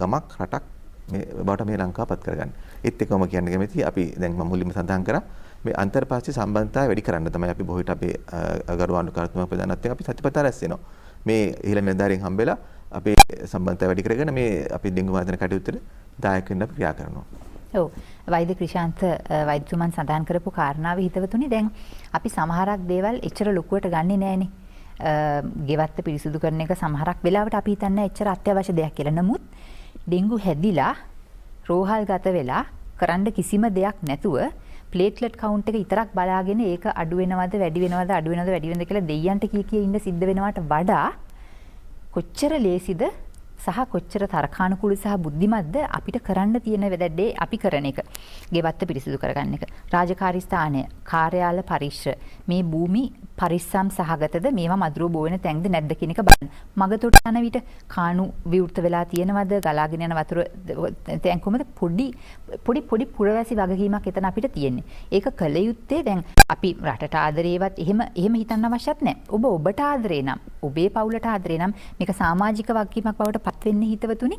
Speaker 3: ගමක් රටක් මේ බවට මේ ලංකාව පත් කරගන්න. ඒත් එක්කම කියන්න කැමති අපි දැන් මම මුලින්ම සඳහන් කරා මේ අන්තර්පාර්ශ්ව සම්බන්ධතාවය වැඩි කරන්න තමයි අපි බොහෝ විට අපේ ගරු ආණ්ඩුකාරතුමා ප්‍රධානත්වයෙන් අපි සත්‍යපතා රැස් වෙනවා. මේ ඉහළ නිලධාරීන් හම්බෙලා අපේ සම්බන්ධතාවය වැඩි කරගෙන මේ අපි ඩෙන්ගු මාධ්‍යන කටයුත්තට දායක වෙන්න අපි ක්‍රියා කරනවා.
Speaker 1: ඔව් වෛද්‍ය ක්‍රිෂාන්ත වෛද්‍යතුමන් සඳහන් කරපු කාරණාව හිතවතුනි දැන් අපි සමහරක් දේවල් එච්චර ලොකුවට ගන්නෙ නෑනේ. ගෙවත්ත පිරිසුදු කරන එක සමහරක් වෙලාවට අපි හිතන්නේ එච්චර අත්‍යවශ්‍ය දෙයක් කියලා. නමුත් ඩෙන්ගු හැදිලා රෝහල් ගත වෙලා කරන්න කිසිම දෙයක් නැතුව ප්ලේට්ලට් කවුන්ට් එක විතරක් බලාගෙන ඒක අඩු වෙනවද වැඩි වෙනවද කියලා දෙයියන්ට කිය ඉන්න සිද්ධ වෙනවට වඩා කොච්චර ලේසිද සහ කොච්චර තර්කානුකූල සහ බුද්ධිමත්ද අපිට කරන්න තියෙන වැඩේ අපි කරන එක. ගෙවත්ත පිරිසිදු කරගන්න එක. රාජකාරී ස්ථානය, කාර්යාල පරිශ්‍ර මේ භූමි පරිස්සම් සහගතද මේවා මදුරුව බෝ වෙන තැන්ද නැද්ද කියන එක බලන්න. මගතොට යන විට කාණු විවෘත වෙලා තියෙනවද ගලාගෙන යන වතුර තැන් කොහමද පොඩි පුරවැසි වගකීමක් එතන අපිට තියෙන්නේ. ඒක කළ යුත්තේ දැන් අපි රටට ආදරේවත් එහෙම හිතන්න අවශ්‍යත් නැහැ. ඔබට ආදරේ නම් ඔබේ පවුලට ආදරේ නම් මේක සමාජික වගකීමක් බවට පත් වෙන්නේ හිතවතුනි.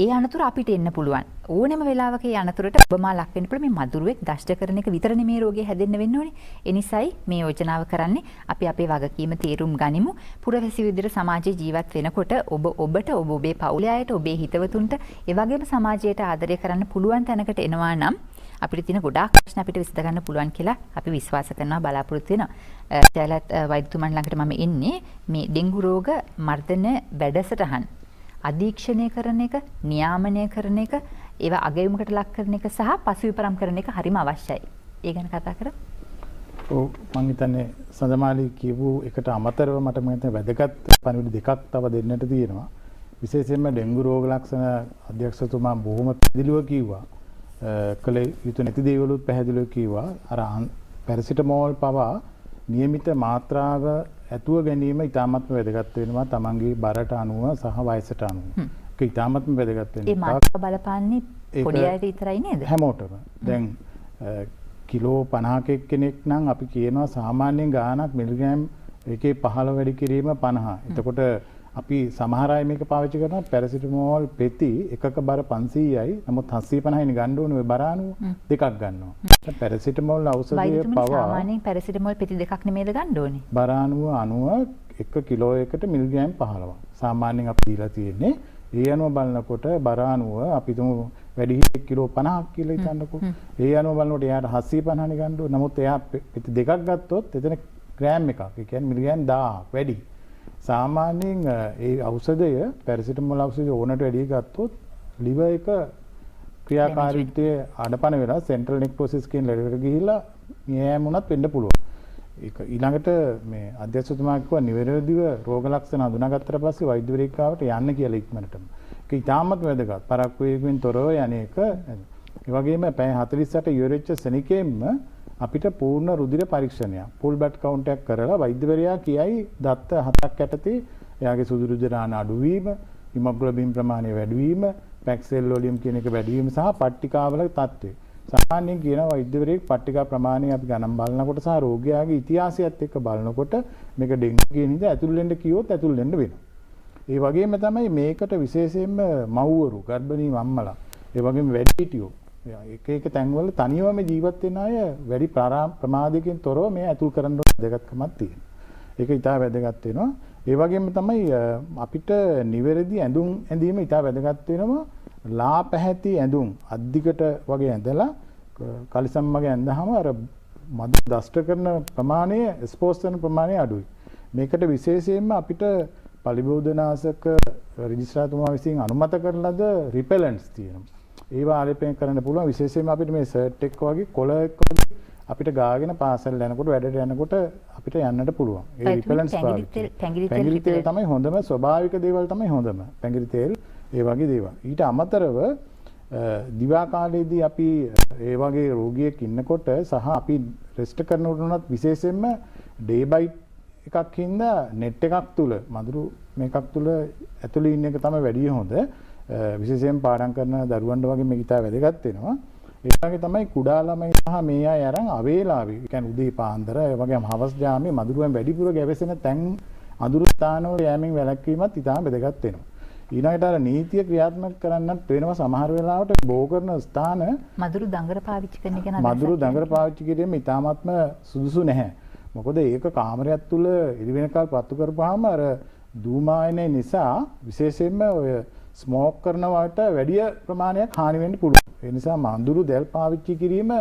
Speaker 1: ඒ අනතුර අපිට එන්න පුළුවන්. ඕනෑම වෙලාවක ඒ අනතුරට ඔබමා ලක් වෙන්න පුළුවන්. මේ මදුරුවෙක් දෂ්ට කරන එක විතරනේ මේ රෝගේ හැදෙන්න වෙන්න ඕනේ. ඒ නිසායි මේ යෝජනාව කරන්නේ අපි අපේ වගකීම තේරුම් ගනිමු. පුරවැසි විදිහට සමාජයේ ජීවත් වෙනකොට ඔබට ඔබේ පවුලේ අයට ඔබේ හිතවතුන්ට ඒ වගේම සමාජයට ආදරය කරන්න පුළුවන් තැනකට එනවා නම් අපිට තියෙන ගොඩාක් ප්‍රශ්න අපිට විසඳ ගන්න පුළුවන් කියලා අපි විශ්වාස කරනවා බලාපොරොත්තු වෙනවා. ජයලත් වෛද්‍යතුමන් ළඟට මම එන්නේ මේ ඩෙන්ගු රෝග මර්ධන වැඩසටහන් අධීක්ෂණය කරන එක, නියාමනය කරන එක, ඒවා අගයුමකට ලක් කරන එක සහ පසුවිපරම් කරන එක හරිම අවශ්‍යයි. ඒ ගැන කතා කරමු.
Speaker 4: ඔව් මම හිතන්නේ සඳමාලි කියපු එකට අමතරව මට මම හිතන්නේ වැදගත් පණිවිඩ දෙකක් තව දෙන්නට තියෙනවා. විශේෂයෙන්ම ඩෙන්ගු රෝග ලක්ෂණ අධ්‍යක්ෂකතුමා බොහොම පැහැදිලිව කිව්වා. කල යුතු නැති දේවලුත් පැහැදිලිව කිව්වා. අර පැරසිටමෝල් පවා નિયમિત මාත්‍රාව ඇතුව ගැනීම ඉතාමත්ම වැදගත් වෙනවා තමන්ගේ බරට අනුව සහ වයසට අනුව. ඒක ඉතාමත්ම වැදගත් වෙනවා.
Speaker 1: ඒ මාත්‍රාව බලපාන්නේ පොඩි අයට විතරයි නේද?
Speaker 4: හැමෝටම. දැන් කිලෝ 50ක කෙනෙක් නම් අපි කියනවා සාමාන්‍යයෙන් ගාණක් මිලිග්‍රෑම් එකේ 15 වැඩි කිරීම 50. එතකොට අපි සමහර අය මේක පාවිච්චි කරනවා පැරසිටමෝල් පෙති එකක බර 500යි. නමුත් 750යිනේ ගන්න ඕනේ ඔය බර අනුව දෙකක් ගන්නවා. පැරසිටමෝල් ඖෂධය පවා
Speaker 1: සාමාන්‍යයෙන් පැරසිටමෝල් පෙති දෙකක් නෙමෙයිද ගන්න ඕනේ?
Speaker 4: බර අනුව 1 කිලෝ එකට මිලිග්‍රෑම් 15. සාමාන්‍යයෙන් අපි දීලා තියෙන්නේ. ඒ අනුව බලනකොට බර අනුව අපි තුමු වැඩි කිලෝ 50ක් කියලා හිතන්නකෝ. ඒ අනුව බලනකොට එයාට 750නේ ගන්න ඕනේ. නමුත් එයා පෙති දෙකක් ගත්තොත් එතන ග්‍රෑම් එකක්. ඒ කියන්නේ මිලිග්‍රෑම් 1000ක් වැඩි. සාමාන්‍යයෙන් ඒ ඖෂධය පැරසිටමෝල් ඖෂධය ඕනට වැඩි ගත්තොත් liver එක ක්‍රියාකාරීත්වයේ අඩපණ වෙලා central necrosis කියන ලෙඩකට ගිහිල්ලා නියෑම උනත් වෙන්න පුළුවන්. ඒක ඊළඟට මේ අධ්‍යක්ෂකතුමා කිව්වා නිවැරදිව රෝග ලක්ෂණ හඳුනාගත්තට පස්සේ වෛද්‍යවරයෙක් ගාවට යන්න කියලා ඉක්මනටම. ඒක ඉතාමත් වැදගත්. පරක්කු වේගයෙන් තොරව යන්නේක. ඒ වගේම පැය 48 ඉවරෙච්ච සෙනිකෙම්ම අපිට පූර්ණ රුධිර පරීක්ෂණයක් full blood count එකක් කරලා වෛද්‍යවරයා කියයි දත්ත 7ක් යටතේ එයාගේ සුදු රුධිර ආන අඩුවීම, හිමොග්ලොබින් ප්‍රමාණය වැඩිවීම, පැක්සෙල් වොලියම් කියන එක වැඩිවීම සහ පට්ටිකාවල තත්ත්වය. සාමාන්‍යයෙන් කියන වෛද්‍යවරයෙක් පට්ටිකා ප්‍රමාණය අපි ගණන් බලනකොට සහ රෝගියාගේ ඉතිහාසයත් එක්ක බලනකොට මේක ඩෙන්ගු කියන ඉඳ ඇතුල් වෙන්න කිව්වොත් ඇතුල් වෙන්න වෙනවා. ඒ වගේම තමයි මේකට විශේෂයෙන්ම මව්වරු, ගර්භණී අම්මලා, ඒ වගේම වැඩිහිටියෝ එක එක තැන්වල තනියම ජීවත් වෙන අය වැඩි ප්‍රමාදයකින් තොරව මේ ඇතුල් කරන්න වැදගත්කමක් තියෙනවා. ඒක ඉතා වැදගත් වෙනවා. ඒ වගේම තමයි අපිට නිවැරදි ඇඳුම් ඇඳීම ඉතා වැදගත් වෙනවා. ලා පැහැති ඇඳුම් අද්දිකට වගේ ඇඳලා කලිසම් වගේ ඇඳහම අර මද දෂ්ට කරන ප්‍රමාණය ස්පෝස් කරන ප්‍රමාණය අඩුයි. මේකට විශේෂයෙන්ම අපිට පලිබෝධනාශක රෙජිස්ට්‍රාර්තුමා විසින් අනුමත කරන ලද රිපෙලන්ට්ස් තියෙනවා. ඒවා ආලේපනය කරන්න පුළුවන්. විශේෂයෙන්ම අපිට මේ සර්ට් එක වගේ කොළ එක වගේ අපිට ගාගෙන පාසල් යනකොට වැඩට යනකොට අපිට යන්නට පුළුවන්. ඒ රිපෙලන්ට්ස් පාවිච්චි. පැංගිරි තෙල් තමයි හොඳම ස්වභාවික දේවල් තමයි හොඳම. පැංගිරි තෙල් ඒ වගේ දේවල්. ඊට අමතරව දිවා කාලයේදී අපි ඒ වගේ රෝගියෙක් ඉන්නකොට සහ අපි රෙස්ට් කරනකොට උනත් විශේෂයෙන්ම ඩේ බයිට් එකක් හින්දා නෙට් එකක් තුල මදුරු මේකක් තුල ඇතුළේ ඉන්න එක තමයි වැඩි හොඳ. විශේෂයෙන් පාඩම් කරන දරුවන්ට වගේ මේක ඉතා වැදගත් වෙනවා. ඒ වගේ තමයි කුඩා ළමයි සහ මේ අය අරන් අවේලාවේ, ඒ කියන්නේ උදේ පාන්දර ඒ වගේම හවස් ජාමේ මදුරුවෙන් වැඩිපුර ගැවසෙන තැන් අඳුරු ස්ථානවල යෑමෙන් වැළැක්වීමත් ඉතාම වැදගත් වෙනවා. ඊළඟට අර නීතිය ක්‍රියාත්මක කරන්නත් වෙනවා. සමහර වෙලාවට බෝ කරන ස්ථාන
Speaker 1: මදුරු දඟර පාවිච්චි කරන එක
Speaker 4: මදුරු දඟර පාවිච්චි කිරීම ඉතාමත්ම සුදුසු නැහැ. මොකද ඒක කාමරයක් තුල ඉරි වෙනකල් පත්තු කරපුවාම අර ධූමායනය නිසා විශේෂයෙන්ම ඔය ස්මෝක් කරනවට වැඩි ප්‍රමාණයක් හානි වෙන්න පුළුවන්. ඒ නිසා මඳුරු දැල් පාවිච්චි කිරීම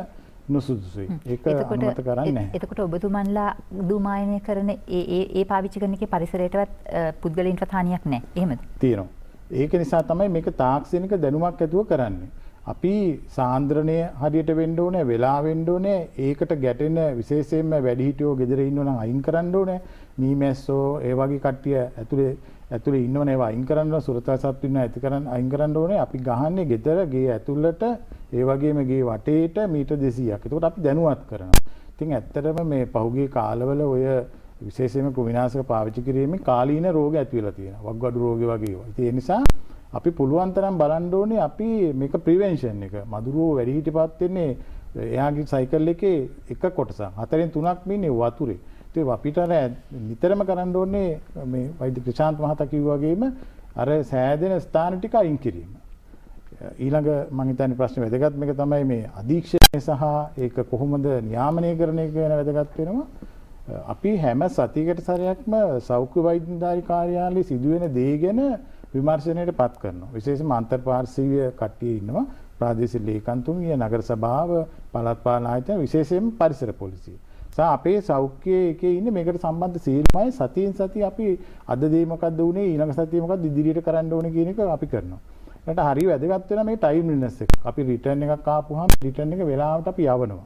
Speaker 4: නුසුදුසුයි. ඒක අනුමත කරන්නේ නැහැ.
Speaker 1: එතකොට ඔබතුමන්ලා ධූමායනය කරන ඒ පාවිච්චි කරන එකේ පරිසරයටවත් පුද්ගලයන්ට හානියක් නැහැ. එහෙමද?
Speaker 4: තියෙනවා. ඒක නිසා තමයි මේක තාක්ෂණික දැනුමක් ඇතුව කරන්නේ. අපි සාන්ද්‍රණය හරියට වෙන්න ඕනේ, වෙලා වෙන්න ඕනේ. ඒකට ගැටෙන විශේෂයෙන්ම වැඩිහිටියෝ ගෙදර ඉන්නෝ නම් අයින් කරන්න ඕනේ. මීමැස්සෝ ඒ වගේ කට්ටිය ඇතුලේ ඉන්නවනේ ඒවා අයින් කරන්න ඕනේ. සුරතල් සත්තු ඉන්නවා ඇති කරන්න අයින් කරන්න ඕනේ. අපි ගහන්නේ ගෙදර ගේ ඇතුළට ඒ වගේම ගේ වටේට මීටර් 200ක්. ඒකට අපි දැනුවත් කරනවා. ඉතින් ඇත්තටම මේ පහුගිය කාලවල ඔය විශේෂයෙන්ම කෘමිනාශක පාවිච්චි කිරීමෙන් කාලීන රෝග ඇති වෙලා තියෙනවා. වක්ගඩු රෝග වගේ ඒවා. ඉතින් ඒ නිසා අපි පුළුවන් තරම් බලන්න ඕනේ අපි මේක ප්‍රිවෙන්ෂන් එක. මදුරුවෝ වැඩිහිටිපත් වෙන්නේ එයාගේ සයිකල් එකේ එක කොටසක්. 4න් 3ක් මින්නේ වතුරේ. ඒක අපිට අර නිතරම කරන්න ඕනේ මේ වෛද්‍ය ප්‍රශාන්ත් මහතා කිව්වා වගේම අර සෑදෙන ස්ථාන ටික අයින් කිරීම. ඊළඟ මම හිතන්නේ ප්‍රශ්නේ වැදගත් මේක තමයි මේ අධීක්ෂණය සහ ඒක කොහොමද නියාමනය කරන එක ගැන වැදගත් වෙනවා. අපි හැම සතියකට සැරයක්ම සෞඛ්‍ය වෛද්‍ය නිලධාරී කාර්යාලයේ සිදුවෙන දේ ගැන විමර්ශනයට පත් කරනවා. විශේෂයෙන්ම අන්තර්පාර්ශ්වීය කට්ටිය ඉන්නවා. ප්‍රාදේශීය ලේකම්තුමිය, නගර සභාව, පළාත් පාලන ආයතන, විශේෂයෙන්ම පරිසර පොලිසිය. අපේ සෞඛ්‍යයේ එකේ ඉන්නේ මේකට සම්බන්ධ සීලමයි සතියෙන් සතිය අපි අද දේ මොකද්ද උනේ ඊළඟ සතියේ මොකද්ද ඉදිරියට කරන්න ඕනේ කියන එක අපි කරනවා. ඒකට හරිය වැදගත් වෙනවා මේ ටයිම්ලිනස් එක. අපි රිටර්න් එකක් ආපුවාම රිටර්න් එක වෙලාවට අපි යවනවා.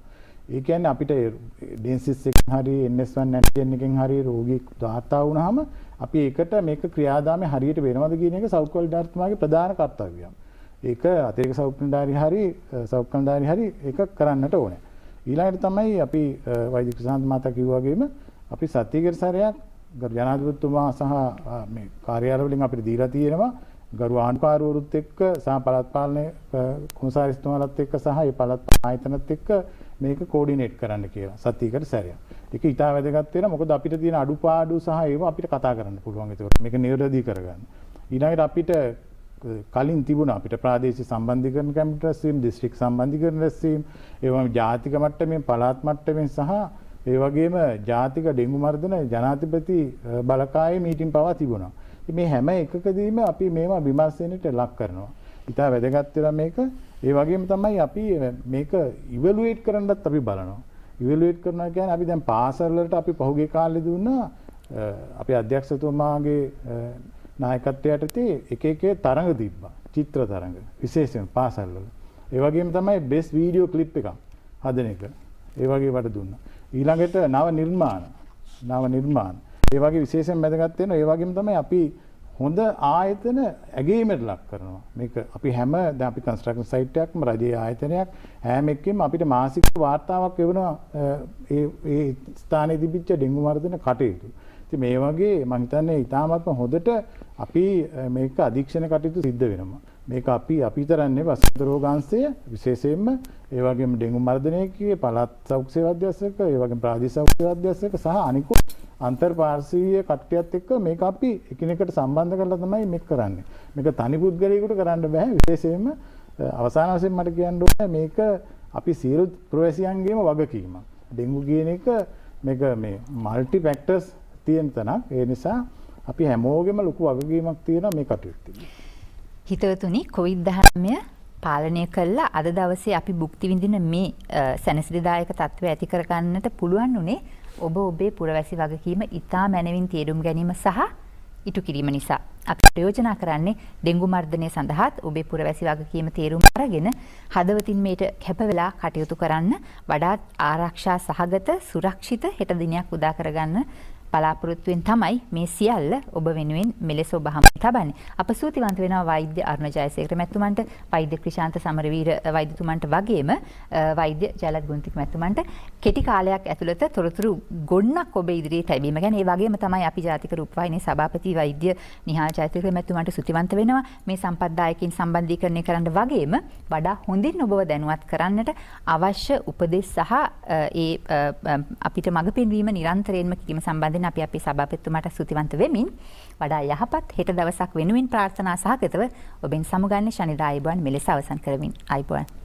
Speaker 4: ඒ කියන්නේ අපිට ඩෙන්සිස් එකෙන් හරි NS1 ඇන්ටිජන් එකෙන් හරි රෝගියෙක් දාතා වුණාම අපි ඒකට මේක ක්‍රියාදාමය හරියට වෙනවද කියන එක සෞඛ්‍ය වෛද්‍යතුමාගේ ප්‍රධාන කර්තව්‍යයක්. ඒක අතිරේක සෞඛ්‍ය නිලධාරී හරි ඒක කරන්නට ඕනේ. ඊළඟට තමයි අපි වෛද්‍ය ප්‍රශාන්ත් මහතා කිව්වා වගේම අපි සතියකට සැරයක් ජනාධිපතිතුමා සහ මේ කාර්යාලවලින් අපිට දීලා තියෙනවා ගරු ආණ්ඩුකාරවරුත් එක්ක සහ පළාත් පාලන කොමසාරිස්තුමාලත් එක්ක සහ ඒ පළාත් ආයතනත් එක්ක මේක කෝඩිනේට් කරන්න කියලා සතියකට සැරයක්. ඒක ඉතා වැදගත් වෙනවා. මොකද අපිට තියෙන අඩුපාඩු සහ ඒවා අපිට කතා කරන්න පුළුවන්. ඒක මේක නිවැරදි කරගන්න. ඊළඟට අපිට කලින් තිබුණා අපිට ප්‍රාදේශීය සම්බන්ධීකරණ කමිටු රැස්වීම, දිස්ත්‍රික් සම්බන්ධීකරණ රැස්වීම, ඒ වගේම ජාතික මට්ටමින්, පළාත් මට්ටමින් සහ ඒ වගේම ජාතික ඩෙන්ගු මර්ධන ජනාධිපති බලකායේ මීටින් පවා තිබුණා. මේ හැම එකකදීම අපි මේවා විමර්ශනයට ලක් කරනවා. ඉතා වැදගත් වෙලා මේක. ඒ වගේම තමයි අපි මේක ඉවලුවේට් කරන්නත් අපි බලනවා. ඉවලුවේට් කරනවා කියන්නේ අපි දැන් පාසල් වලට අපි පහුගිය කාලේ දුන්නා අපේ අධ්‍යක්ෂකතුමාගේ නායකත්වයට එක එක තරඟ තිබ්බා. චිත්‍ර තරඟ විශේෂයෙන් පාසල් වල. ඒ වගේම තමයි බෙස්ට් වීඩියෝ ක්ලිප් එකක් හදන එක. ඒ වගේ වට දුන්නා. ඊළඟට නව නිර්මාණ. ඒ වගේ විශේෂයෙන් වැදගත් වෙනවා. ඒ වගේම තමයි අපි හොඳ ආයතන ඇගීමට ලක් කරනවා. මේක අපි හැම දැන් අපි කන්ස්ට්‍රක්ෂන් සයිට් එකක්ම රජයේ ආයතනයක් හැම එකෙම අපිට මාසික වාර්තාවක් එවනවා ඒ ස්ථානයේ තිබිච්ච ඩෙන්ගු මර්ධන කටයුතු. ඉතින් මේ වගේ මම හිතන්නේ ඉතාමත්ම හොඳට අපි මේක අධීක්ෂණ කටයුතු සිද්ධ වෙනවා. මේක අපි විතරන්නේ වසන්ත රෝගාංශය විශේෂයෙන්ම ඒ වගේම ඩෙන්ගු මර්ධනයේ පළාත් සෞඛ්‍ය සේවා අධ්‍යක්ෂක ඒ වගේම ප්‍රාදේශීය සෞඛ්‍ය සේවා අධ්‍යක්ෂක සහ අනිකුත් අන්තර්පාර්ශ්වීය කට්ටියත් එක්ක මේක අපි එකිනෙකට සම්බන්ධ කරලා තමයි මේක කරන්නේ. මේක තනි පුද්ගලයෙකුට කරන්න බෑ. විශේෂයෙන්ම අවසාන වශයෙන් මට කියන්න ඕනේ මේක අපි සියලු පුරවැසියන්ගේම වගකීමක්. ඩෙන්ගු කියන එක මේක මේ মালටි ෆැක්ටර්ස් තියෙන තැනක්. ඒ නිසා අපි හැමෝගෙම ලොකු වගකීමක් තියෙනවා මේ කටයුත්තේ.
Speaker 1: හිතවතුනි COVID-19 පාලනය කළා අද දවසේ අපි භුක්ති විඳින මේ සැනසිලිදායක තත්ත්වය ඇති කරගන්නට පුළුවන් උනේ ඔබ ඔබේ පුරවැසි වගකීම ඉතා මැනවින් තේරුම් ගැනීම සහ ඉටු කිරීම නිසා. අපි ප්‍රයෝජනා කරන්නේ ඩෙන්ගු මර්ධනය සඳහාත් ඔබේ පුරවැසි වගකීම තේරුම් අරගෙන හදවතින් මේට කැප වෙලා කටයුතු කරන්න වඩාත් ආරක්ෂා සහගත සුරක්ෂිත හෙට දිනයක් උදා කරගන්න බලාපොරොත්තුවෙන් තමයි මේ සියල්ල ඔබ වෙනුවෙන් මෙලෙස ඔබ හමු තබන්නේ. අප සූතිවන්ත වෙනවා වෛද්‍ය අරුණ ජයසේකර මැතිතුමන්ට, වෛද්‍ය ක්‍රිෂාන්ත සමරවීර වෛද්‍යතුමන්ට වගේම වෛද්‍ය ජයලත් ගුණතික මැතිතුමන්ට කෙටි කාලයක් ඇතුළත තොරතුරු ගොන්නක් ඔබ ඉදිරියේ තැබීම ගැන. ඒ වගේම තමයි අපි ජාතික රූපවාහිනී සභාපති වෛද්‍ය නිහාල් ජයතිලක මැතිතුමන්ට සූතිවන්ත වෙනවා මේ සම්පත්දායකින් සම්බන්ධීකරණය කරන්න වගේම වඩා හොඳින් ඔබව දැනුවත් කරන්නට අවශ්‍ය උපදෙස් සහ ඒ අපිට මඟ පෙන්වීම නිරන්තරයෙන්ම කිරීම සම්බන්ධයෙන් අපි අපේ සභාපතිතුමාට සූතිවන්ත වෙමින් වඩා යහපත් හෙට දවසක් වෙනුවෙන් ප්‍රාර්ථනා සහගතව ඔබෙන් සමුගන්නේ ශනිදා ආයුබෝවන් මෙලෙස අවසන් කරමින් ආයුබෝවන්.